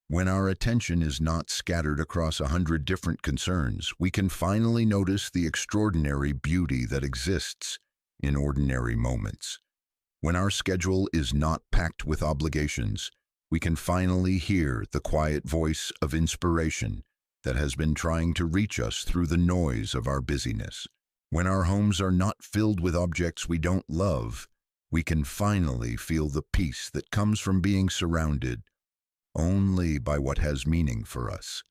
When our attention is not scattered across 100 different concerns, we can finally notice the extraordinary beauty that exists in ordinary moments. When our schedule is not packed with obligations, we can finally hear the quiet voice of inspiration that has been trying to reach us through the noise of our busyness. When our homes are not filled with objects we don't love, we can finally feel the peace that comes from being surrounded only by what has meaning for us.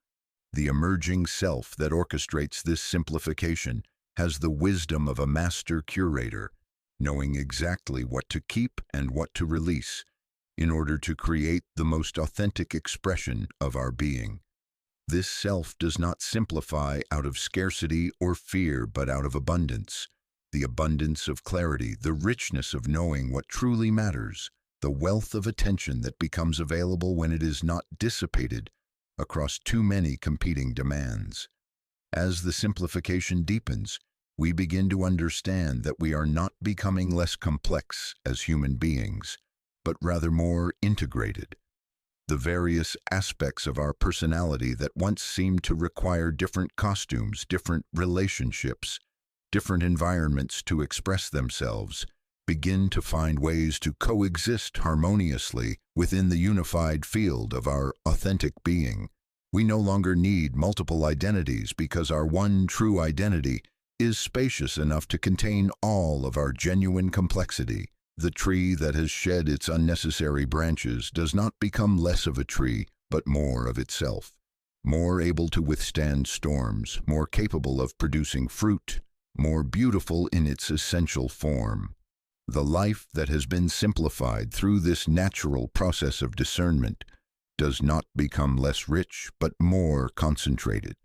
The emerging self that orchestrates this simplification has the wisdom of a master curator, knowing exactly what to keep and what to release in order to create the most authentic expression of our being. This self does not simplify out of scarcity or fear, but out of abundance. The abundance of clarity, the richness of knowing what truly matters, the wealth of attention that becomes available when it is not dissipated across too many competing demands. As the simplification deepens, we begin to understand that we are not becoming less complex as human beings, but rather more integrated. The various aspects of our personality that once seemed to require different costumes, different relationships, different environments to express themselves, begin to find ways to coexist harmoniously within the unified field of our authentic being. We no longer need multiple identities because our one true identity is spacious enough to contain all of our genuine complexity. The tree that has shed its unnecessary branches does not become less of a tree, but more of itself, more able to withstand storms, more capable of producing fruit, more beautiful in its essential form. The life that has been simplified through this natural process of discernment does not become less rich, but more concentrated,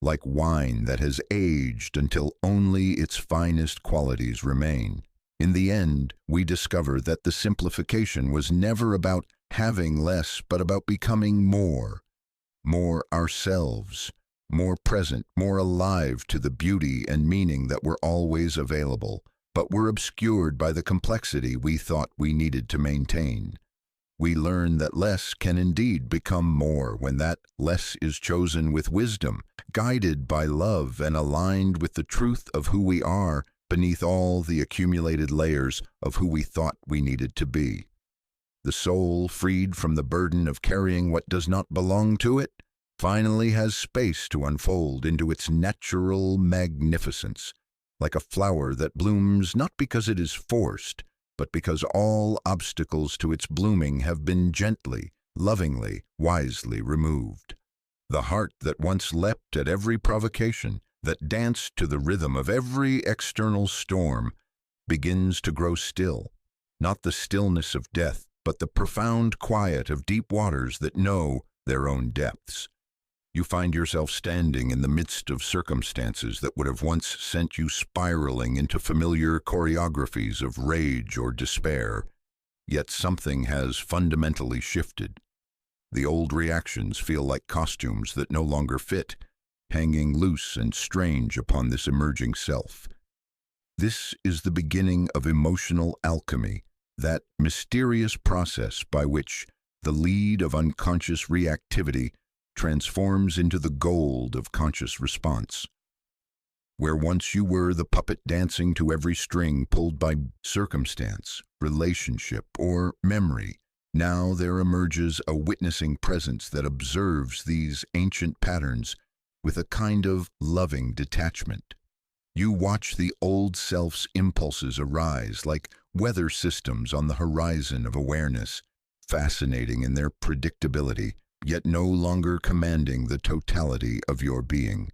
like wine that has aged until only its finest qualities remain. In the end, we discover that the simplification was never about having less, but about becoming more ourselves, more present, more alive to the beauty and meaning that were always available, but were obscured by the complexity we thought we needed to maintain. We learn that less can indeed become more when that less is chosen with wisdom, guided by love and aligned with the truth of who we are beneath all the accumulated layers of who we thought we needed to be. The soul, freed from the burden of carrying what does not belong to it, finally has space to unfold into its natural magnificence, like a flower that blooms not because it is forced, but because all obstacles to its blooming have been gently, lovingly, wisely removed. The heart that once leapt at every provocation, that danced to the rhythm of every external storm, begins to grow still, not the stillness of death, but the profound quiet of deep waters that know their own depths. You find yourself standing in the midst of circumstances that would have once sent you spiraling into familiar choreographies of rage or despair, yet something has fundamentally shifted. The old reactions feel like costumes that no longer fit, hanging loose and strange upon this emerging self. This is the beginning of emotional alchemy, that mysterious process by which the lead of unconscious reactivity transforms into the gold of conscious response. Where once you were the puppet dancing to every string pulled by circumstance, relationship, or memory, now there emerges a witnessing presence that observes these ancient patterns with a kind of loving detachment. You watch the old self's impulses arise like weather systems on the horizon of awareness, fascinating in their predictability, yet no longer commanding the totality of your being.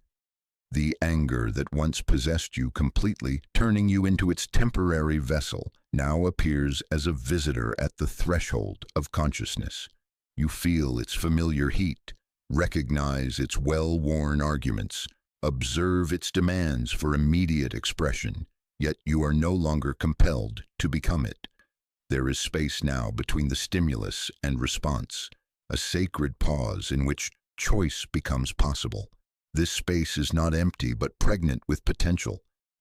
The anger that once possessed you completely, turning you into its temporary vessel, now appears as a visitor at the threshold of consciousness. You feel its familiar heat, recognize its well-worn arguments, observe its demands for immediate expression, yet you are no longer compelled to become it. There is space now between the stimulus and response, a sacred pause in which choice becomes possible. This space is not empty but pregnant with potential,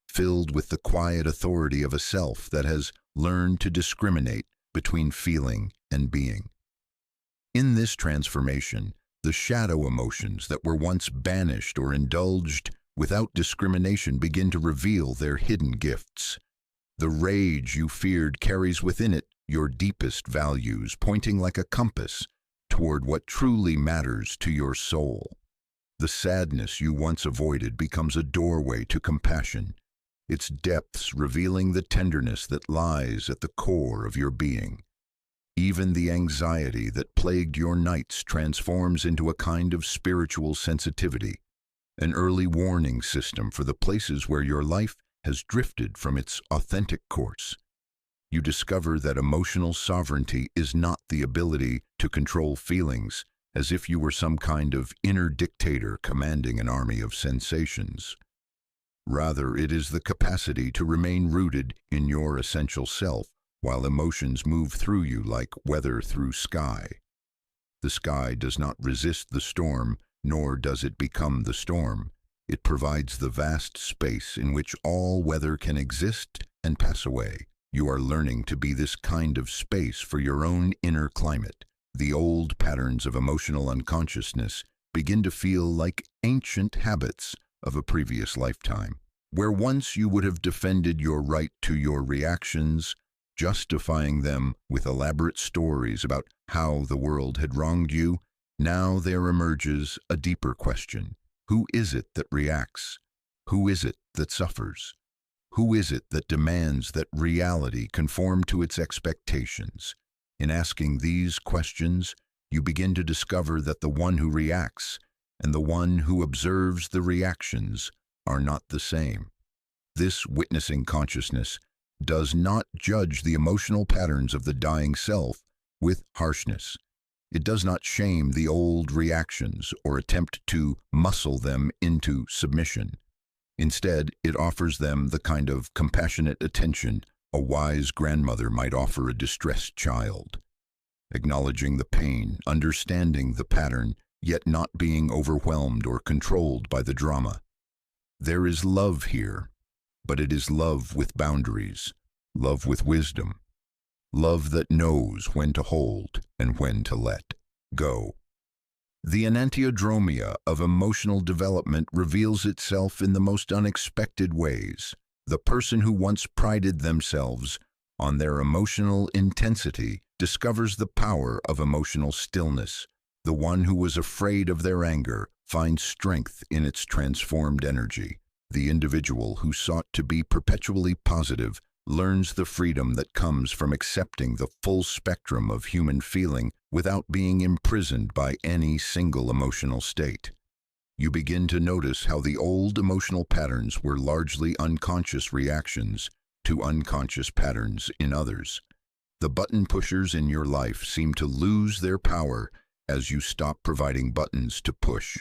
filled with the quiet authority of a self that has learned to discriminate between feeling and being. In this transformation, the shadow emotions that were once banished or indulged without discrimination begin to reveal their hidden gifts. The rage you feared carries within it your deepest values, pointing like a compass toward what truly matters to your soul. The sadness you once avoided becomes a doorway to compassion, its depths revealing the tenderness that lies at the core of your being. Even the anxiety that plagued your nights transforms into a kind of spiritual sensitivity, an early warning system for the places where your life has drifted from its authentic course. You discover that emotional sovereignty is not the ability to control feelings, as if you were some kind of inner dictator commanding an army of sensations. Rather, it is the capacity to remain rooted in your essential self, while emotions move through you like weather through sky. The sky does not resist the storm, nor does it become the storm. It provides the vast space in which all weather can exist and pass away. You are learning to be this kind of space for your own inner climate. The old patterns of emotional unconsciousness begin to feel like ancient habits of a previous lifetime. Where once you would have defended your right to your reactions, justifying them with elaborate stories about how the world had wronged you, now there emerges a deeper question. Who is it that reacts? Who is it that suffers? Who is it that demands that reality conform to its expectations? In asking these questions, you begin to discover that the one who reacts and the one who observes the reactions are not the same. This witnessing consciousness does not judge the emotional patterns of the dying self with harshness. It does not shame the old reactions or attempt to muscle them into submission. Instead, it offers them the kind of compassionate attention a wise grandmother might offer a distressed child, acknowledging the pain, understanding the pattern, yet not being overwhelmed or controlled by the drama. There is love here, but it is love with boundaries, love with wisdom, love that knows when to hold and when to let go. The enantiodromia of emotional development reveals itself in the most unexpected ways. The person who once prided themselves on their emotional intensity discovers the power of emotional stillness. The one who was afraid of their anger finds strength in its transformed energy. The individual who sought to be perpetually positive learns the freedom that comes from accepting the full spectrum of human feeling without being imprisoned by any single emotional state. You begin to notice how the old emotional patterns were largely unconscious reactions to unconscious patterns in others. The button pushers in your life seem to lose their power as you stop providing buttons to push.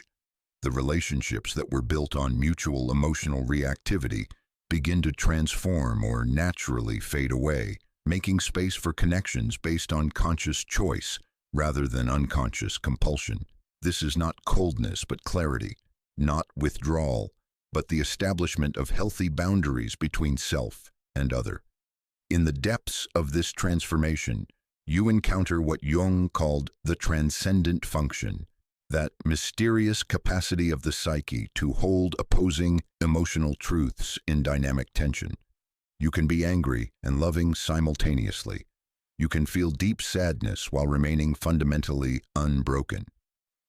The relationships that were built on mutual emotional reactivity begin to transform or naturally fade away, making space for connections based on conscious choice rather than unconscious compulsion. This is not coldness but clarity, not withdrawal, but the establishment of healthy boundaries between self and other. In the depths of this transformation, you encounter what Jung called the transcendent function, that mysterious capacity of the psyche to hold opposing emotional truths in dynamic tension. You can be angry and loving simultaneously. You can feel deep sadness while remaining fundamentally unbroken.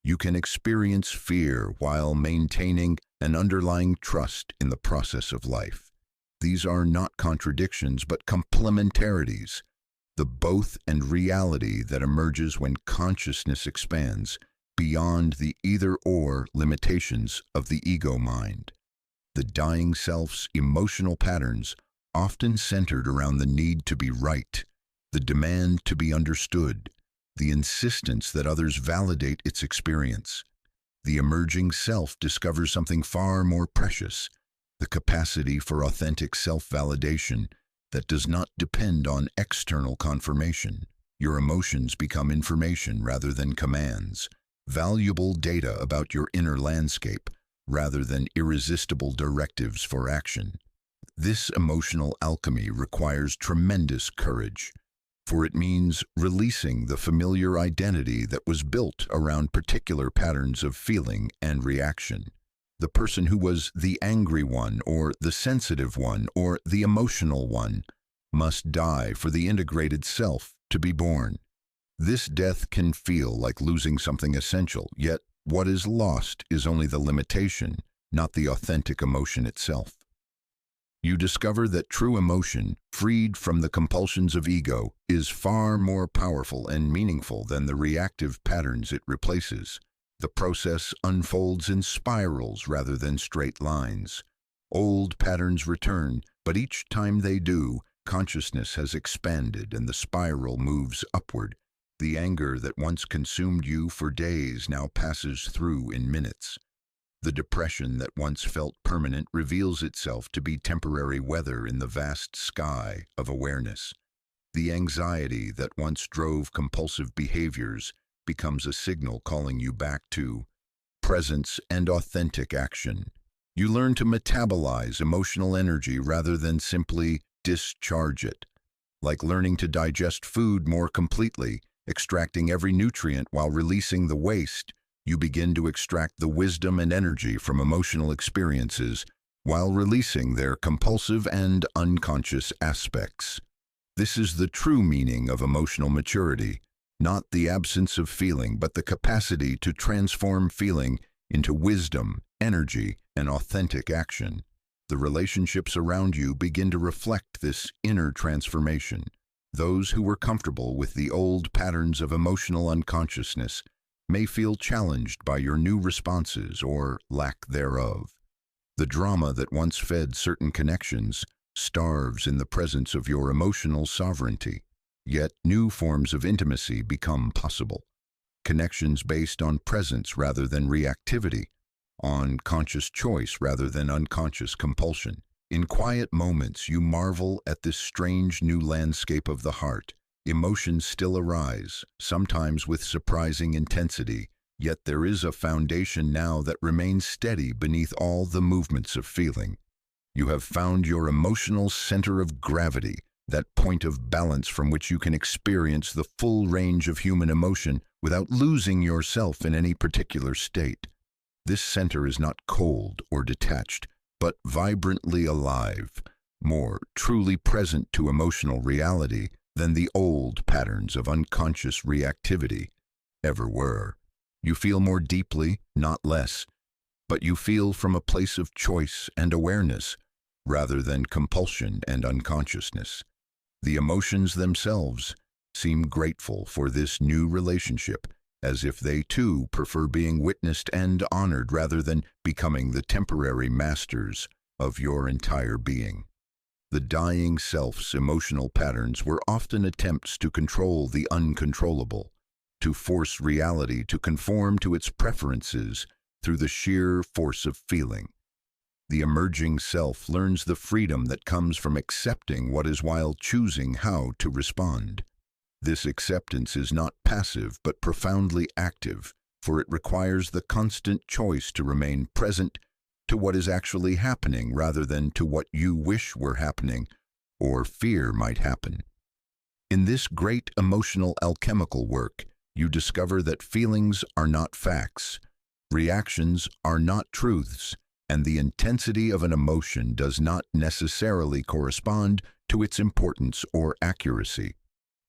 You can experience fear while maintaining an underlying trust in the process of life. These are not contradictions but complementarities, the both and reality that emerges when consciousness expands beyond the either-or limitations of the ego mind. The dying self's emotional patterns often centered around the need to be right, the demand to be understood, the insistence that others validate its experience. The emerging self discovers something far more precious, the capacity for authentic self-validation that does not depend on external confirmation. Your emotions become information rather than commands, valuable data about your inner landscape rather than irresistible directives for action. This emotional alchemy requires tremendous courage, for it means releasing the familiar identity that was built around particular patterns of feeling and reaction. The person who was the angry one or the sensitive one or the emotional one must die for the integrated self to be born. This death can feel like losing something essential, yet what is lost is only the limitation, not the authentic emotion itself. You discover that true emotion, freed from the compulsions of ego, is far more powerful and meaningful than the reactive patterns it replaces. The process unfolds in spirals rather than straight lines. Old patterns return, but each time they do, consciousness has expanded and the spiral moves upward. The anger that once consumed you for days now passes through in minutes. The depression that once felt permanent reveals itself to be temporary weather in the vast sky of awareness. The anxiety that once drove compulsive behaviors becomes a signal calling you back to presence and authentic action. You learn to metabolize emotional energy rather than simply discharge it. Like learning to digest food more completely, extracting every nutrient while releasing the waste, you begin to extract the wisdom and energy from emotional experiences while releasing their compulsive and unconscious aspects. This is the true meaning of emotional maturity, not the absence of feeling, but the capacity to transform feeling into wisdom, energy, and authentic action. The relationships around you begin to reflect this inner transformation. Those who were comfortable with the old patterns of emotional unconsciousness may feel challenged by your new responses or lack thereof. The drama that once fed certain connections starves in the presence of your emotional sovereignty, yet new forms of intimacy become possible. Connections based on presence rather than reactivity, on conscious choice rather than unconscious compulsion. In quiet moments, you marvel at this strange new landscape of the heart. Emotions still arise, sometimes with surprising intensity, yet there is a foundation now that remains steady beneath all the movements of feeling. You have found your emotional center of gravity, that point of balance from which you can experience the full range of human emotion without losing yourself in any particular state. This center is not cold or detached, but vibrantly alive, more truly present to emotional reality than the old patterns of unconscious reactivity ever were. You feel more deeply, not less. but you feel from a place of choice and awareness rather than compulsion and unconsciousness. The emotions themselves seem grateful for this new relationship, as if they too prefer being witnessed and honored rather than becoming the temporary masters of your entire being. The dying self's emotional patterns were often attempts to control the uncontrollable, to force reality to conform to its preferences through the sheer force of feeling. The emerging self learns the freedom that comes from accepting what is while choosing how to respond. This acceptance is not passive but profoundly active, for it requires the constant choice to remain present to what is actually happening rather than to what you wish were happening or fear might happen. In this great emotional alchemical work, you discover that feelings are not facts, reactions are not truths, and the intensity of an emotion does not necessarily correspond to its importance or accuracy.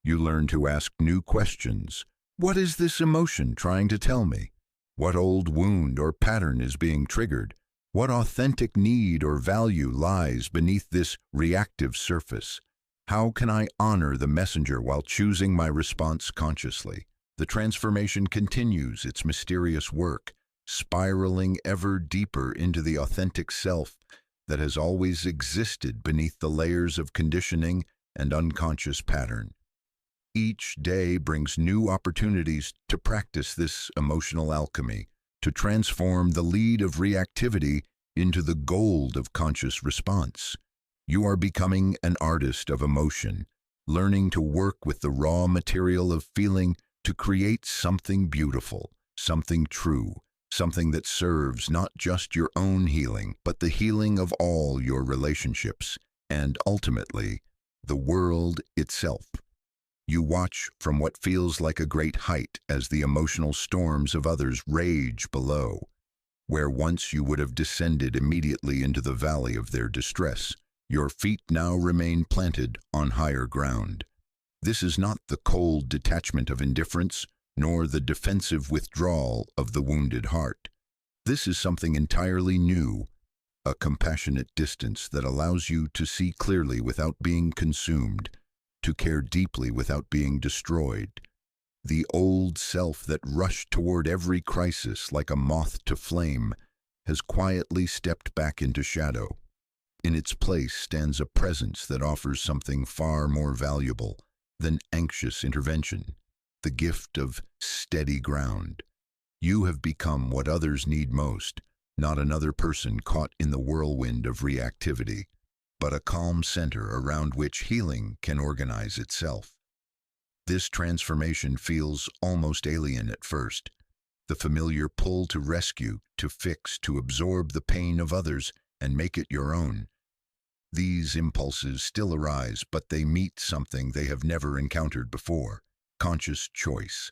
You learn to ask new questions. What is this emotion trying to tell me? What old wound or pattern is being triggered? What authentic need or value lies beneath this reactive surface? How can I honor the messenger while choosing my response consciously? The transformation continues its mysterious work, spiraling ever deeper into the authentic self that has always existed beneath the layers of conditioning and unconscious pattern. Each day brings new opportunities to practice this emotional alchemy, to transform the lead of reactivity into the gold of conscious response. You are becoming an artist of emotion, learning to work with the raw material of feeling to create something beautiful, something true, something that serves not just your own healing, but the healing of all your relationships, and ultimately, the world itself. You watch from what feels like a great height as the emotional storms of others rage below. Where once you would have descended immediately into the valley of their distress, your feet now remain planted on higher ground. This is not the cold detachment of indifference, nor the defensive withdrawal of the wounded heart. This is something entirely new, a compassionate distance that allows you to see clearly without being consumed, to care deeply without being destroyed. The old self that rushed toward every crisis like a moth to flame has quietly stepped back into shadow. In its place stands a presence that offers something far more valuable than anxious intervention, the gift of steady ground. You have become what others need most, not another person caught in the whirlwind of reactivity, but a calm center around which healing can organize itself. This transformation feels almost alien at first. The familiar pull to rescue, to fix, to absorb the pain of others and make it your own. These impulses still arise, but they meet something they have never encountered before: conscious choice.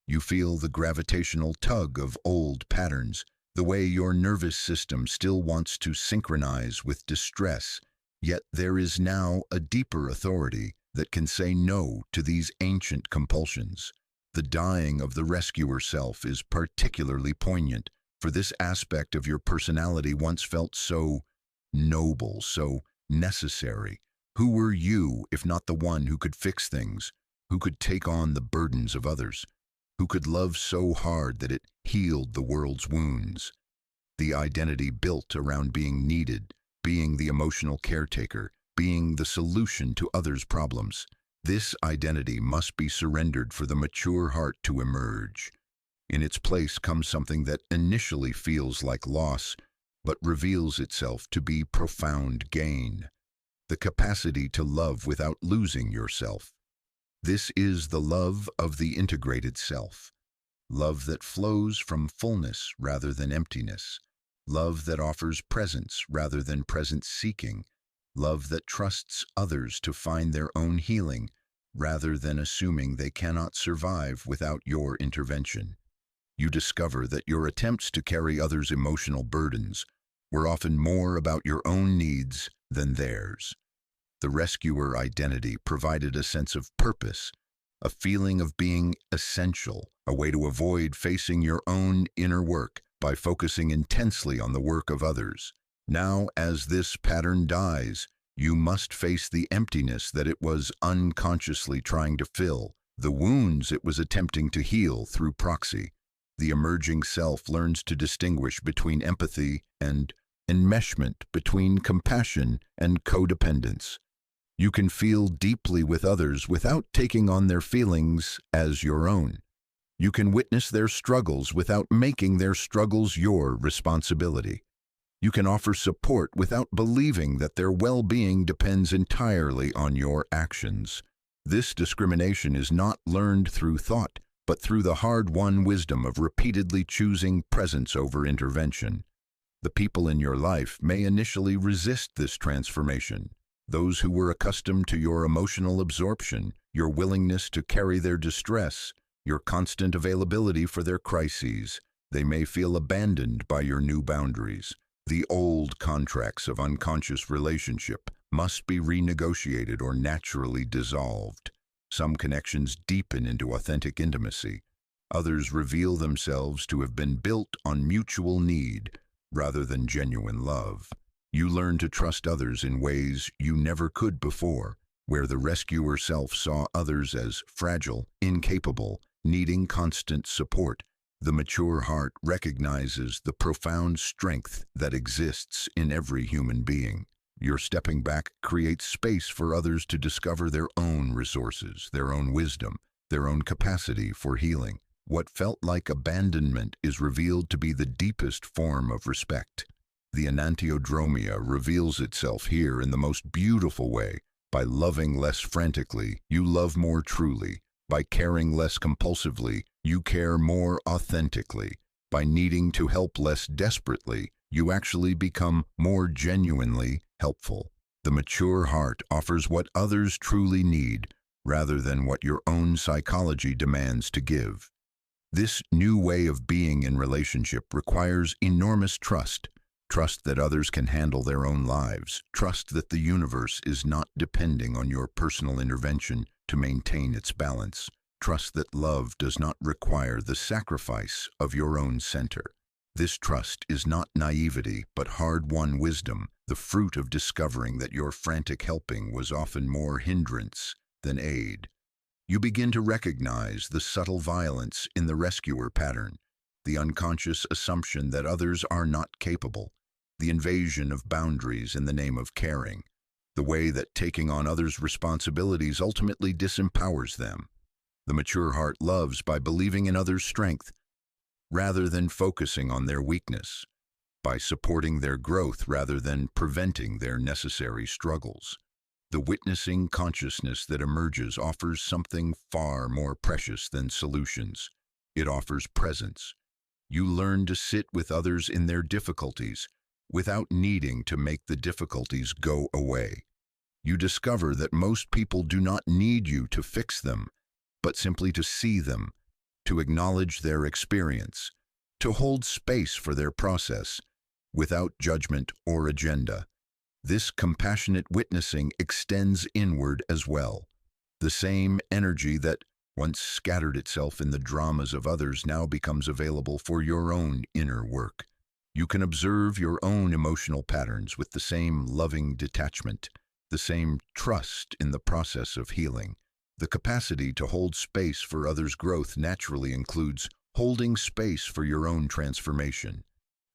You feel the gravitational tug of old patterns, the way your nervous system still wants to synchronize with distress, yet there is now a deeper authority that can say no to these ancient compulsions. The dying of the rescuer self is particularly poignant, for this aspect of your personality once felt so noble, so necessary. Who were you if not the one who could fix things, who could take on the burdens of others, who could love so hard that it healed the world's wounds? The identity built around being needed, being the emotional caretaker, being the solution to others' problems. This identity must be surrendered for the mature heart to emerge. In its place comes something that initially feels like loss, but reveals itself to be profound gain: the capacity to love without losing yourself. This is the love of the integrated self, love that flows from fullness rather than emptiness, love that offers presence rather than presence-seeking, love that trusts others to find their own healing rather than assuming they cannot survive without your intervention. You discover that your attempts to carry others' emotional burdens were often more about your own needs than theirs. The rescuer identity provided a sense of purpose, a feeling of being essential, a way to avoid facing your own inner work by focusing intensely on the work of others. Now, as this pattern dies, you must face the emptiness that it was unconsciously trying to fill, the wounds it was attempting to heal through proxy. The emerging self learns to distinguish between empathy and enmeshment, between compassion and codependence. You can feel deeply with others without taking on their feelings as your own. You can witness their struggles without making their struggles your responsibility. You can offer support without believing that their well-being depends entirely on your actions. This discrimination is not learned through thought, but through the hard-won wisdom of repeatedly choosing presence over intervention. The people in your life may initially resist this transformation. Those who were accustomed to your emotional absorption, your willingness to carry their distress, your constant availability for their crises, they may feel abandoned by your new boundaries. The old contracts of unconscious relationship must be renegotiated or naturally dissolved. Some connections deepen into authentic intimacy. Others reveal themselves to have been built on mutual need rather than genuine love. You learn to trust others in ways you never could before, where the rescuer self saw others as fragile, incapable, needing constant support. The mature heart recognizes the profound strength that exists in every human being. Your stepping back creates space for others to discover their own resources, their own wisdom, their own capacity for healing. What felt like abandonment is revealed to be the deepest form of respect. The enantiodromia reveals itself here in the most beautiful way. By loving less frantically, you love more truly. By caring less compulsively, you care more authentically. By needing to help less desperately, you actually become more genuinely helpful. The mature heart offers what others truly need, rather than what your own psychology demands to give. This new way of being in relationship requires enormous trust. Trust that others can handle their own lives. Trust that the universe is not depending on your personal intervention to maintain its balance. Trust that love does not require the sacrifice of your own center. This trust is not naivety, but hard-won wisdom, the fruit of discovering that your frantic helping was often more hindrance than aid. You begin to recognize the subtle violence in the rescuer pattern, the unconscious assumption that others are not capable, the invasion of boundaries in the name of caring, the way that taking on others' responsibilities ultimately disempowers them. The mature heart loves by believing in others' strength, rather than focusing on their weakness, by supporting their growth rather than preventing their necessary struggles. The witnessing consciousness that emerges offers something far more precious than solutions. It offers presence. You learn to sit with others in their difficulties, without needing to make the difficulties go away. You discover that most people do not need you to fix them, but simply to see them, to acknowledge their experience, to hold space for their process, without judgment or agenda. This compassionate witnessing extends inward as well. The same energy that once scattered itself in the dramas of others now becomes available for your own inner work. You can observe your own emotional patterns with the same loving detachment, the same trust in the process of healing. The capacity to hold space for others' growth naturally includes holding space for your own transformation.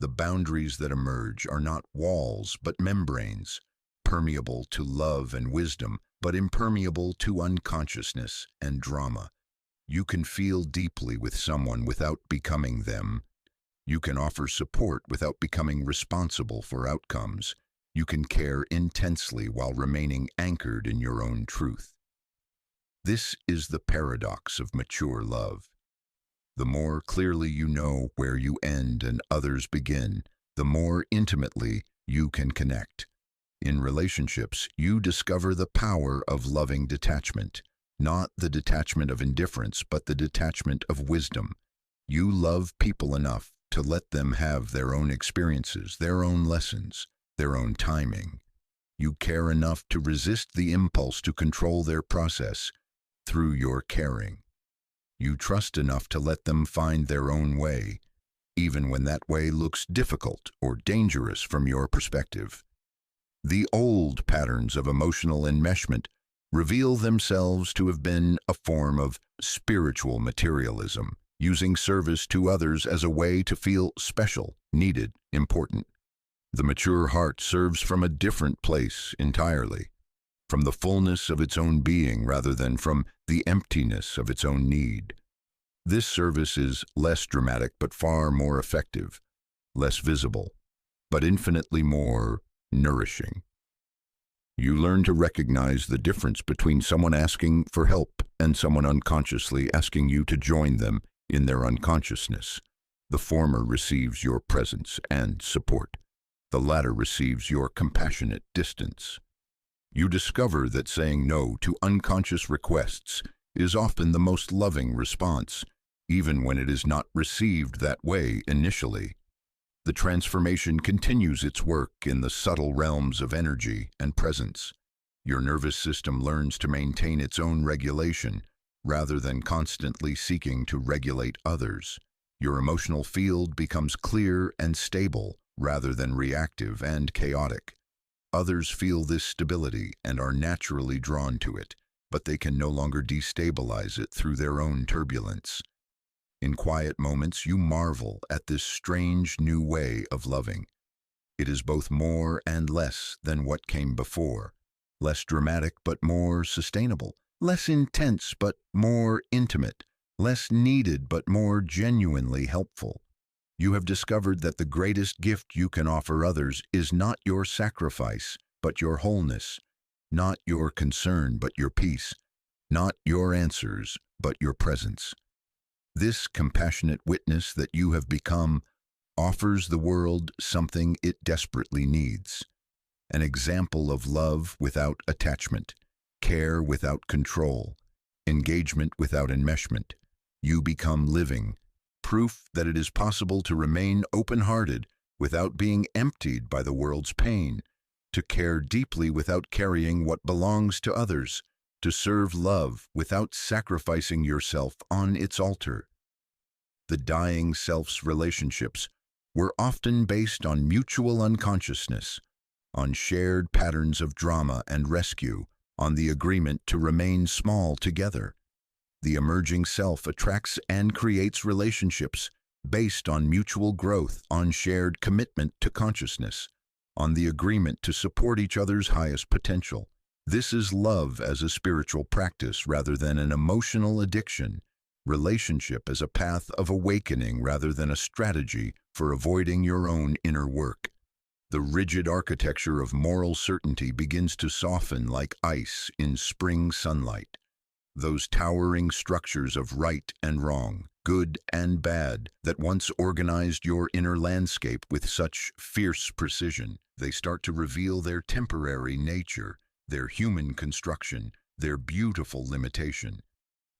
The boundaries that emerge are not walls but membranes, permeable to love and wisdom, but impermeable to unconsciousness and drama. You can feel deeply with someone without becoming them. You can offer support without becoming responsible for outcomes. You can care intensely while remaining anchored in your own truth. This is the paradox of mature love. The more clearly you know where you end and others begin, the more intimately you can connect. In relationships, you discover the power of loving detachment, not the detachment of indifference, but the detachment of wisdom. You love people enough to let them have their own experiences, their own lessons, their own timing. You care enough to resist the impulse to control their process through your caring. You trust enough to let them find their own way, even when that way looks difficult or dangerous from your perspective. The old patterns of emotional enmeshment reveal themselves to have been a form of spiritual materialism, using service to others as a way to feel special, needed, important. The mature heart serves from a different place entirely, from the fullness of its own being rather than from the emptiness of its own need. This service is less dramatic but far more effective, less visible, but infinitely more nourishing. You learn to recognize the difference between someone asking for help and someone unconsciously asking you to join them in their unconsciousness. The former receives your presence and support. The latter receives your compassionate distance. You discover that saying no to unconscious requests is often the most loving response, even when it is not received that way initially. The transformation continues its work in the subtle realms of energy and presence. Your nervous system learns to maintain its own regulation rather than constantly seeking to regulate others. Your emotional field becomes clear and stable rather than reactive and chaotic. Others feel this stability and are naturally drawn to it, but they can no longer destabilize it through their own turbulence. In quiet moments, you marvel at this strange new way of loving. It is both more and less than what came before, less dramatic but more sustainable, less intense but more intimate, less needed but more genuinely helpful. You have discovered that the greatest gift you can offer others is not your sacrifice, but your wholeness, not your concern, but your peace, not your answers, but your presence. This compassionate witness that you have become offers the world something it desperately needs: an example of love without attachment, care without control, engagement without enmeshment. You become living, proof that it is possible to remain open-hearted without being emptied by the world's pain, to care deeply without carrying what belongs to others, to serve love without sacrificing yourself on its altar. The dying self's relationships were often based on mutual unconsciousness, on shared patterns of drama and rescue, on the agreement to remain small together. The emerging self attracts and creates relationships based on mutual growth, on shared commitment to consciousness, on the agreement to support each other's highest potential. This is love as a spiritual practice rather than an emotional addiction, relationship as a path of awakening rather than a strategy for avoiding your own inner work. The rigid architecture of moral certainty begins to soften like ice in spring sunlight. Those towering structures of right and wrong, good and bad, that once organized your inner landscape with such fierce precision, they start to reveal their temporary nature, their human construction, their beautiful limitation.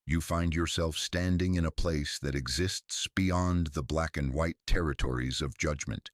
You find yourself standing in a place that exists beyond the black and white territories of judgment,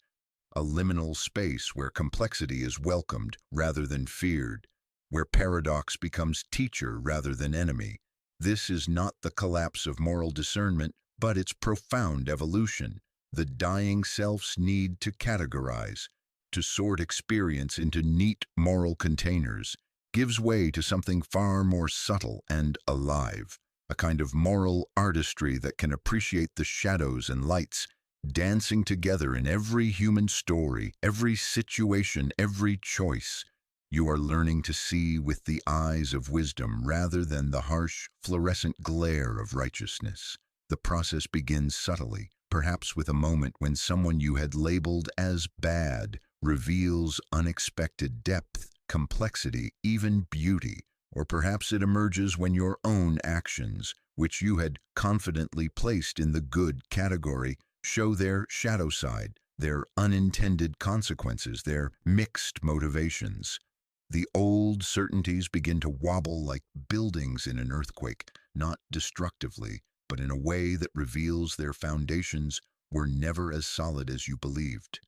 a liminal space where complexity is welcomed rather than feared, where paradox becomes teacher rather than enemy. This is not the collapse of moral discernment, but its profound evolution. The dying self's need to categorize, to sort experience into neat moral containers, gives way to something far more subtle and alive, a kind of moral artistry that can appreciate the shadows and lights dancing together in every human story, every situation, every choice. You are learning to see with the eyes of wisdom rather than the harsh, fluorescent glare of righteousness. The process begins subtly, perhaps with a moment when someone you had labeled as bad reveals unexpected depth, complexity, even beauty. Or perhaps it emerges when your own actions, which you had confidently placed in the good category, show their shadow side, their unintended consequences, their mixed motivations. The old certainties begin to wobble like buildings in an earthquake, not destructively, but in a way that reveals their foundations were never as solid as you believed.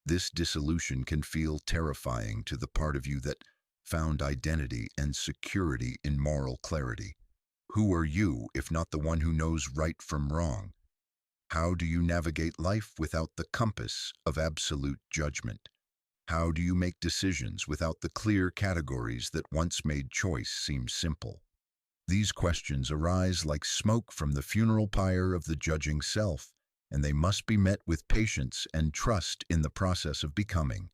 This dissolution can feel terrifying to the part of you that found identity and security in moral clarity. Who are you if not the one who knows right from wrong? How do you navigate life without the compass of absolute judgment? How do you make decisions without the clear categories that once made choice seem simple? These questions arise like smoke from the funeral pyre of the judging self, and they must be met with patience and trust in the process of becoming.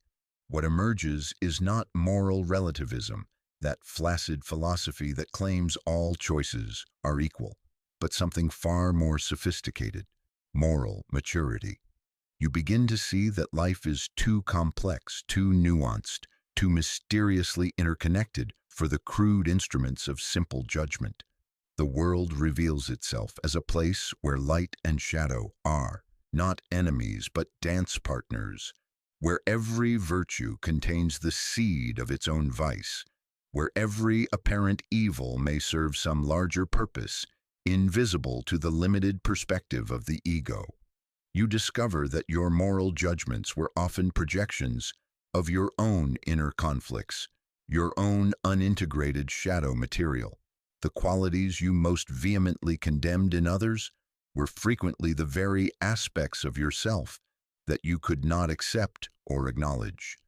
What emerges is not moral relativism, that flaccid philosophy that claims all choices are equal, but something far more sophisticated: moral maturity. You begin to see that life is too complex, too nuanced, too mysteriously interconnected for the crude instruments of simple judgment. The world reveals itself as a place where light and shadow are not enemies but dance partners, where every virtue contains the seed of its own vice, where every apparent evil may serve some larger purpose, invisible to the limited perspective of the ego. You discover that your moral judgments were often projections of your own inner conflicts, your own unintegrated shadow material. The qualities you most vehemently condemned in others were frequently the very aspects of yourself that you could not accept or acknowledge.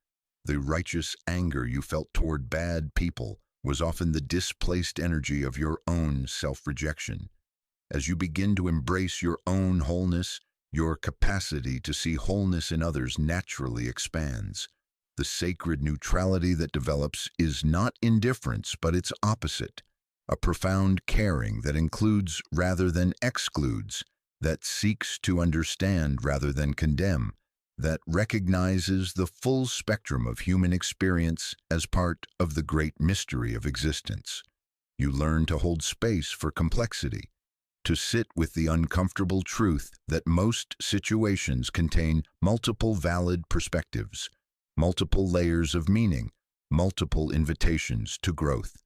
The righteous anger you felt toward bad people was often the displaced energy of your own self-rejection. As you begin to embrace your own wholeness, your capacity to see wholeness in others naturally expands. The sacred neutrality that develops is not indifference, but its opposite, a profound caring that includes rather than excludes, that seeks to understand rather than condemn, that recognizes the full spectrum of human experience as part of the great mystery of existence. You learn to hold space for complexity, to sit with the uncomfortable truth that most situations contain multiple valid perspectives, multiple layers of meaning, multiple invitations to growth.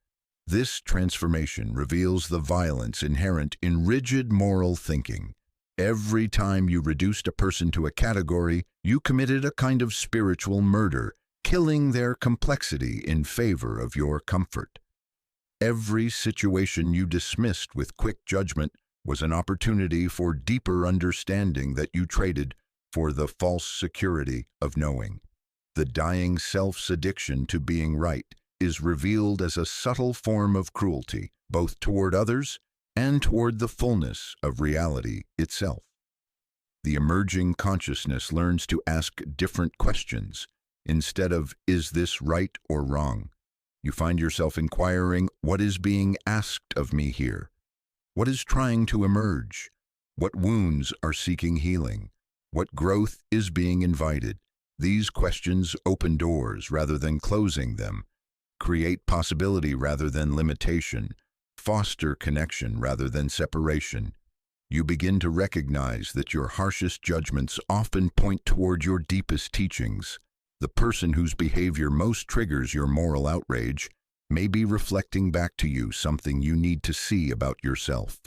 This transformation reveals the violence inherent in rigid moral thinking. Every time you reduced a person to a category, you committed a kind of spiritual murder, killing their complexity in favor of your comfort. Every situation you dismissed with quick judgment was an opportunity for deeper understanding that you traded for the false security of knowing. The dying self's addiction to being right is revealed as a subtle form of cruelty, both toward others and toward the fullness of reality itself. The emerging consciousness learns to ask different questions. Instead of, is this right or wrong? You find yourself inquiring, what is being asked of me here? What is trying to emerge? What wounds are seeking healing? What growth is being invited? These questions open doors rather than closing them, create possibility rather than limitation, foster connection rather than separation. You begin to recognize that your harshest judgments often point toward your deepest teachings. The person whose behavior most triggers your moral outrage may be reflecting back to you something you need to see about yourself.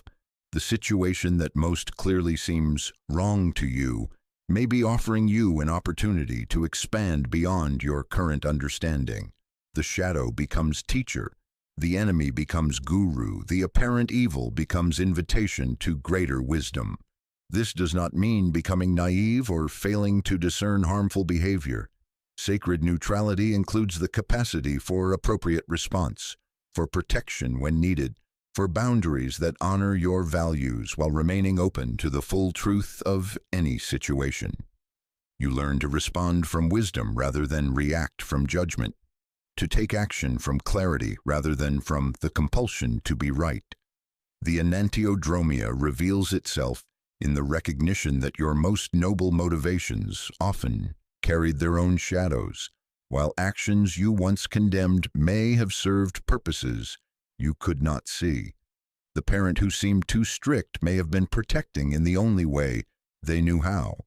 The situation that most clearly seems wrong to you may be offering you an opportunity to expand beyond your current understanding. The shadow becomes teacher, the enemy becomes guru, the apparent evil becomes invitation to greater wisdom. This does not mean becoming naive or failing to discern harmful behavior. Sacred neutrality includes the capacity for appropriate response, for protection when needed, for boundaries that honor your values while remaining open to the full truth of any situation. You learn to respond from wisdom rather than react from judgment, to take action from clarity rather than from the compulsion to be right. The enantiodromia reveals itself in the recognition that your most noble motivations often carried their own shadows, while actions you once condemned may have served purposes you could not see. The parent who seemed too strict may have been protecting in the only way they knew how.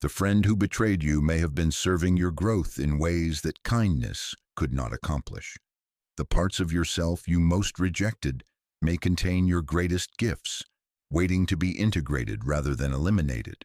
The friend who betrayed you may have been serving your growth in ways that kindness could not accomplish. The parts of yourself you most rejected may contain your greatest gifts, waiting to be integrated rather than eliminated.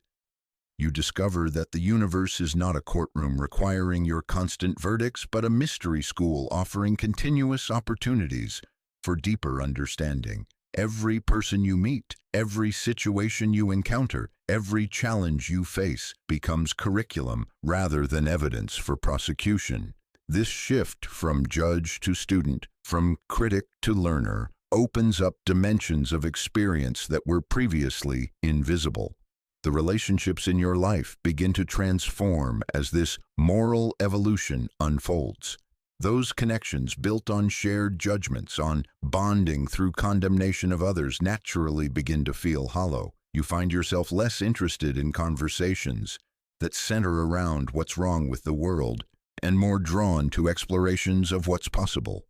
You discover that the universe is not a courtroom requiring your constant verdicts, but a mystery school offering continuous opportunities for deeper understanding. Every person you meet, every situation you encounter, Every challenge you face becomes curriculum rather than evidence for prosecution. This shift from judge to student, from critic to learner, opens up dimensions of experience that were previously invisible. The relationships in your life begin to transform as this moral evolution unfolds. Those connections built on shared judgments, on bonding through condemnation of others, naturally begin to feel hollow. You find yourself less interested in conversations that center around what's wrong with the world and more drawn to explorations of what's possible,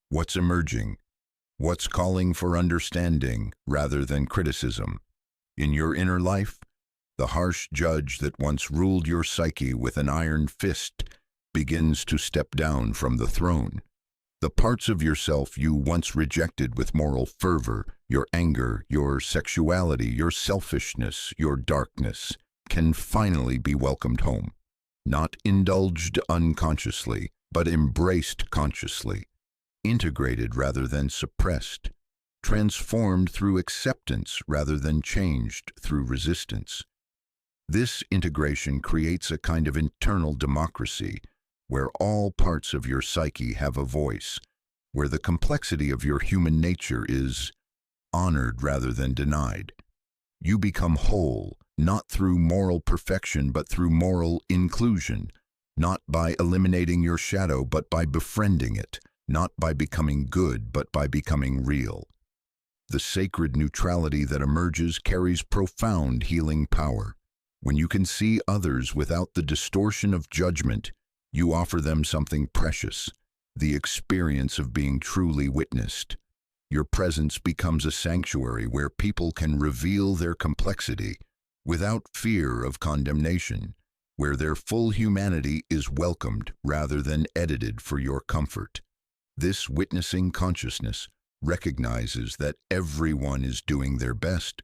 what's emerging, what's calling for understanding rather than criticism. In your inner life, the harsh judge that once ruled your psyche with an iron fist begins to step down from the throne. The parts of yourself you once rejected with moral fervor, your anger, your sexuality, your selfishness, your darkness, can finally be welcomed home. Not indulged unconsciously, but embraced consciously, integrated rather than suppressed, transformed through acceptance rather than changed through resistance. This integration creates a kind of internal democracy where all parts of your psyche have a voice, where the complexity of your human nature is honored rather than denied. You become whole, not through moral perfection, but through moral inclusion, not by eliminating your shadow, but by befriending it, not by becoming good, but by becoming real. The sacred neutrality that emerges carries profound healing power. When you can see others without the distortion of judgment, you offer them something precious, the experience of being truly witnessed. Your presence becomes a sanctuary where people can reveal their complexity without fear of condemnation, where their full humanity is welcomed rather than edited for your comfort. This witnessing consciousness recognizes that everyone is doing their best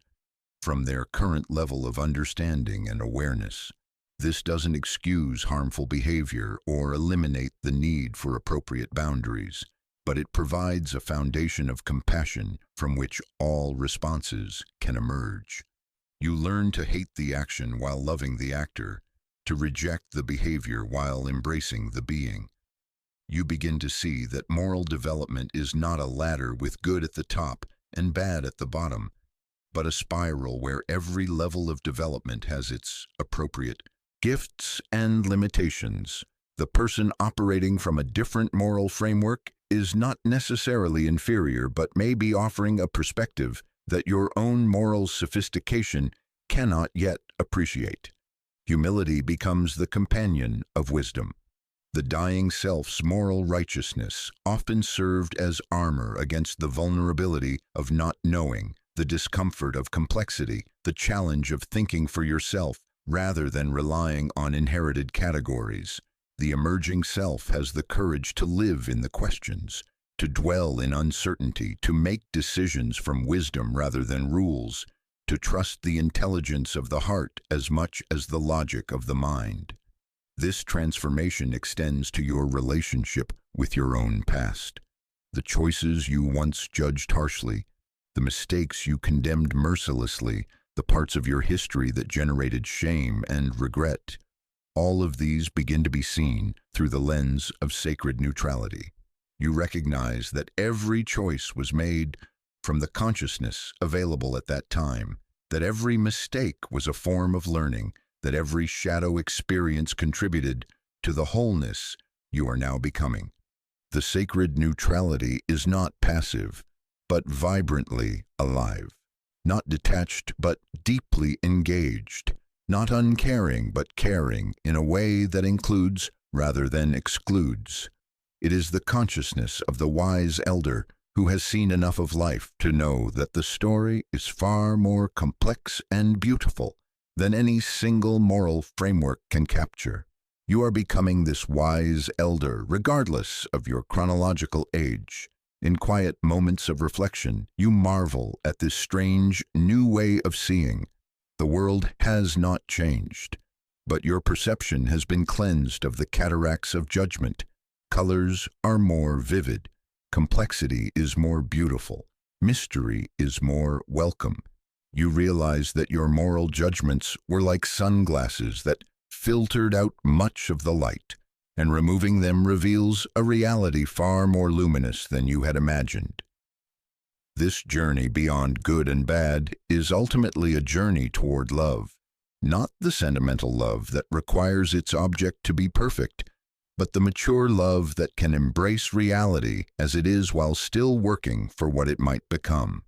from their current level of understanding and awareness. This doesn't excuse harmful behavior or eliminate the need for appropriate boundaries, but it provides a foundation of compassion from which all responses can emerge. You learn to hate the action while loving the actor, to reject the behavior while embracing the being. You begin to see that moral development is not a ladder with good at the top and bad at the bottom, but a spiral where every level of development has its appropriate gifts and limitations. The person operating from a different moral framework is not necessarily inferior, but may be offering a perspective that your own moral sophistication cannot yet appreciate. Humility becomes the companion of wisdom. The dying self's moral righteousness often served as armor against the vulnerability of not knowing, the discomfort of complexity, the challenge of thinking for yourself rather than relying on inherited categories. The emerging self has the courage to live in the questions, to dwell in uncertainty, to make decisions from wisdom rather than rules, to trust the intelligence of the heart as much as the logic of the mind. This transformation extends to your relationship with your own past. The choices you once judged harshly, the mistakes you condemned mercilessly, the parts of your history that generated shame and regret, all of these begin to be seen through the lens of sacred neutrality. You recognize that every choice was made from the consciousness available at that time, that every mistake was a form of learning, that every shadow experience contributed to the wholeness you are now becoming. The sacred neutrality is not passive, but vibrantly alive. Not detached, but deeply engaged. Not uncaring, but caring in a way that includes rather than excludes. It is the consciousness of the wise elder who has seen enough of life to know that the story is far more complex and beautiful than any single moral framework can capture. You are becoming this wise elder regardless of your chronological age. In quiet moments of reflection, you marvel at this strange new way of seeing. The world has not changed, but your perception has been cleansed of the cataracts of judgment. Colors are more vivid, complexity is more beautiful, mystery is more welcome. You realize that your moral judgments were like sunglasses that filtered out much of the light, and removing them reveals a reality far more luminous than you had imagined. This journey beyond good and bad is ultimately a journey toward love, not the sentimental love that requires its object to be perfect, but the mature love that can embrace reality as it is while still working for what it might become.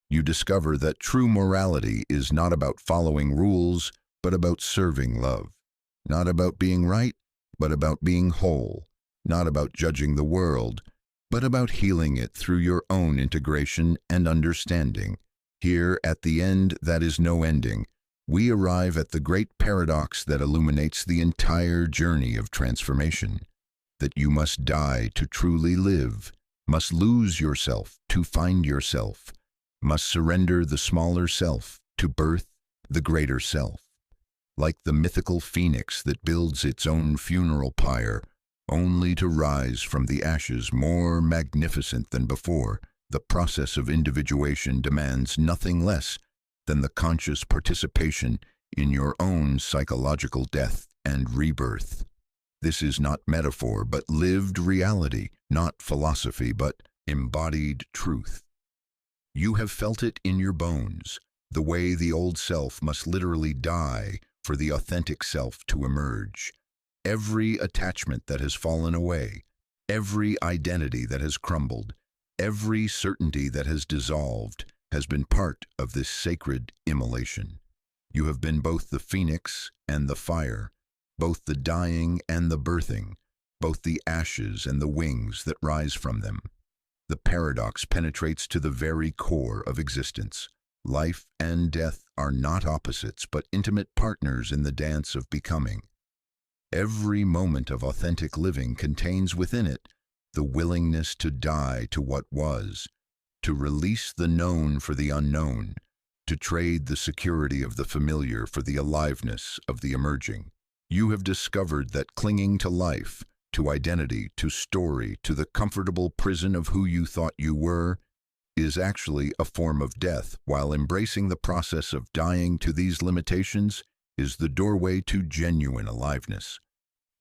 You discover that true morality is not about following rules, but about serving love. Not about being right, but about being whole. Not about judging the world, but about healing it through your own integration and understanding. Here, at the end that is no ending, we arrive at the great paradox that illuminates the entire journey of transformation. That you must die to truly live, must lose yourself to find yourself, must surrender the smaller self to birth the greater self. Like the mythical phoenix that builds its own funeral pyre, only to rise from the ashes more magnificent than before, the process of individuation demands nothing less than the conscious participation in your own psychological death and rebirth. This is not metaphor, but lived reality, not philosophy, but embodied truth. You have felt it in your bones, the way the old self must literally die for the authentic self to emerge. Every attachment that has fallen away, every identity that has crumbled, every certainty that has dissolved has been part of this sacred immolation. You have been both the phoenix and the fire, both the dying and the birthing, both the ashes and the wings that rise from them. The paradox penetrates to the very core of existence. Life and death are not opposites, but intimate partners in the dance of becoming. Every moment of authentic living contains within it the willingness to die to what was, to release the known for the unknown, to trade the security of the familiar for the aliveness of the emerging. You have discovered that clinging to life, to identity, to story, to the comfortable prison of who you thought you were, is actually a form of death, while embracing the process of dying to these limitations is the doorway to genuine aliveness.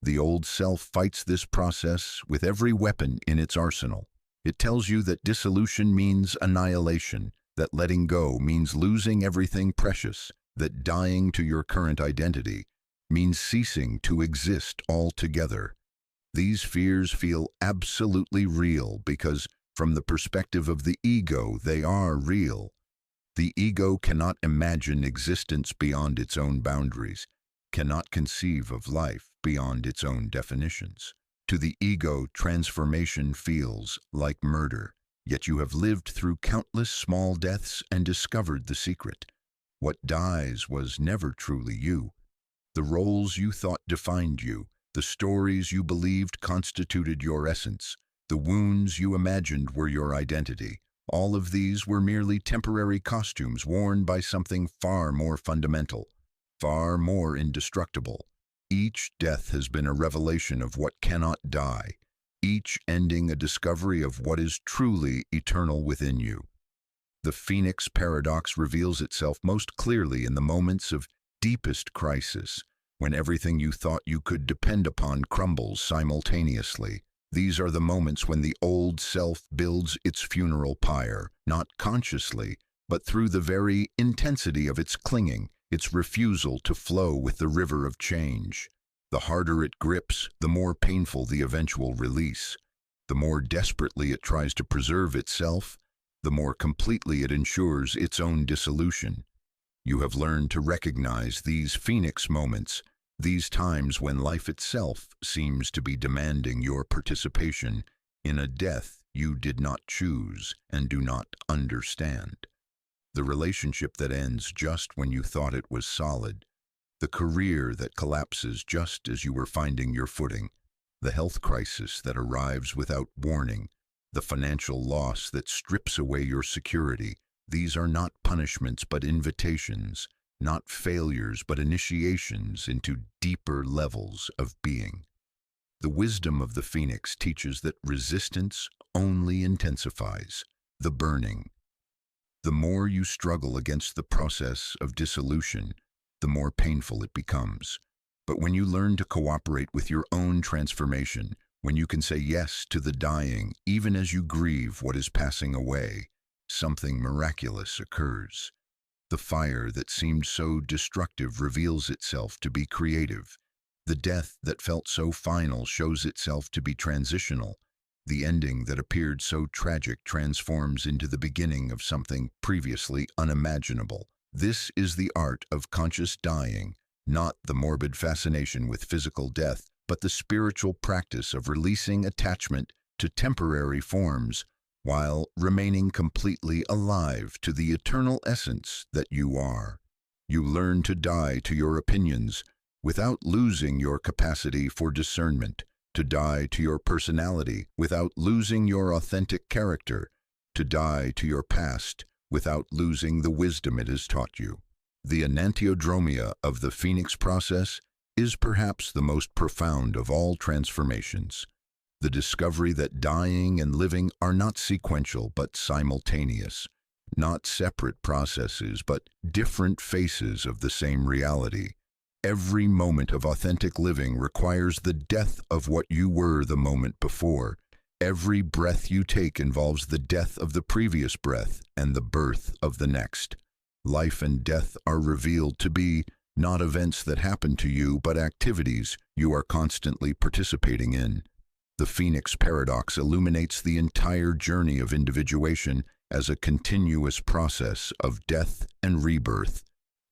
The old self fights this process with every weapon in its arsenal. It tells you that dissolution means annihilation, that letting go means losing everything precious, that dying to your current identity means ceasing to exist altogether. These fears feel absolutely real because, from the perspective of the ego, they are real. The ego cannot imagine existence beyond its own boundaries, cannot conceive of life beyond its own definitions. To the ego, transformation feels like murder, yet you have lived through countless small deaths and discovered the secret. What dies was never truly you. The roles you thought defined you, the stories you believed constituted your essence, the wounds you imagined were your identity, all of these were merely temporary costumes worn by something far more fundamental, far more indestructible. Each death has been a revelation of what cannot die, each ending a discovery of what is truly eternal within you. The Phoenix paradox reveals itself most clearly in the moments of deepest crisis, when everything you thought you could depend upon crumbles simultaneously. These are the moments when the old self builds its funeral pyre, not consciously, but through the very intensity of its clinging, its refusal to flow with the river of change. The harder it grips, the more painful the eventual release. The more desperately it tries to preserve itself, the more completely it ensures its own dissolution. You have learned to recognize these phoenix moments, these times when life itself seems to be demanding your participation in a death you did not choose and do not understand. The relationship that ends just when you thought it was solid, the career that collapses just as you were finding your footing, the health crisis that arrives without warning, the financial loss that strips away your security. These are not punishments but invitations, not failures but initiations into deeper levels of being. The wisdom of the Phoenix teaches that resistance only intensifies the burning. The more you struggle against the process of dissolution, the more painful it becomes. But when you learn to cooperate with your own transformation, when you can say yes to the dying, even as you grieve what is passing away, something miraculous occurs. The fire that seemed so destructive reveals itself to be creative. The death that felt so final shows itself to be transitional. The ending that appeared so tragic transforms into the beginning of something previously unimaginable. This is the art of conscious dying, not the morbid fascination with physical death, but the spiritual practice of releasing attachment to temporary forms while remaining completely alive to the eternal essence that you are. You learn to die to your opinions without losing your capacity for discernment, to die to your personality without losing your authentic character, to die to your past without losing the wisdom it has taught you. The enantiodromia of the Phoenix process is perhaps the most profound of all transformations. The discovery that dying and living are not sequential but simultaneous, not separate processes but different faces of the same reality. Every moment of authentic living requires the death of what you were the moment before. Every breath you take involves the death of the previous breath and the birth of the next. Life and death are revealed to be not events that happen to you, but activities you are constantly participating in. The Phoenix paradox illuminates the entire journey of individuation as a continuous process of death and rebirth,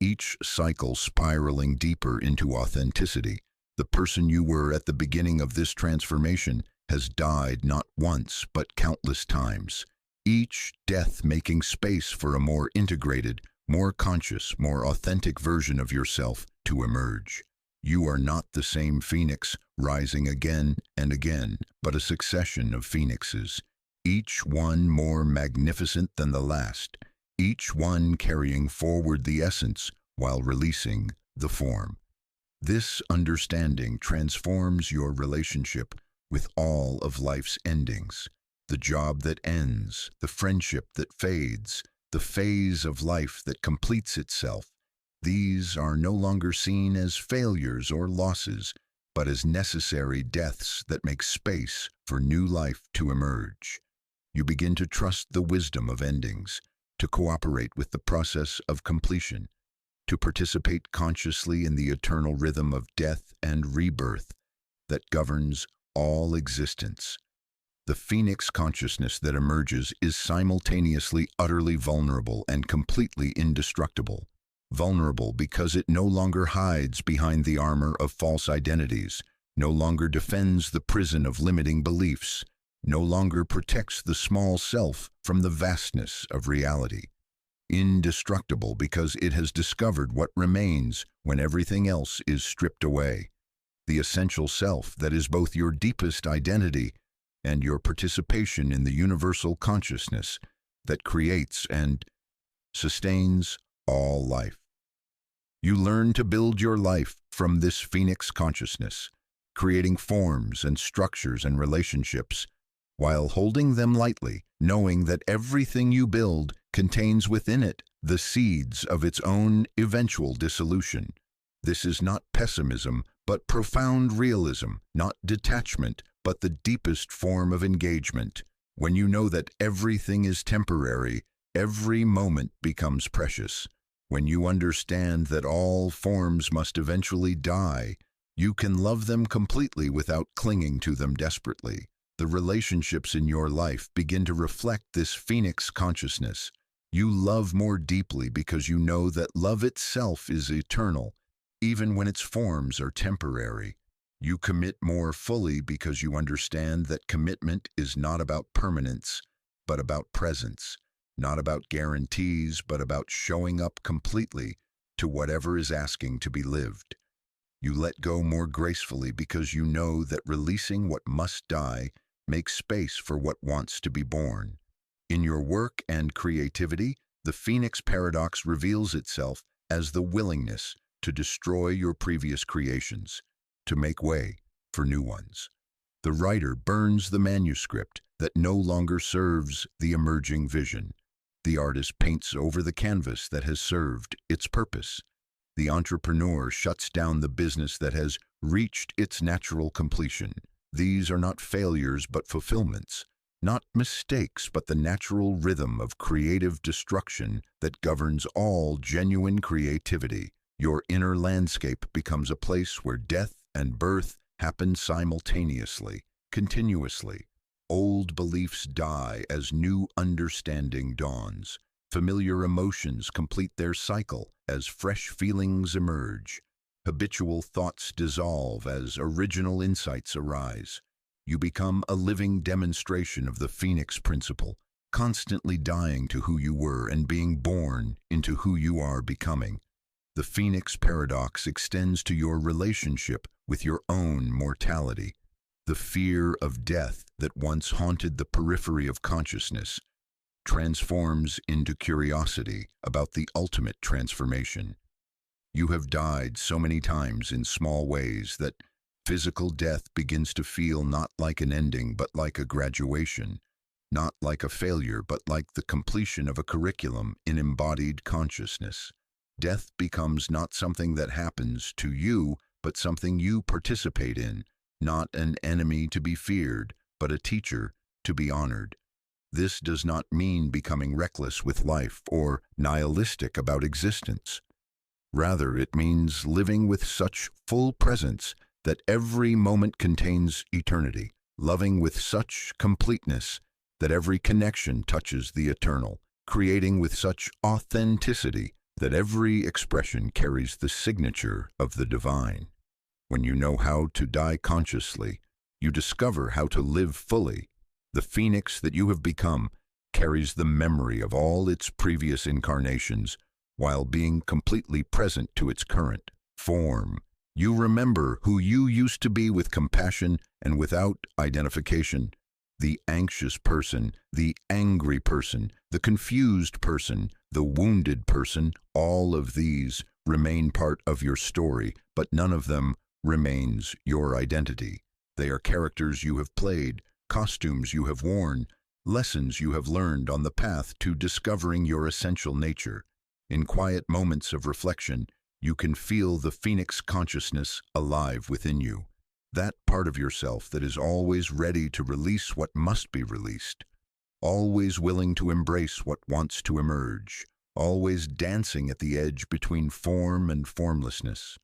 each cycle spiraling deeper into authenticity. The person you were at the beginning of this transformation has died not once but countless times, each death making space for a more integrated, more conscious, more authentic version of yourself to emerge. You are not the same phoenix rising again and again, but a succession of phoenixes, each one more magnificent than the last, each one carrying forward the essence while releasing the form. This understanding transforms your relationship with all of life's endings, the job that ends, the friendship that fades, the phase of life that completes itself. These are no longer seen as failures or losses, but as necessary deaths that make space for new life to emerge. You begin to trust the wisdom of endings, to cooperate with the process of completion, to participate consciously in the eternal rhythm of death and rebirth that governs all existence. The Phoenix consciousness that emerges is simultaneously utterly vulnerable and completely indestructible. Vulnerable because it no longer hides behind the armor of false identities, no longer defends the prison of limiting beliefs, no longer protects the small self from the vastness of reality. Indestructible because it has discovered what remains when everything else is stripped away. The essential self that is both your deepest identity and your participation in the universal consciousness that creates and sustains all life. You learn to build your life from this Phoenix consciousness, creating forms and structures and relationships, while holding them lightly, knowing that everything you build contains within it the seeds of its own eventual dissolution. This is not pessimism, but profound realism, not detachment, but the deepest form of engagement. When you know that everything is temporary, every moment becomes precious. When you understand that all forms must eventually die, you can love them completely without clinging to them desperately. The relationships in your life begin to reflect this Phoenix consciousness. You love more deeply because you know that love itself is eternal, even when its forms are temporary. You commit more fully because you understand that commitment is not about permanence, but about presence. Not about guarantees, but about showing up completely to whatever is asking to be lived. You let go more gracefully because you know that releasing what must die makes space for what wants to be born. In your work and creativity, the Phoenix paradox reveals itself as the willingness to destroy your previous creations, to make way for new ones. The writer burns the manuscript that no longer serves the emerging vision. The artist paints over the canvas that has served its purpose. The entrepreneur shuts down the business that has reached its natural completion. These are not failures but fulfillments, not mistakes but the natural rhythm of creative destruction that governs all genuine creativity. Your inner landscape becomes a place where death and birth happen simultaneously, continuously. Old beliefs die as new understanding dawns. Familiar emotions complete their cycle as fresh feelings emerge. Habitual thoughts dissolve as original insights arise. You become a living demonstration of the Phoenix principle, constantly dying to who you were and being born into who you are becoming. The Phoenix paradox extends to your relationship with your own mortality. The fear of death that once haunted the periphery of consciousness transforms into curiosity about the ultimate transformation. You have died so many times in small ways that physical death begins to feel not like an ending but like a graduation, not like a failure but like the completion of a curriculum in embodied consciousness. Death becomes not something that happens to you but something you participate in, not an enemy to be feared, but a teacher to be honored. This does not mean becoming reckless with life or nihilistic about existence. Rather, it means living with such full presence that every moment contains eternity, loving with such completeness that every connection touches the eternal, creating with such authenticity that every expression carries the signature of the divine. When you know how to die consciously, you discover how to live fully. The phoenix that you have become carries the memory of all its previous incarnations while being completely present to its current form. You remember who you used to be with compassion and without identification. The anxious person, the angry person, the confused person, the wounded person, all of these remain part of your story, but none of them remains your identity. They are characters you have played, costumes you have worn, lessons you have learned on the path to discovering your essential nature. In quiet moments of reflection, you can feel the phoenix consciousness alive within you, that part of yourself that is always ready to release what must be released, always willing to embrace what wants to emerge, always dancing at the edge between form and formlessness,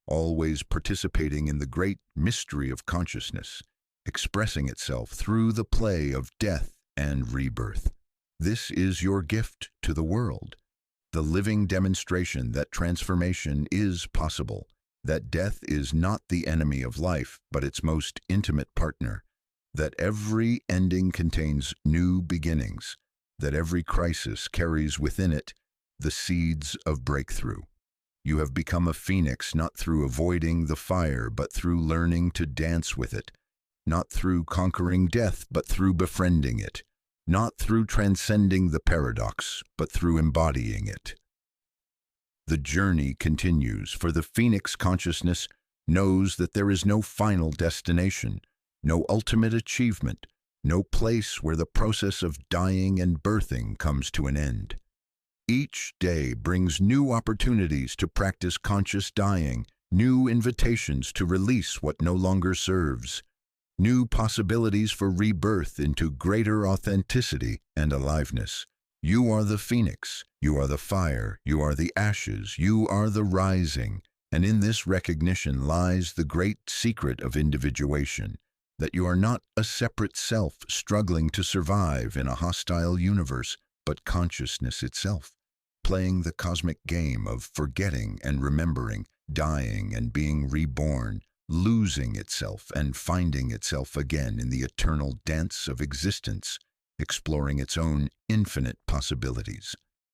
always participating in the great mystery of consciousness, expressing itself through the play of death and rebirth. This is your gift to the world, the living demonstration that transformation is possible, that death is not the enemy of life, but its most intimate partner, that every ending contains new beginnings, that every crisis carries within it the seeds of breakthrough. You have become a phoenix not through avoiding the fire, but through learning to dance with it, not through conquering death, but through befriending it, not through transcending the paradox, but through embodying it. The journey continues, for the phoenix consciousness knows that there is no final destination, no ultimate achievement, no place where the process of dying and birthing comes to an end. Each day brings new opportunities to practice conscious dying, new invitations to release what no longer serves, new possibilities for rebirth into greater authenticity and aliveness. You are the phoenix, you are the fire, you are the ashes, you are the rising, and in this recognition lies the great secret of individuation, that you are not a separate self struggling to survive in a hostile universe, but consciousness itself, playing the cosmic game of forgetting and remembering, dying and being reborn, losing itself and finding itself again in the eternal dance of existence, exploring its own infinite possibilities.